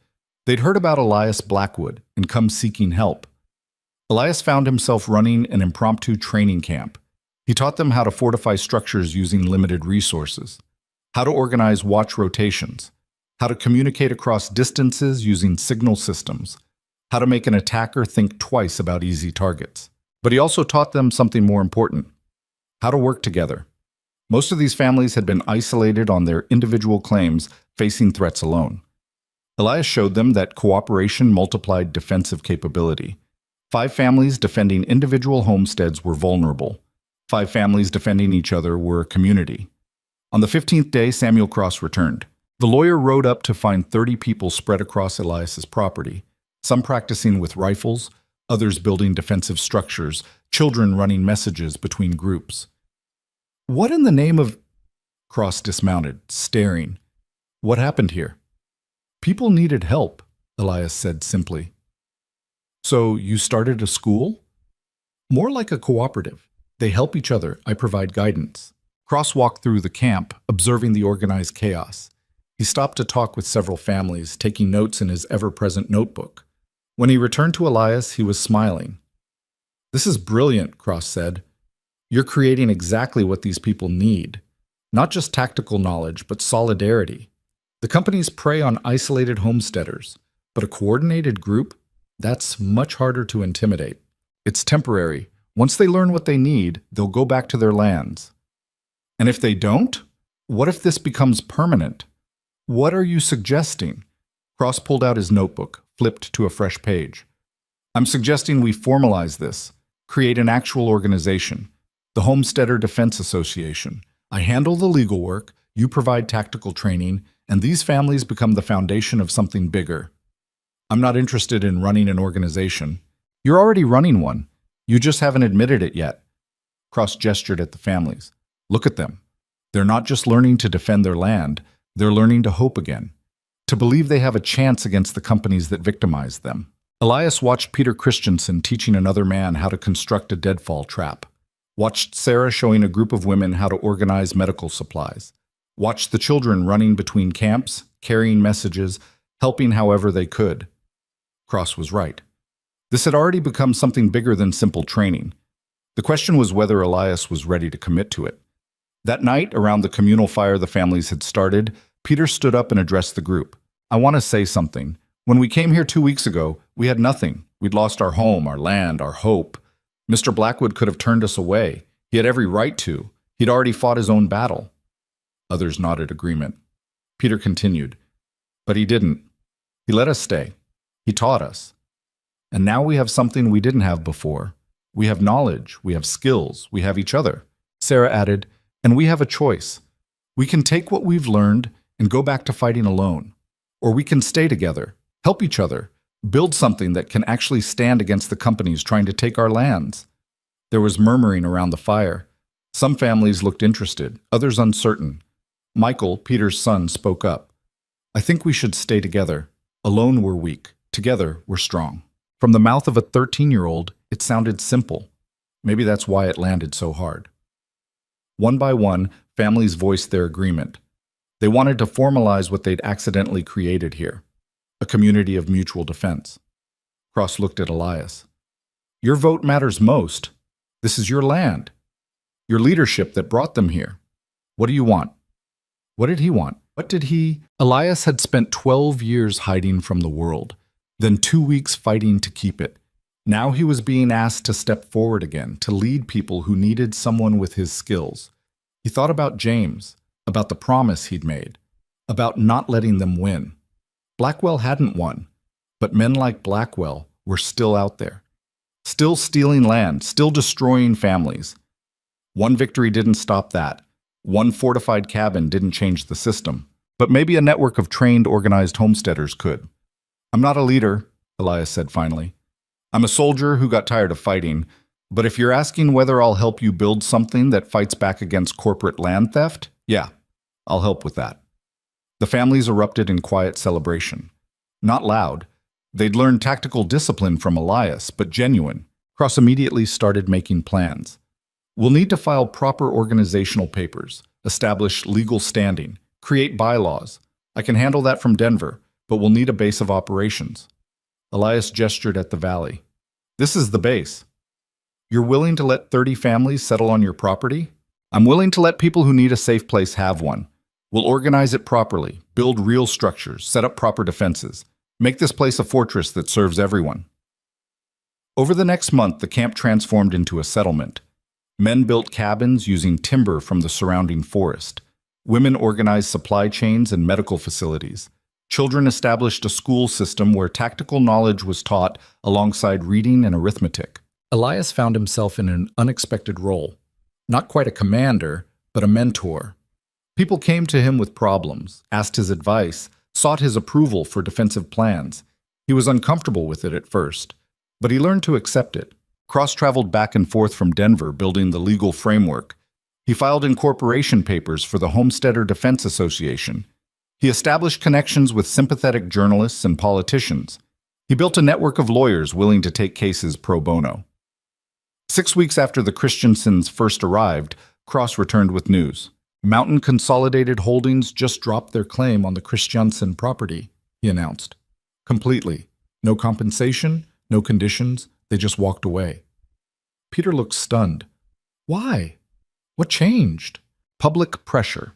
They'd heard about Elias Blackwood and come seeking help. Elias found himself running an impromptu training camp. He taught them how to fortify structures using limited resources, how to organize watch rotations, how to communicate across distances using signal systems, how to make an attacker think twice about easy targets. But he also taught them something more important, how to work together. Most of these families had been isolated on their individual claims, facing threats alone. Elias showed them that cooperation multiplied defensive capability. 5 families defending individual homesteads were vulnerable. 5 families defending each other were a community. On the 15th day, Samuel Cross returned. The lawyer rode up to find 30 people spread across Elias's property, some practicing with rifles, others building defensive structures, children running messages between groups. What in the name of... Cross dismounted, staring. What happened here? People needed help, Elias said simply. So you started a school? More like a cooperative. They help each other. I provide guidance. Cross walked through the camp, observing the organized chaos. He stopped to talk with several families, taking notes in his ever-present notebook. When he returned to Elias, he was smiling. This is brilliant, Cross said. You're creating exactly what these people need. Not just tactical knowledge, but solidarity. The companies prey on isolated homesteaders, but a coordinated group? That's much harder to intimidate. It's temporary. Once they learn what they need, they'll go back to their lands. And if they don't? What if this becomes permanent? What are you suggesting? Cross pulled out his notebook, flipped to a fresh page. I'm suggesting we formalize this, create an actual organization, the Homesteader Defense Association. I handle the legal work, you provide tactical training, and these families become the foundation of something bigger. I'm not interested in running an organization. You're already running one. You just haven't admitted it yet. Cross gestured at the families. Look at them. They're not just learning to defend their land, they're learning to hope again, to believe they have a chance against the companies that victimize them. Elias watched Peter Christensen teaching another man how to construct a deadfall trap, watched Sarah showing a group of women how to organize medical supplies, watched the children running between camps, carrying messages, helping however they could. Cross was right. This had already become something bigger than simple training. The question was whether Elias was ready to commit to it. That night, around the communal fire the families had started, Peter stood up and addressed the group. "I want to say something. When we came here 2 weeks ago, we had nothing. We'd lost our home, our land, our hope. Mr. Blackwood could have turned us away. He had every right to. He'd already fought his own battle." Others nodded agreement. Peter continued, "But he didn't. He let us stay. He taught us. And now we have something we didn't have before. We have knowledge, we have skills, we have each other." Sarah added, "And we have a choice. We can take what we've learned and go back to fighting alone. Or we can stay together, help each other, build something that can actually stand against the companies trying to take our lands." There was murmuring around the fire. Some families looked interested, others uncertain. Michael, Peter's son, spoke up. "I think we should stay together. Alone we're weak. Together we're strong." From the mouth of a 13-year-old, it sounded simple. Maybe that's why it landed so hard. One by one, families voiced their agreement. They wanted to formalize what they'd accidentally created here, a community of mutual defense. Cross looked at Elias. "Your vote matters most. This is your land, your leadership that brought them here. What do you want?" What did he want? What did he? Elias had spent 12 years hiding from the world, then 2 weeks fighting to keep it. Now he was being asked to step forward again, to lead people who needed someone with his skills. He thought about James, about the promise he'd made, about not letting them win. Blackwell hadn't won, but men like Blackwell were still out there, still stealing land, still destroying families. One victory didn't stop that. One fortified cabin didn't change the system, but maybe a network of trained, organized homesteaders could. "I'm not a leader," Elias said finally. "I'm a soldier who got tired of fighting, but if you're asking whether I'll help you build something that fights back against corporate land theft, yeah, I'll help with that." The families erupted in quiet celebration. Not loud. They'd learned tactical discipline from Elias, but genuine. Cross immediately started making plans. "We'll need to file proper organizational papers, establish legal standing, create bylaws. I can handle that from Denver, but we'll need a base of operations." Elias gestured at the valley. "This is the base. You're willing to let 30 families settle on your property? I'm willing to let people who need a safe place have one. We'll organize it properly, build real structures, set up proper defenses, make this place a fortress that serves everyone." Over the next month, the camp transformed into a settlement. Men built cabins using timber from the surrounding forest. Women organized supply chains and medical facilities. Children established a school system where tactical knowledge was taught alongside reading and arithmetic. Elias found himself in an unexpected role. Not quite a commander, but a mentor. People came to him with problems, asked his advice, sought his approval for defensive plans. He was uncomfortable with it at first, but he learned to accept it. Cross traveled back and forth from Denver, building the legal framework. He filed incorporation papers for the Homesteader Defense Association. He established connections with sympathetic journalists and politicians. He built a network of lawyers willing to take cases pro bono. 6 weeks after the Christiansens first arrived, Cross returned with news. Mountain Consolidated Holdings just dropped their claim on the Christiansen property, he announced. Completely. No compensation, no conditions. They just walked away. Peter looked stunned. Why? What changed? Public pressure.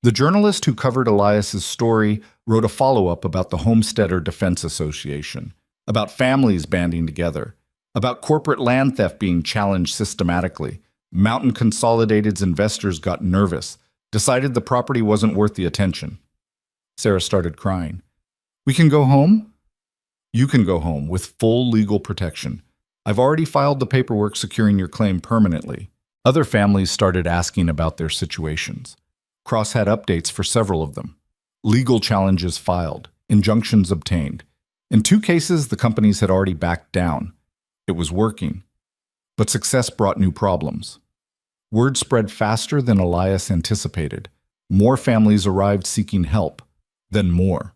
The journalist who covered Elias's story wrote a follow-up about the Homesteader Defense Association, about families banding together, about corporate land theft being challenged systematically. Mountain Consolidated's investors got nervous, decided the property wasn't worth the attention. Sarah started crying. "We can go home?" "You can go home with full legal protection. I've already filed the paperwork securing your claim permanently." Other families started asking about their situations. Cross had updates for several of them. Legal challenges filed, injunctions obtained. In 2 cases, the companies had already backed down. It was working. But success brought new problems. Word spread faster than Elias anticipated. More families arrived seeking help, then more.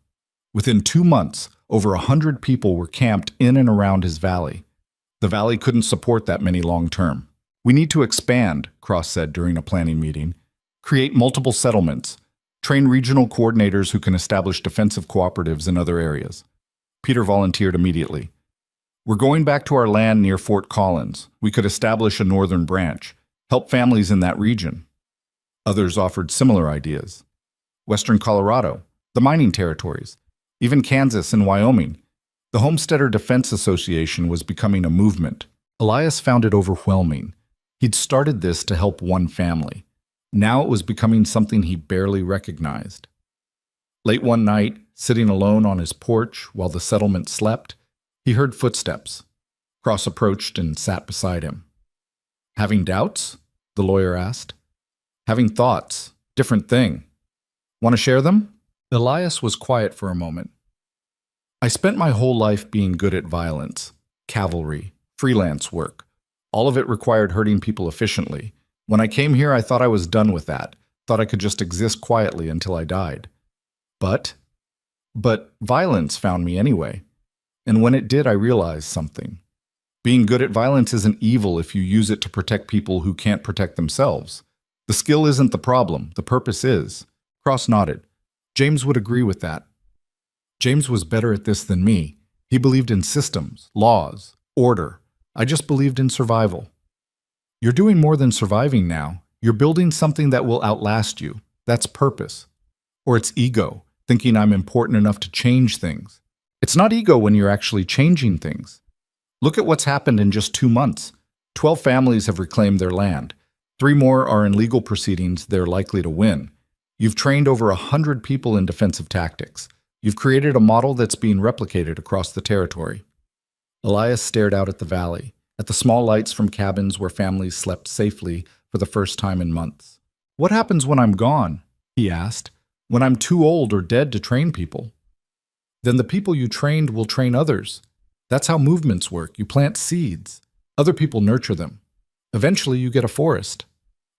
Within 2 months, over 100 people were camped in and around his valley. The valley couldn't support that many long-term. "We need to expand," Cross said during a planning meeting. "Create multiple settlements. Train regional coordinators who can establish defensive cooperatives in other areas. Peter volunteered immediately. We're going back to our land near Fort Collins. We could establish a northern branch, help families in that region. Others offered similar ideas. Western Colorado, the mining territories, even Kansas and Wyoming. The Homesteader Defense Association was becoming a movement. Elias found it overwhelming. He'd started this to help one family. Now it was becoming something he barely recognized. Late one night, sitting alone on his porch while the settlement slept, he heard footsteps. Cross approached and sat beside him. Having doubts? The lawyer asked. Having thoughts. Different thing. Want to share them? Elias was quiet for a moment. I spent my whole life being good at violence, cavalry, freelance work. All of it required hurting people efficiently. When I came here, I thought I was done with that, thought I could just exist quietly until I died. But violence found me anyway. And when it did, I realized something. Being good at violence isn't evil if you use it to protect people who can't protect themselves. The skill isn't the problem, the purpose is. Cross nodded. James would agree with that. James was better at this than me. He believed in systems, laws, order. I just believed in survival. You're doing more than surviving now. You're building something that will outlast you. That's purpose. Or it's ego, thinking I'm important enough to change things. It's not ego when you're actually changing things. Look at what's happened in just 2 months. 12 families have reclaimed their land. 3 more are in legal proceedings they're likely to win. You've trained over 100 people in defensive tactics. You've created a model that's being replicated across the territory. Elias stared out at the valley, at the small lights from cabins where families slept safely for the first time in months. What happens when I'm gone? He asked. When I'm too old or dead to train people? Then the people you trained will train others. That's how movements work. You plant seeds. Other people nurture them. Eventually you get a forest.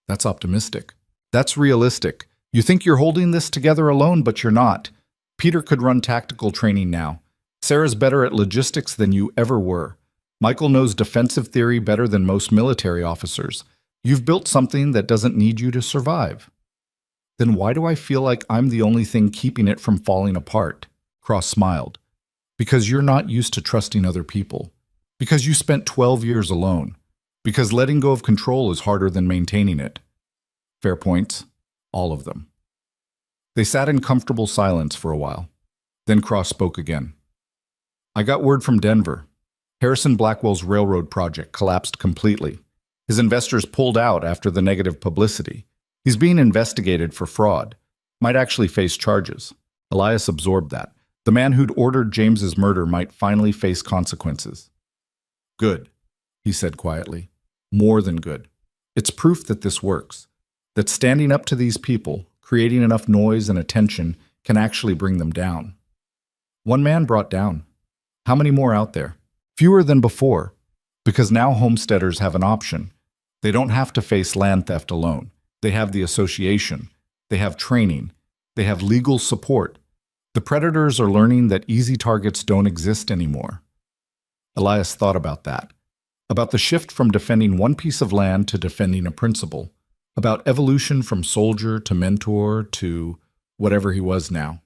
That's optimistic. That's realistic. You think you're holding this together alone, but you're not. Peter could run tactical training now. Sarah's better at logistics than you ever were. Michael knows defensive theory better than most military officers. You've built something that doesn't need you to survive. Then why do I feel like I'm the only thing keeping it from falling apart? Cross smiled. Because you're not used to trusting other people. Because you spent 12 years alone. Because letting go of control is harder than maintaining it. Fair points. All of them. They sat in comfortable silence for a while. Then Cross spoke again. I got word from Denver. Harrison Blackwell's railroad project collapsed completely. His investors pulled out after the negative publicity. He's being investigated for fraud. Might actually face charges. Elias absorbed that. The man who'd ordered James's murder might finally face consequences. Good, he said quietly. More than good. It's proof that this works. That standing up to these people, creating enough noise and attention, can actually bring them down. One man brought down. How many more out there? Fewer than before, because now homesteaders have an option. They don't have to face land theft alone. They have the association. They have training. They have legal support. The predators are learning that easy targets don't exist anymore. Elias thought about that. About the shift from defending one piece of land to defending a principle. About evolution from soldier to mentor to whatever he was now.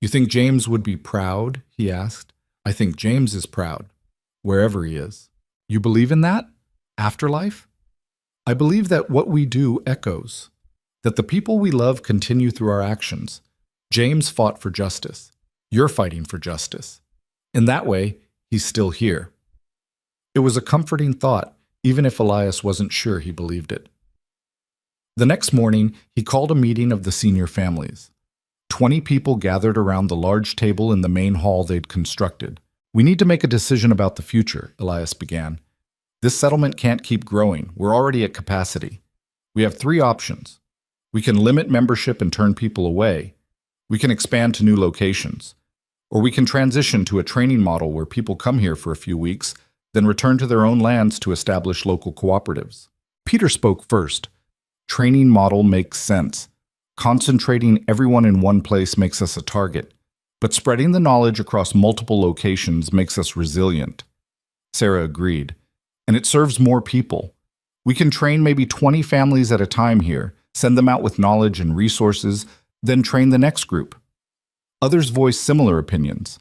You think James would be proud? He asked. I think James is proud, wherever he is. You believe in that? Afterlife? I believe that what we do echoes, that the people we love continue through our actions. James fought for justice. You're fighting for justice. In that way, he's still here. It was a comforting thought, even if Elias wasn't sure he believed it. The next morning, he called a meeting of the senior families. 20 people gathered around the large table in the main hall they'd constructed. We need to make a decision about the future, Elias began. This settlement can't keep growing. We're already at capacity. We have 3 options. We can limit membership and turn people away. We can expand to new locations. Or we can transition to a training model where people come here for a few weeks, then return to their own lands to establish local cooperatives. Peter spoke first. Training model makes sense. Concentrating everyone in one place makes us a target, but spreading the knowledge across multiple locations makes us resilient. Sarah agreed. And it serves more people. We can train maybe 20 families at a time here, send them out with knowledge and resources, Then train the next group. Others voiced similar opinions.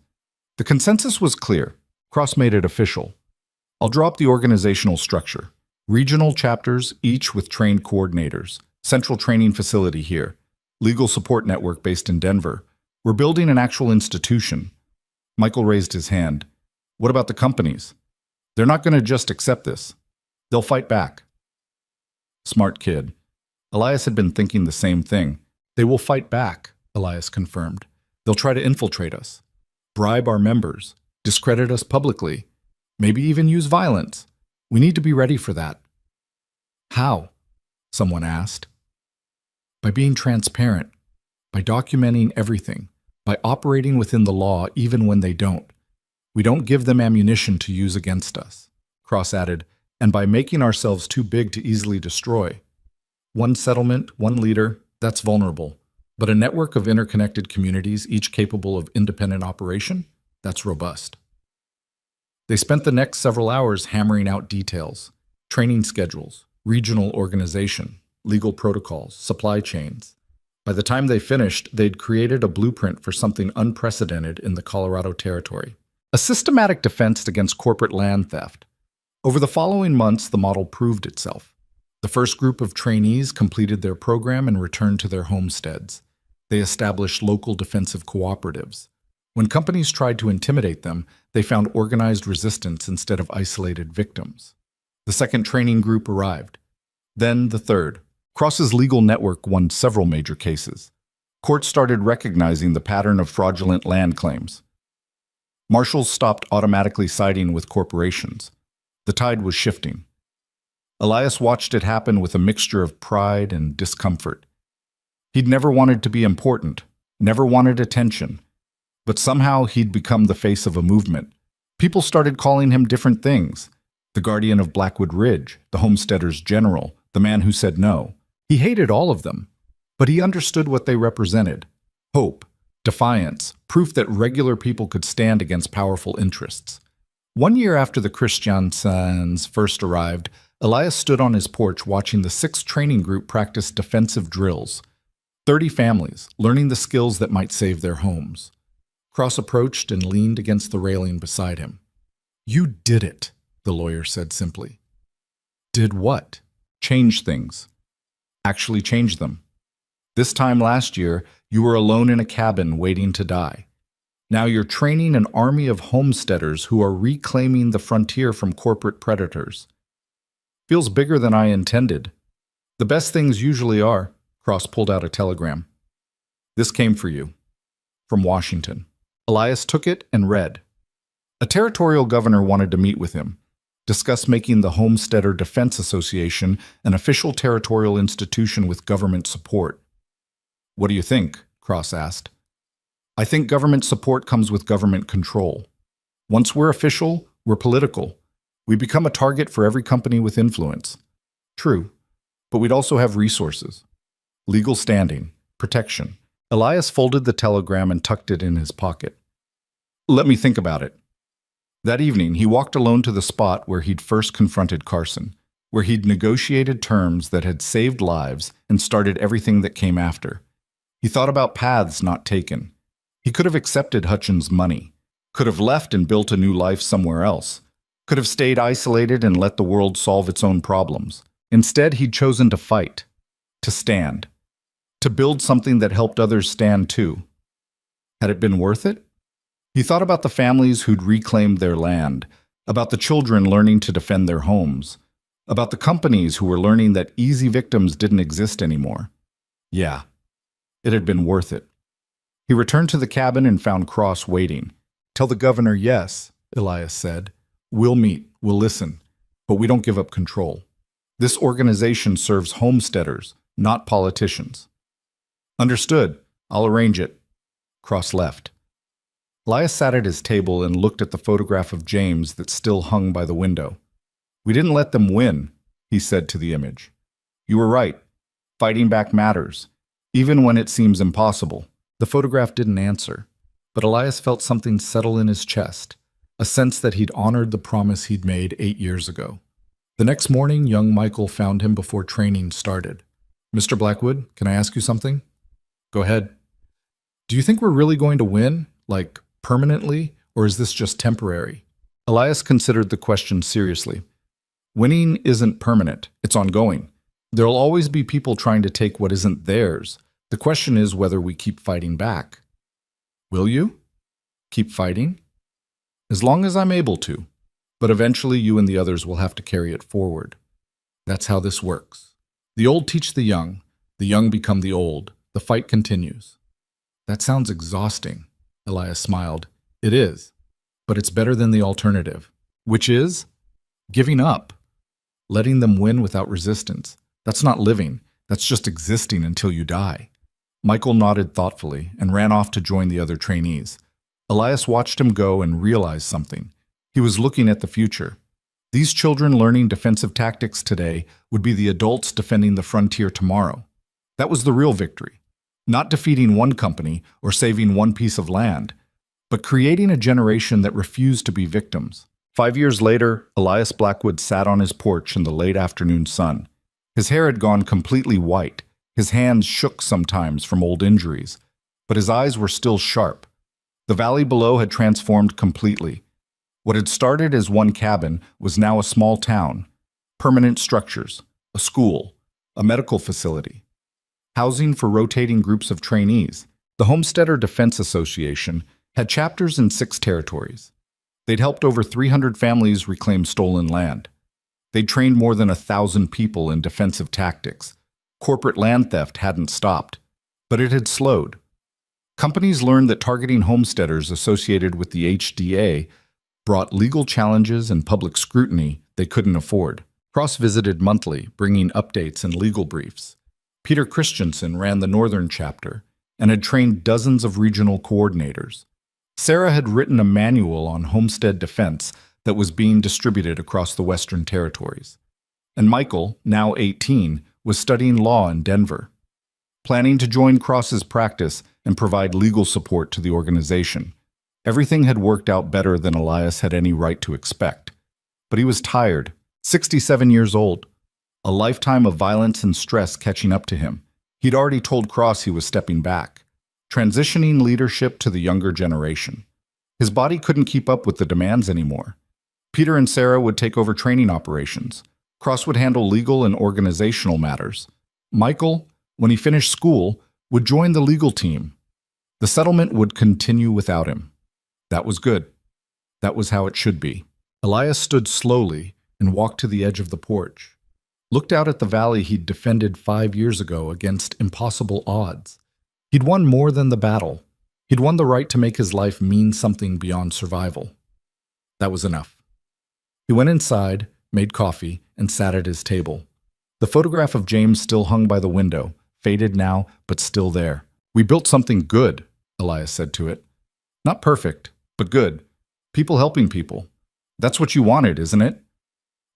The consensus was clear. Cross made it official. I'll draw up the organizational structure. Regional chapters, each with trained coordinators. Central training facility here. Legal support network based in Denver. We're building an actual institution. Michael raised his hand. What about the companies? They're not going to just accept this. They'll fight back. Smart kid. Elias had been thinking the same thing. They will fight back, Elias confirmed. They'll try to infiltrate us, bribe our members, discredit us publicly, maybe even use violence. We need to be ready for that. How? Someone asked. By being transparent, by documenting everything, by operating within the law even when they don't. We don't give them ammunition to use against us, Cross added, and by making ourselves too big to easily destroy. One settlement, one leader, that's vulnerable. But a network of interconnected communities, each capable of independent operation, that's robust. They spent the next several hours hammering out details, training schedules, regional organization, legal protocols, supply chains. By the time they finished, they'd created a blueprint for something unprecedented in the Colorado Territory. A systematic defense against corporate land theft. Over the following months, the model proved itself. The first group of trainees completed their program and returned to their homesteads. They established local defensive cooperatives. When companies tried to intimidate them, they found organized resistance instead of isolated victims. The second training group arrived. Then the third. Cross's legal network won several major cases. Courts started recognizing the pattern of fraudulent land claims. Marshals stopped automatically siding with corporations. The tide was shifting. Elias watched it happen with a mixture of pride and discomfort. He'd never wanted to be important, never wanted attention, but somehow he'd become the face of a movement. People started calling him different things. The guardian of Blackwood Ridge, the homesteader's general, the man who said no. He hated all of them, but he understood what they represented. Hope, defiance, proof that regular people could stand against powerful interests. 1 year after the Christiansens first arrived, Elias stood on his porch watching the 6th training group practice defensive drills. 30 families, learning the skills that might save their homes. Cross approached and leaned against the railing beside him. "You did it," the lawyer said simply. "Did what?" "Change things. Actually change them. This time last year, you were alone in a cabin waiting to die. Now you're training an army of homesteaders who are reclaiming the frontier from corporate predators. Feels bigger than I intended. The best things usually are." Cross pulled out a telegram. "This came for you. From Washington." Elias took it and read. A territorial governor wanted to meet with him, discuss making the Homesteader Defense Association an official territorial institution with government support. "What do you think?" Cross asked. "I think government support comes with government control. Once we're official, we're political. We become a target for every company with influence. True, but we'd also have resources. Legal standing, protection." Elias folded the telegram and tucked it in his pocket. "Let me think about it." That evening, he walked alone to the spot where he'd first confronted Carson, where he'd negotiated terms that had saved lives and started everything that came after. He thought about paths not taken. He could have accepted Hutchins' money, could have left and built a new life somewhere else, could have stayed isolated and let the world solve its own problems. Instead, he'd chosen to fight, to stand, to build something that helped others stand too. Had it been worth it? He thought about the families who'd reclaimed their land, about the children learning to defend their homes, about the companies who were learning that easy victims didn't exist anymore. Yeah, it had been worth it. He returned to the cabin and found Cross waiting. "Tell the governor yes," Elias said. "We'll meet, we'll listen, but we don't give up control. This organization serves homesteaders, not politicians." "Understood. I'll arrange it." Cross left. Elias sat at his table and looked at the photograph of James that still hung by the window. "We didn't let them win," he said to the image. "You were right. Fighting back matters, even when it seems impossible." The photograph didn't answer, but Elias felt something settle in his chest, a sense that he'd honored the promise he'd made 8 years ago. The next morning, young Michael found him before training started. "Mr. Blackwood, can I ask you something?" Go ahead. Do you think we're really going to win? Like, permanently? Or is this just temporary? Elias considered the question seriously. Winning isn't permanent, it's ongoing. There'll always be people trying to take what isn't theirs. The question is whether we keep fighting back. Will you? Keep fighting? As long as I'm able to. But eventually you and the others will have to carry it forward. That's how this works. The old teach the young become the old. The fight continues. That sounds exhausting, Elias smiled. It is, but it's better than the alternative, which is giving up, letting them win without resistance. That's not living, that's just existing until you die. Michael nodded thoughtfully and ran off to join the other trainees. Elias watched him go and realized something. He was looking at the future. These children learning defensive tactics today would be the adults defending the frontier tomorrow. That was the real victory. Not defeating one company or saving one piece of land, but creating a generation that refused to be victims. 5 years later, Elias Blackwood sat on his porch in the late afternoon sun. His hair had gone completely white. His hands shook sometimes from old injuries, but his eyes were still sharp. The valley below had transformed completely. What had started as one cabin was now a small town, permanent structures, a school, a medical facility, housing for rotating groups of trainees. The Homesteader Defense Association had chapters in 6 territories. They'd helped over 300 families reclaim stolen land. They'd trained more than 1,000 people in defensive tactics. Corporate land theft hadn't stopped, but it had slowed. Companies learned that targeting homesteaders associated with the HDA brought legal challenges and public scrutiny they couldn't afford. Cross visited monthly, bringing updates and legal briefs. Peter Christensen ran the northern chapter and had trained dozens of regional coordinators. Sarah had written a manual on homestead defense that was being distributed across the Western territories. And Michael, now 18, was studying law in Denver, planning to join Cross's practice and provide legal support to the organization. Everything had worked out better than Elias had any right to expect. But he was tired, 67 years old, a lifetime of violence and stress catching up to him. He'd already told Cross he was stepping back, transitioning leadership to the younger generation. His body couldn't keep up with the demands anymore. Peter and Sarah would take over training operations. Cross would handle legal and organizational matters. Michael, when he finished school, would join the legal team. The settlement would continue without him. That was good. That was how it should be. Elias stood slowly and walked to the edge of the porch, looked out at the valley he'd defended 5 years ago against impossible odds. He'd won more than the battle. He'd won the right to make his life mean something beyond survival. That was enough. He went inside, made coffee, and sat at his table. The photograph of James still hung by the window, faded now, but still there. "We built something good," Elias said to it. "Not perfect, but good. People helping people. That's what you wanted, isn't it?"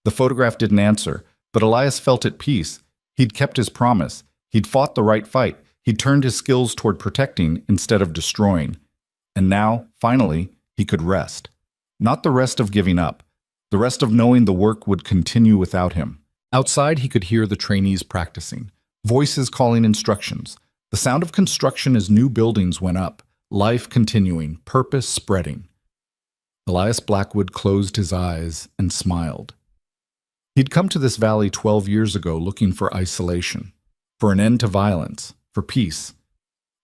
The photograph didn't answer, but Elias felt at peace. He'd kept his promise. He'd fought the right fight. He'd turned his skills toward protecting instead of destroying. And now, finally, he could rest. Not the rest of giving up, the rest of knowing the work would continue without him. Outside, he could hear the trainees practicing, voices calling instructions, the sound of construction as new buildings went up, life continuing, purpose spreading. Elias Blackwood closed his eyes and smiled. He'd come to this valley 12 years ago looking for isolation, for an end to violence, for peace.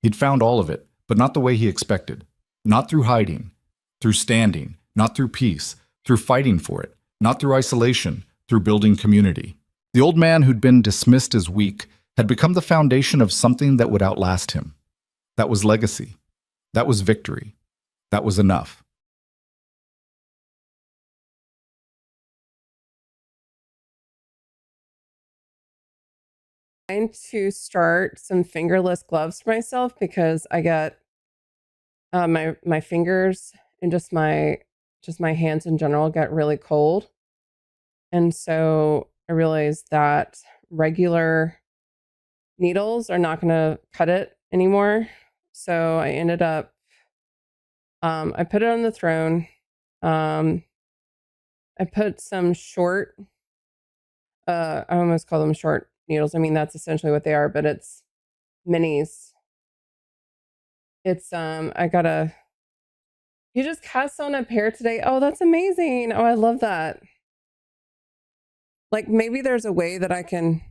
He'd found all of it, but not the way he expected. Not through hiding, through standing, not through peace, through fighting for it, not through isolation, through building community. The old man who'd been dismissed as weak had become the foundation of something that would outlast him. That was legacy. That was victory. That was enough. Trying to start some fingerless gloves for myself because I get my fingers and just my hands in general get really cold. And so I realized that regular needles are not going to cut it anymore. So I ended up I put it on the throne. I put some short I almost call them short needles. I mean, that's essentially what they are, but it's minis It's you just cast on a pair today. Oh, that's amazing. Oh, I love that. Like maybe there's a way that I can.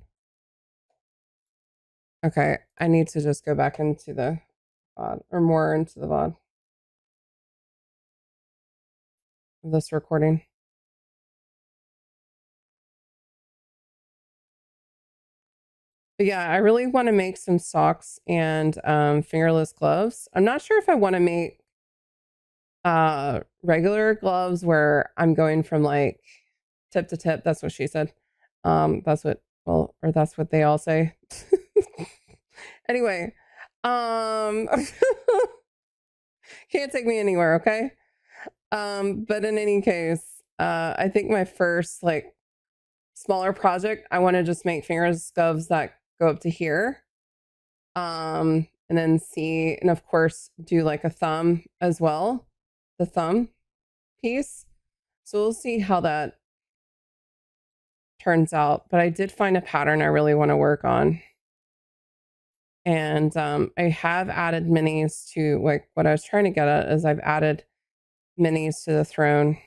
Okay, I need to just go back into the VOD or more into the VOD of this recording. But yeah, I really want to make some socks and fingerless gloves. I'm not sure if I want to make regular gloves where I'm going from like tip to tip. That's what she said. That's what that's what they all say. Anyway, can't take me anywhere, okay? But in any case, I think my first like smaller project, I want to just make fingerless gloves that go up to here. And then see, and of course do like a thumb as well, the thumb piece. So we'll see how that turns out. But I did find a pattern I really want to work on. And I have added minis to, like, what I was trying to get at is I've added minis to the throne.